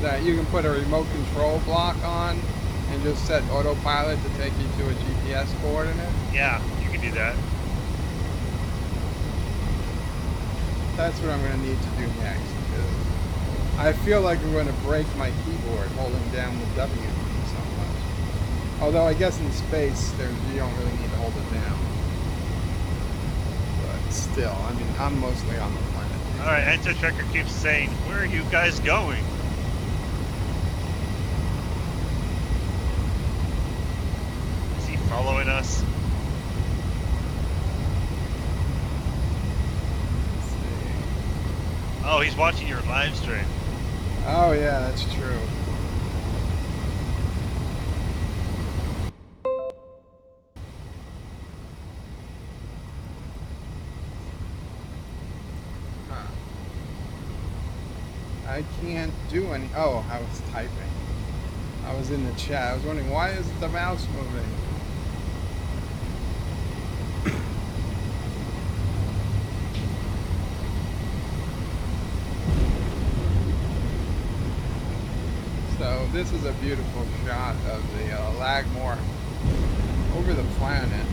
That you can put a remote control block on and just set autopilot to take you to a GPS coordinate. Yeah, you can do that. That's what I'm going to need to do next. Because I feel like I'm going to break my keyboard holding down the W key so much. Although I guess in space you don't really need to hold it down. But still, I mean, I'm mostly on the planet. Alright, Anti-Tracker keeps saying, where are you guys going? Is he following us? Let's see. Oh, he's watching your live stream. Oh yeah, that's true. Huh. I can't do any. Oh, I was typing. I was in the chat. I was wondering, why is the mouse moving? So this is a beautiful shot of the Lagmore over the planet.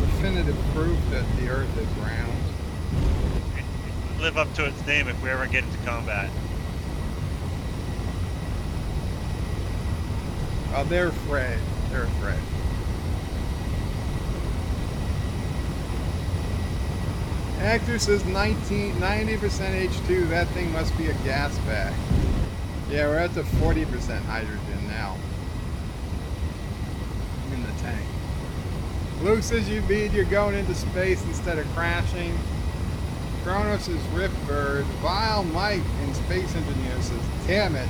Definitive proof that the Earth is round. Live up to its name if we ever get into combat. Oh, they're afraid. They're afraid. Actor says 90% H2. That thing must be a gas bag. Yeah, we're at the 40% hydrogen now in the tank. Luke says you beat, you're going into space instead of crashing. Kronos is Ripbird. Vile Mike in Space Engineer says, damn it.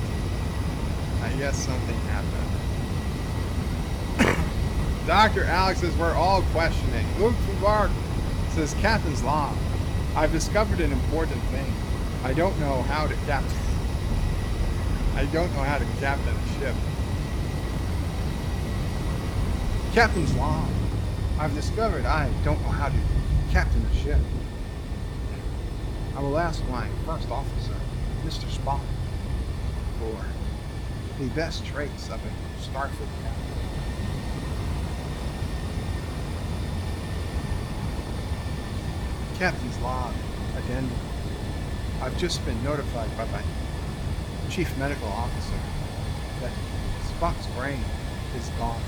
I guess something happened. Dr. Alex says, we're all questioning. Luke Mubarak says, Captain's Log. I've discovered an important thing. I don't know how to captain. I don't know how to captain a ship. Captain's Log. I've discovered I don't know how to captain a ship. I will ask my first officer, Mr. Spock, for the best traits of a Starfleet captain. Captain's Log, Addendum. I've just been notified by my Chief Medical Officer that Spock's brain is gone.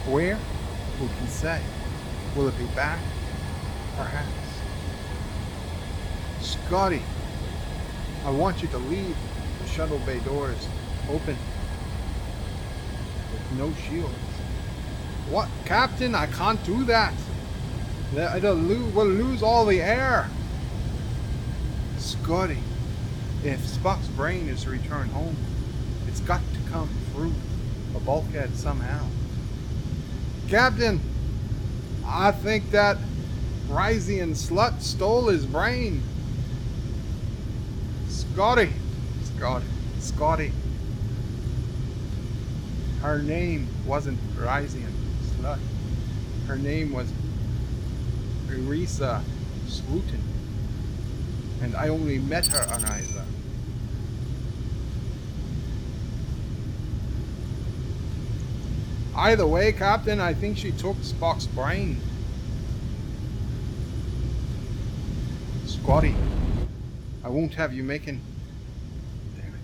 Where? Who can say? Will it be back? Perhaps. Scotty, I want you to leave the shuttle bay doors open with no shields. What, Captain? I can't do that. We'll lose all the air. Scotty, if Spock's brain is to return home, it's got to come through a bulkhead somehow. Captain, I think that Ryzian slut stole his brain. Scotty. Her name wasn't Ryzian slut. Her name was Erisa Swooten. And I only met her on Isa. Either way, Captain, I think she took Spock's brain. Scotty, I won't have you making... Damn it.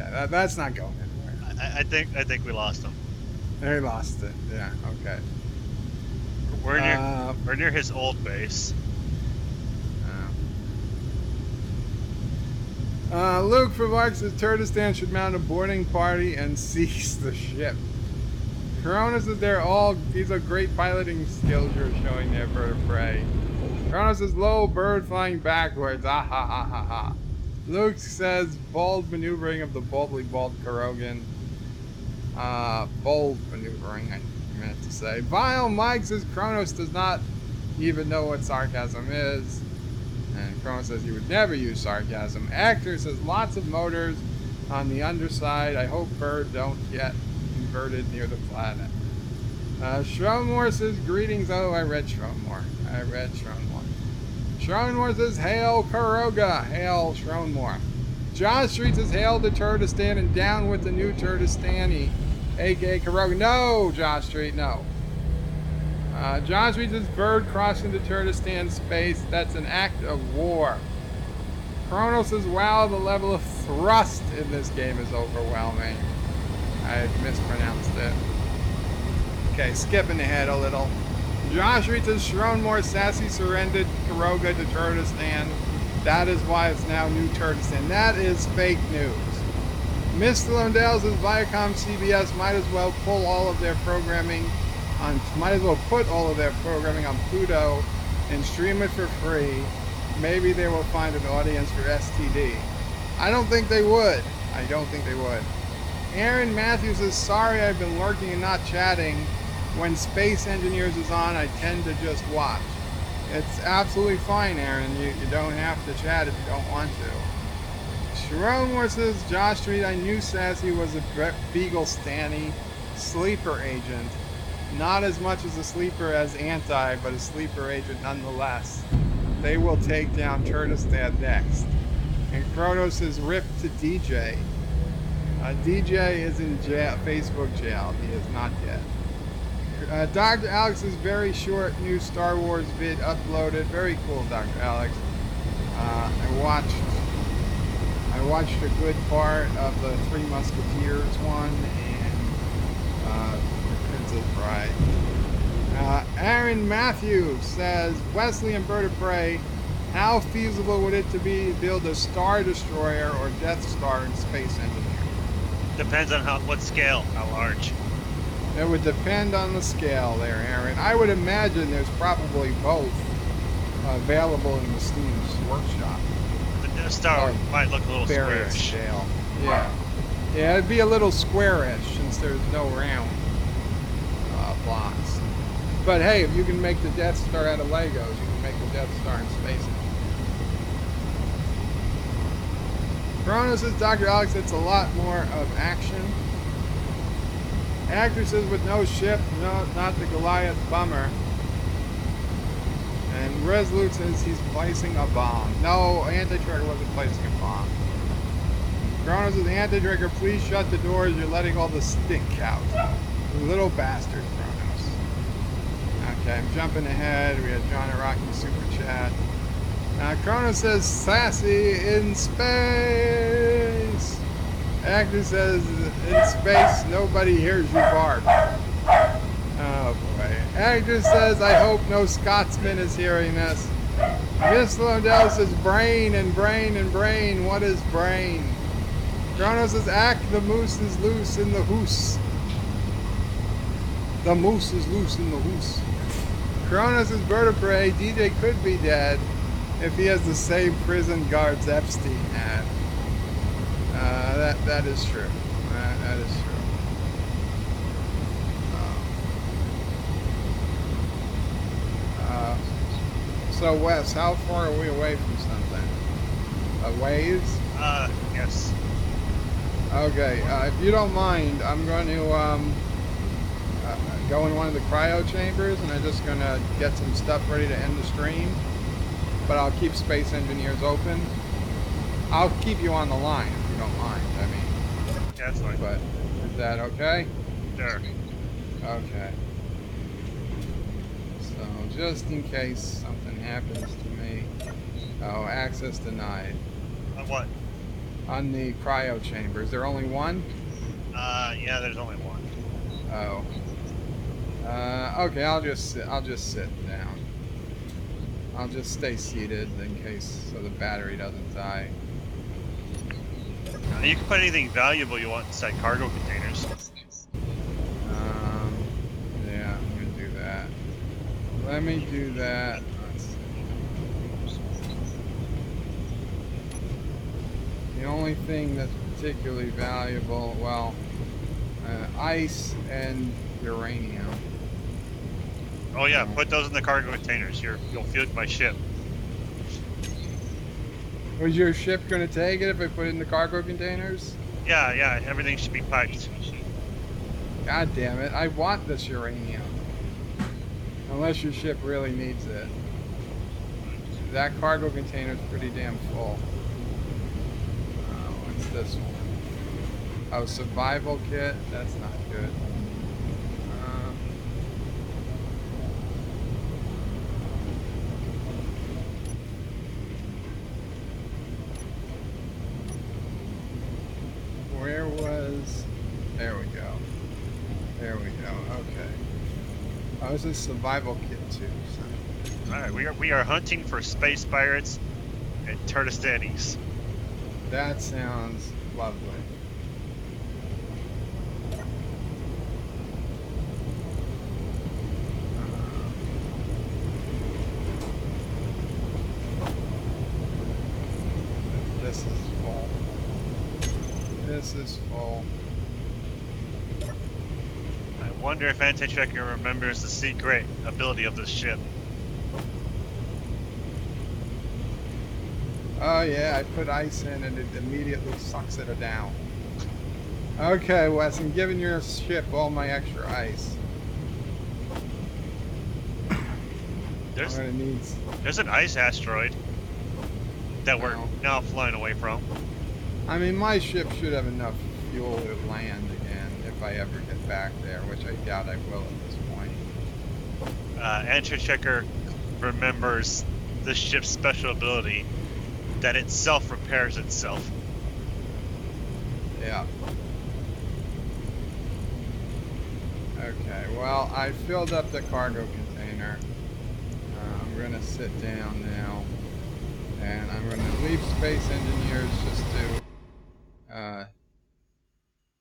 Okay, that's not going anywhere. I think we lost him. They lost it. Yeah. Okay. We're near his old base. Luke remarks that Turkestan should mount a boarding party and seize the ship. Coronas is these are great piloting skills you're showing there, bird of prey. Cronus says low bird flying backwards. Ah ha ha ha ha. Luke says bold maneuvering of the boldly bald Carogan. Bold maneuvering, I meant to say. Vile Mike says Kronos does not even know what sarcasm is. And Kronos says he would never use sarcasm. Actor says lots of motors on the underside. I hope bird don't get inverted near the planet. Shronmore says greetings. Oh, I read Shronmore. Shronmore says hail Caroga. Hail Shronmore. John Street says hail to Turkestan and down with the new Turkestani, aka Caroga. No, John Street, no. John Street says bird crossing the Turkestan space. That's an act of war. Chronos says wow, the level of thrust in this game is overwhelming. I mispronounced it. Okay, skipping ahead a little. Josh Street says Shronmore sassy surrendered Caroga to Turkestan. That is why it's now New Turkestan. That is fake news. Mr. Lundell says Viacom CBS might as well put all of their programming on Pluto and stream it for free. Maybe they will find an audience for STD. I don't think they would. Aaron Matthews says sorry I've been lurking and not chatting. When Space Engineers is on, I tend to just watch. It's absolutely fine, Aaron. You don't have to chat if you don't want to. Sharon says, Josh Street, I knew Sassy was a Beagle Stanny sleeper agent. Not as much as a sleeper as Anti, but a sleeper agent nonetheless. They will take down Turkestan next. And Kronos is ripped to DJ. DJ is in jail, Facebook jail. He is not dead. Dr. Alex's very short new Star Wars vid uploaded. Very cool, Dr. Alex. I watched a good part of the Three Musketeers one and Princess Bride. Aaron Matthews says, Wesley and Bird of Prey, how feasible would it to be to build a Star Destroyer or Death Star in Space Engineering? Depends on what scale, how large. It would depend on the scale there, Aaron. I would imagine there's probably both available in the Steam's workshop. The Death Star might look a little squarish. Scale. Yeah, it'd be a little squarish since there's no round blocks. But hey, if you can make the Death Star out of Legos, you can make the Death Star in space. Kronos says, Dr. Alex, it's a lot more of action. Actresses with no ship, no, not the Goliath bummer. And Resolute says he's placing a bomb. No, Anti-Trigger wasn't placing a bomb. Kronos says, Anti-Trigger, please shut the doors. You're letting all the stink out. You little bastard, Kronos. Okay, I'm jumping ahead. We had John Araki super chat. Kronos says, sassy in space. Actor says, in space, nobody hears you bark. Oh boy. Actor says, I hope no Scotsman is hearing this. Miss Lundell says, brain and brain and brain. What is brain? Kronos says, the moose is loose in the hoose. The moose is loose in the hoose. Kronos is Bird of Prey. DJ could be dead if he has the same prison guards Epstein had. That is true. That is true. So Wes, how far are we away from something? A ways? Yes. Okay, if you don't mind, I'm going to go in one of the cryo chambers, and I'm just going to get some stuff ready to end the stream. But I'll keep Space Engineers open. I'll keep you on the line if you don't mind. I mean, yeah, that's fine. But is that okay? Sure. Okay. So just in case something happens to me. Oh, access denied. On what? On the cryo chamber. Is there only one? Yeah, there's only one. Oh. Okay, I'll just sit down. I'll just stay seated in case so the battery doesn't die. You can put anything valuable you want inside cargo containers. Yeah, I'm gonna do that. Let me do that. Let's see. The only thing that's particularly valuable, well, ice and uranium. Oh yeah, put those in the cargo containers. You'll fuel my ship. Was your ship going to take it if I put it in the cargo containers? Yeah, everything should be piped. God damn it, I want this uranium. Unless your ship really needs it. That cargo container's pretty damn full. What's this one? Oh, survival kit? That's not good. Where was... There we go. There we go. Okay. Oh, this is survival kit too. So. All right, we are hunting for space pirates and Turdistanis. That sounds lovely. This is full. This is full. I wonder if Anti-Checker remembers the secret ability of this ship. Oh yeah, I put ice in and it immediately sucks it down. Okay, Wes, I'm giving your ship all my extra ice. There's I'm gonna need... There's an ice asteroid that we're No. now flying away from. I mean, my ship should have enough fuel to land again if I ever get back there, which I doubt I will at this point. Anti-Checker remembers the ship's special ability that it self-repairs itself. Yeah. Okay, well, I filled up the cargo container. I'm going to sit down now. And I'm going to leave Space Engineers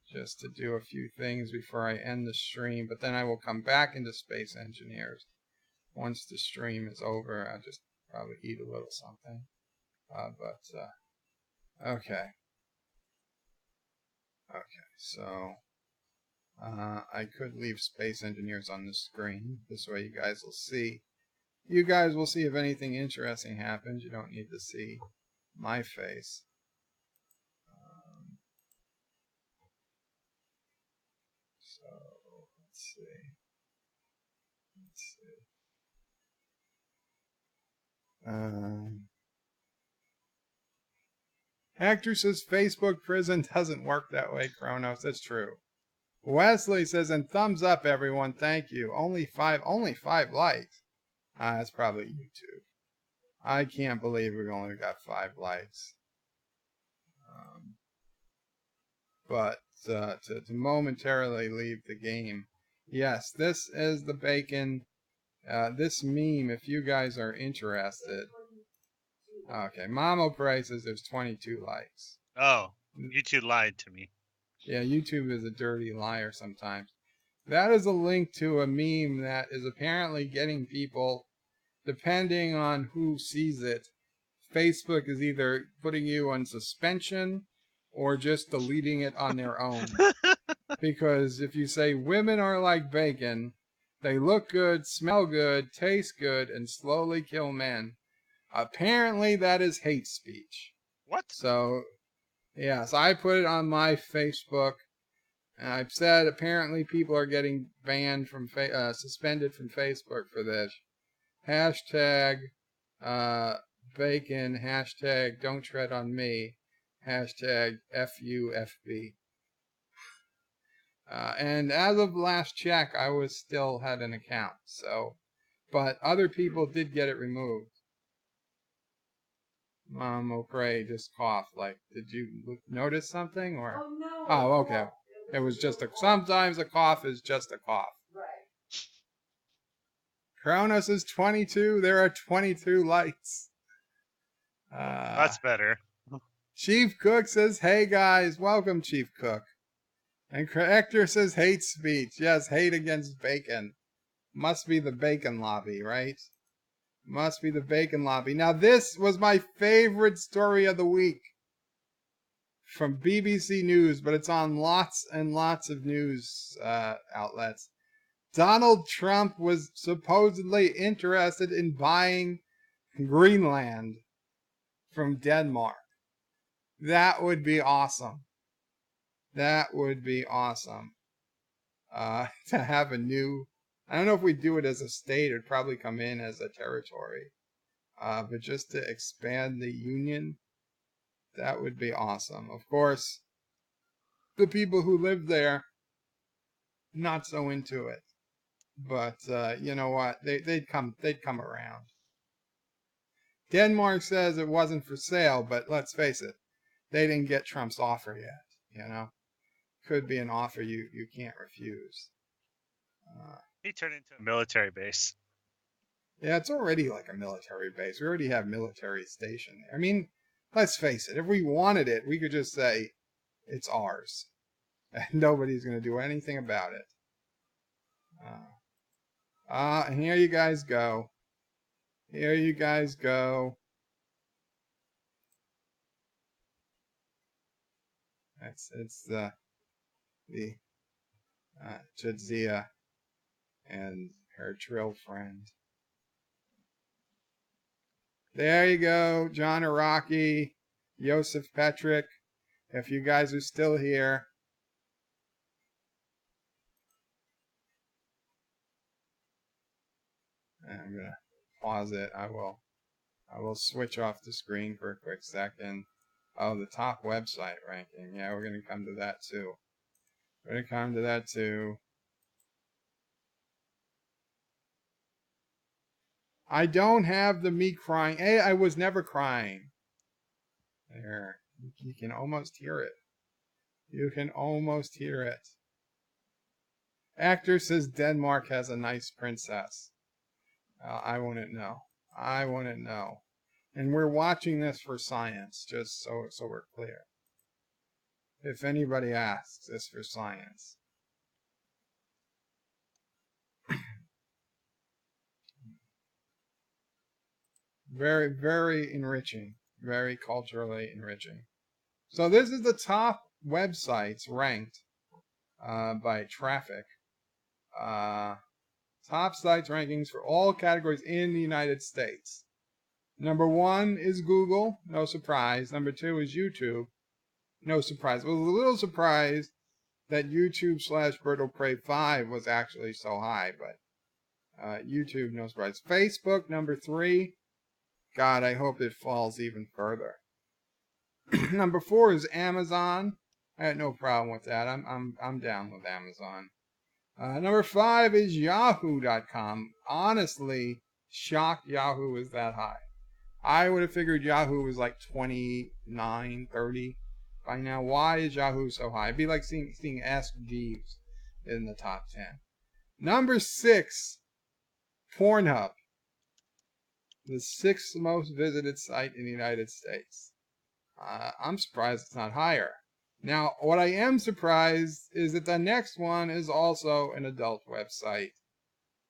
just to do a few things before I end the stream. But then I will come back into Space Engineers. Once the stream is over, I'll just probably eat a little something. Okay. Okay, so I could leave Space Engineers on the screen. This way you guys will see. You guys will see if anything interesting happens. You don't need to see my face. So let's see. Hector says Facebook prison doesn't work that way, Kronos. That's true. Wesley says, and thumbs up, everyone. Thank you. Only five likes. That's probably YouTube. I can't believe we've only got 5 likes. But to momentarily leave the game. Yes, this is the bacon. This meme, if you guys are interested. Okay, Mamo prices, there's 22 likes. Oh, YouTube lied to me. Yeah, YouTube is a dirty liar sometimes. That is a link to a meme that is apparently getting people, depending on who sees it, Facebook is either putting you on suspension or just deleting it on their own. Because if you say women are like bacon, they look good, smell good, taste good, and slowly kill men, apparently that is hate speech. What? So, yes, I put it on my Facebook, and I've said apparently people are getting banned from, suspended from Facebook for this. Hashtag bacon, hashtag don't tread on me, hashtag FUFB. And as of last check, I still had an account. So, but other people did get it removed. Mom O'Prey just coughed. Like, did you notice something? Or Oh, no. oh, okay. It was just sometimes a cough is just a cough. Right. Kronos is 22. There are 22 lights. That's better. Chief Cook says, hey guys, welcome Chief Cook. And Hector says hate speech. Yes, hate against bacon. Must be the bacon lobby, right? Must be the bacon lobby. Now this was my favorite story of the week from BBC News, but it's on lots and lots of news outlets. Donald Trump was supposedly interested in buying Greenland from Denmark. That would be awesome. That would be awesome. To have a new, I don't know if we do it as a state, it'd probably come in as a territory. But just to expand the union, that would be awesome. Of course, the people who live there, not so into it. But you know what? They'd come around. Denmark says it wasn't for sale, but let's face it, they didn't get Trump's offer yet. You know, could be an offer you can't refuse. He turned into a military base. Yeah, it's already like a military base. We already have military station there. I mean, let's face it. If we wanted it, we could just say it's ours, and nobody's going to do anything about it. And here you guys go. Here you guys go. It's the Jadzia and her trill friend. There you go, John Araki, Joseph Petrick. If you guys are still here. I'm gonna pause it. I will switch off the screen for a quick second. Oh, the top website ranking. Yeah, we're gonna come to that too. We're gonna come to that too. I don't have the me crying. Hey, I was never crying. There. You can almost hear it. You can almost hear it. Actor says Denmark has a nice princess. I wouldn't know. I wouldn't know. And we're watching this for science, just so we're clear. If anybody asks, it's for science. Very, very enriching. Very culturally enriching. So this is the top websites ranked by traffic. Top sites rankings for all categories in the United States. Number 1 is Google, no surprise. Number 2 is YouTube, no surprise. I was a little surprised that YouTube / Bird Prey 5 was actually so high, but YouTube, no surprise. Facebook, number 3. God, I hope it falls even further. Number 4 is Amazon. I had no problem with that. I'm down with Amazon. Number 5 is Yahoo.com. Honestly, shocked Yahoo was that high. I would have figured Yahoo was like 29, 30 by now. Why is Yahoo so high? It'd be like seeing Ask Jeeves in the top 10. Number 6, Pornhub. The 6th most visited site in the United States. I'm surprised it's not higher. Now, what I am surprised is that the next one is also an adult website,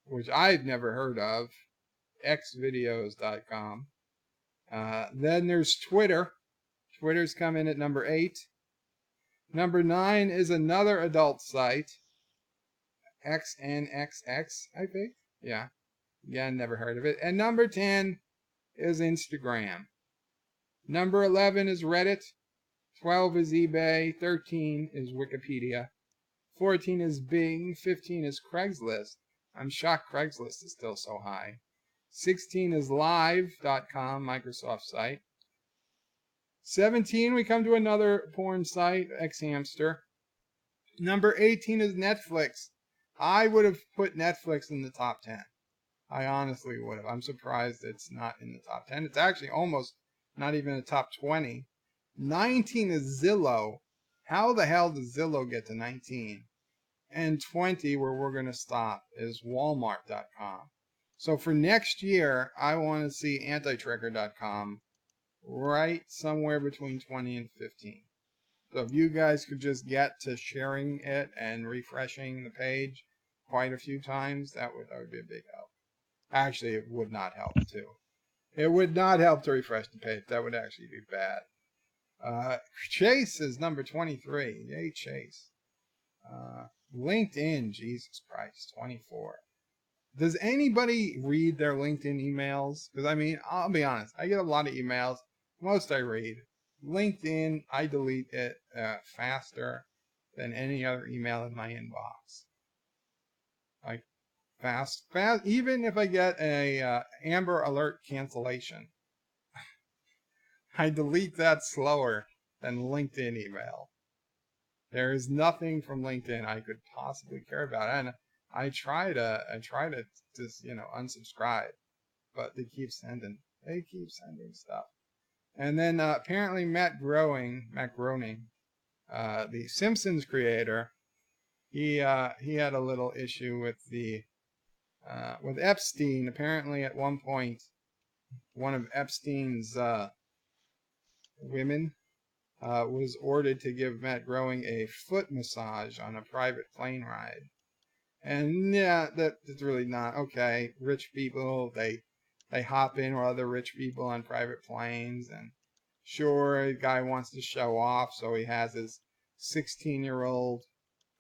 which I've never heard of, xvideos.com. Then there's Twitter. Twitter's come in at number 8. Number 9 is another adult site, XNXX, I think. Yeah. Again, never heard of it. And number 10 is Instagram. Number 11 is Reddit. 12 is eBay. 13 is Wikipedia. 14 is Bing. 15 is Craigslist. I'm shocked Craigslist is still so high. 16 is Live.com, Microsoft site. 17, we come to another porn site, Xhamster. Number 18 is Netflix. I would have put Netflix in the top 10. I honestly would have. I'm surprised it's not in the top 10. It's actually almost Not even a top 20. 19 is Zillow. How the hell does Zillow get to 19? And 20, where we're going to stop, is Walmart.com. So for next year, I want to see antitrigger.com right somewhere between 20 and 15. So if you guys could just get to sharing it and refreshing the page quite a few times, that would be a big help. Actually, it would not help too. It would not help to refresh the page. That would actually be bad. Chase is number 23. Yay, Chase. LinkedIn, Jesus Christ, 24. Does anybody read their LinkedIn emails? Because, I mean, I'll be honest. I get a lot of emails. Most I read. LinkedIn, I delete it faster than any other email in my inbox. Like, fast. Even if I get a Amber Alert cancellation, I delete that slower than LinkedIn email. There is nothing from LinkedIn I could possibly care about, and I try to just unsubscribe, but they keep sending stuff. And then apparently Matt Groening, the Simpsons creator, he had a little issue with with Epstein. Apparently, at one point, one of Epstein's women was ordered to give Matt Groening a foot massage on a private plane ride. And yeah, that's really not okay. Rich people, they hop in with other rich people on private planes, and sure, the guy wants to show off, so he has his 16-year-old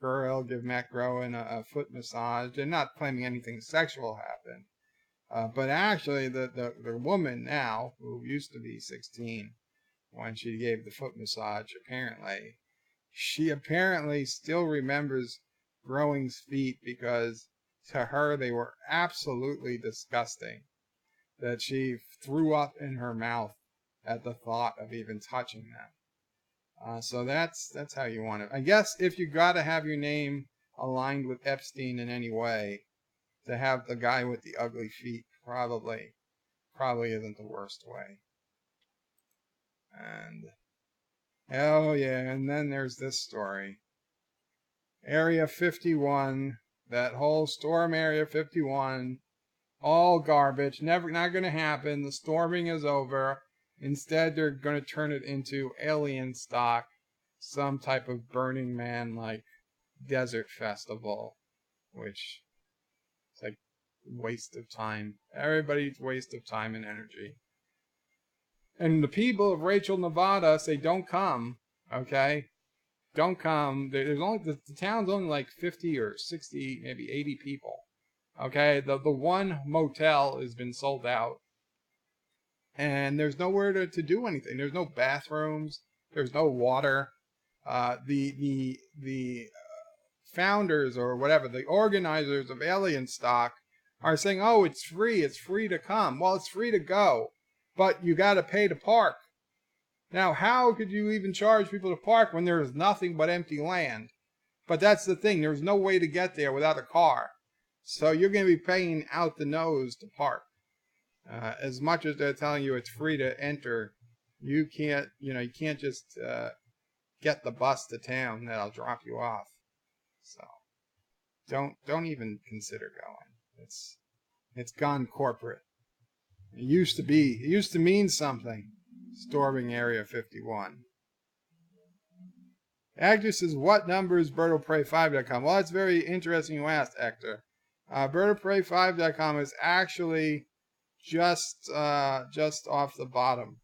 girl give Matt Groening a foot massage. They're not claiming anything sexual happened. But actually, the woman now, who used to be 16, when she gave the foot massage, she apparently still remembers Groening's feet, because to her they were absolutely disgusting, that she threw up in her mouth at the thought of even touching them. So that's how you want it. I guess if you got to have your name aligned with Epstein in any way, to have the guy with the ugly feet probably isn't the worst way. And oh yeah, and then there's this story. Area 51, that whole storm Area 51, all garbage, not going to happen. The storming is over. Instead, they're going to turn it into alien stock, some type of Burning Man like desert festival, which is like waste of time. Everybody's waste of time and energy. And the people of Rachel, Nevada say don't come, okay? Don't come. There's only the town's only like 50 or 60, maybe 80 people. Okay, the one motel has been sold out, and there's nowhere to do anything. There's no bathrooms. There's no water. The founders or whatever, the organizers of Alien Stock are saying, oh, it's free to come. Well, it's free to go, but you got to pay to park. Now, how could you even charge people to park when there is nothing but empty land? But that's the thing. There's no way to get there without a car. So you're going to be paying out the nose to park. As much as they're telling you it's free to enter, you can't just get the bus to town that'll drop you off. So don't even consider going. It's gone corporate. It used to mean something. Storming Area 51. Actor says, what number is birdofprey5.com? Well, it's very interesting you asked, Hector. Birdofprey5.com is actually just off the bottom.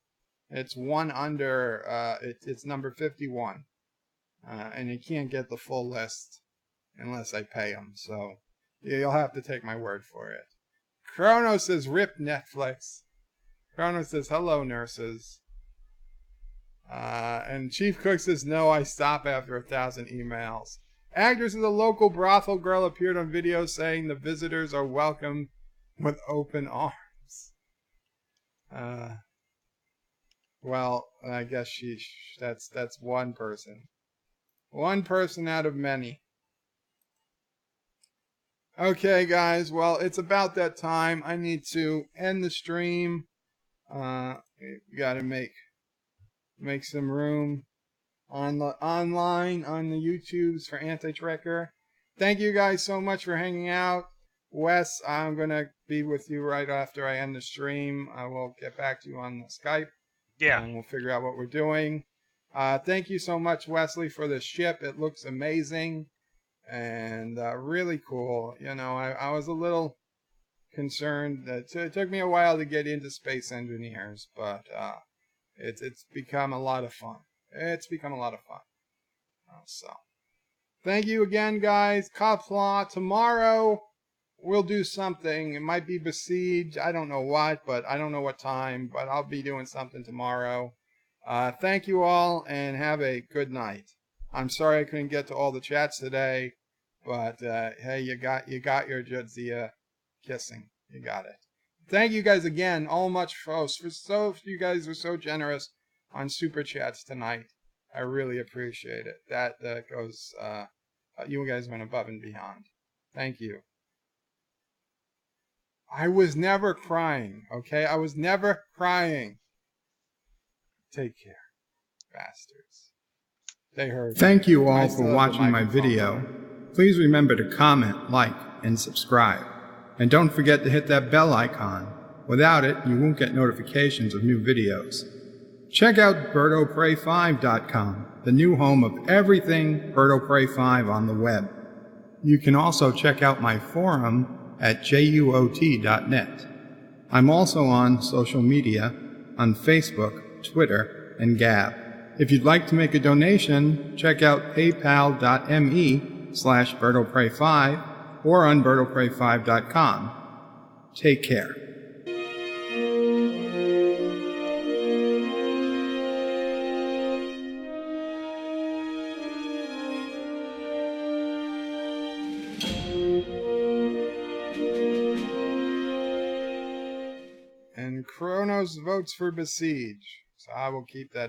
It's one under, it's number 51. And you can't get the full list unless I pay them. So you'll have to take my word for it. Chrono says, rip Netflix. Chrono says, hello, nurses. And Chief Cook says, no, I stop after 1,000 emails. Actress of the local brothel girl appeared on video saying the visitors are welcome with open arms. Well, I guess that's one person. One person out of many. Okay, guys, well, it's about that time. I need to end the stream. We got to make some room online on the YouTubes for Anti-Trekker. Thank you guys so much for hanging out. Wes, I'm going to be with you right after I end the stream. I will get back to you on the Skype. Yeah. And we'll figure out what we're doing. Thank you so much, Wesley, for the ship. It looks amazing and really cool. You know, I was a little concerned that it took me a while to get into space engineers, but it's become a lot of fun. It's become a lot of fun. So, thank you again, guys. Qapla. Tomorrow we'll do something. It might be Besiege. I don't know what, but I don't know what time, but I'll be doing something tomorrow. Thank you all, and have a good night. I'm sorry I couldn't get to all the chats today, but hey, you got your Jadzia kissing. You got it. Thank you guys again, all much folks. You guys were so generous on super chats tonight. I really appreciate it. That goes. You guys went above and beyond. Thank you. I was never crying. Okay, I was never crying. Take care, bastards. They heard. Thank you all I for still have the watching my microphone video. on. Please remember to comment, like, and subscribe. And don't forget to hit that bell icon. Without it, you won't get notifications of new videos. Check out BirdOPrey5.com, the new home of everything Bird O' Prey 5 on the web. You can also check out my forum at juot.net. I'm also on social media, on Facebook, Twitter, and Gab. If you'd like to make a donation, check out paypal.me/BirdOPrey5 or on BirdOPrey5.com. Take care. And Kronos votes for Besiege, so I will keep that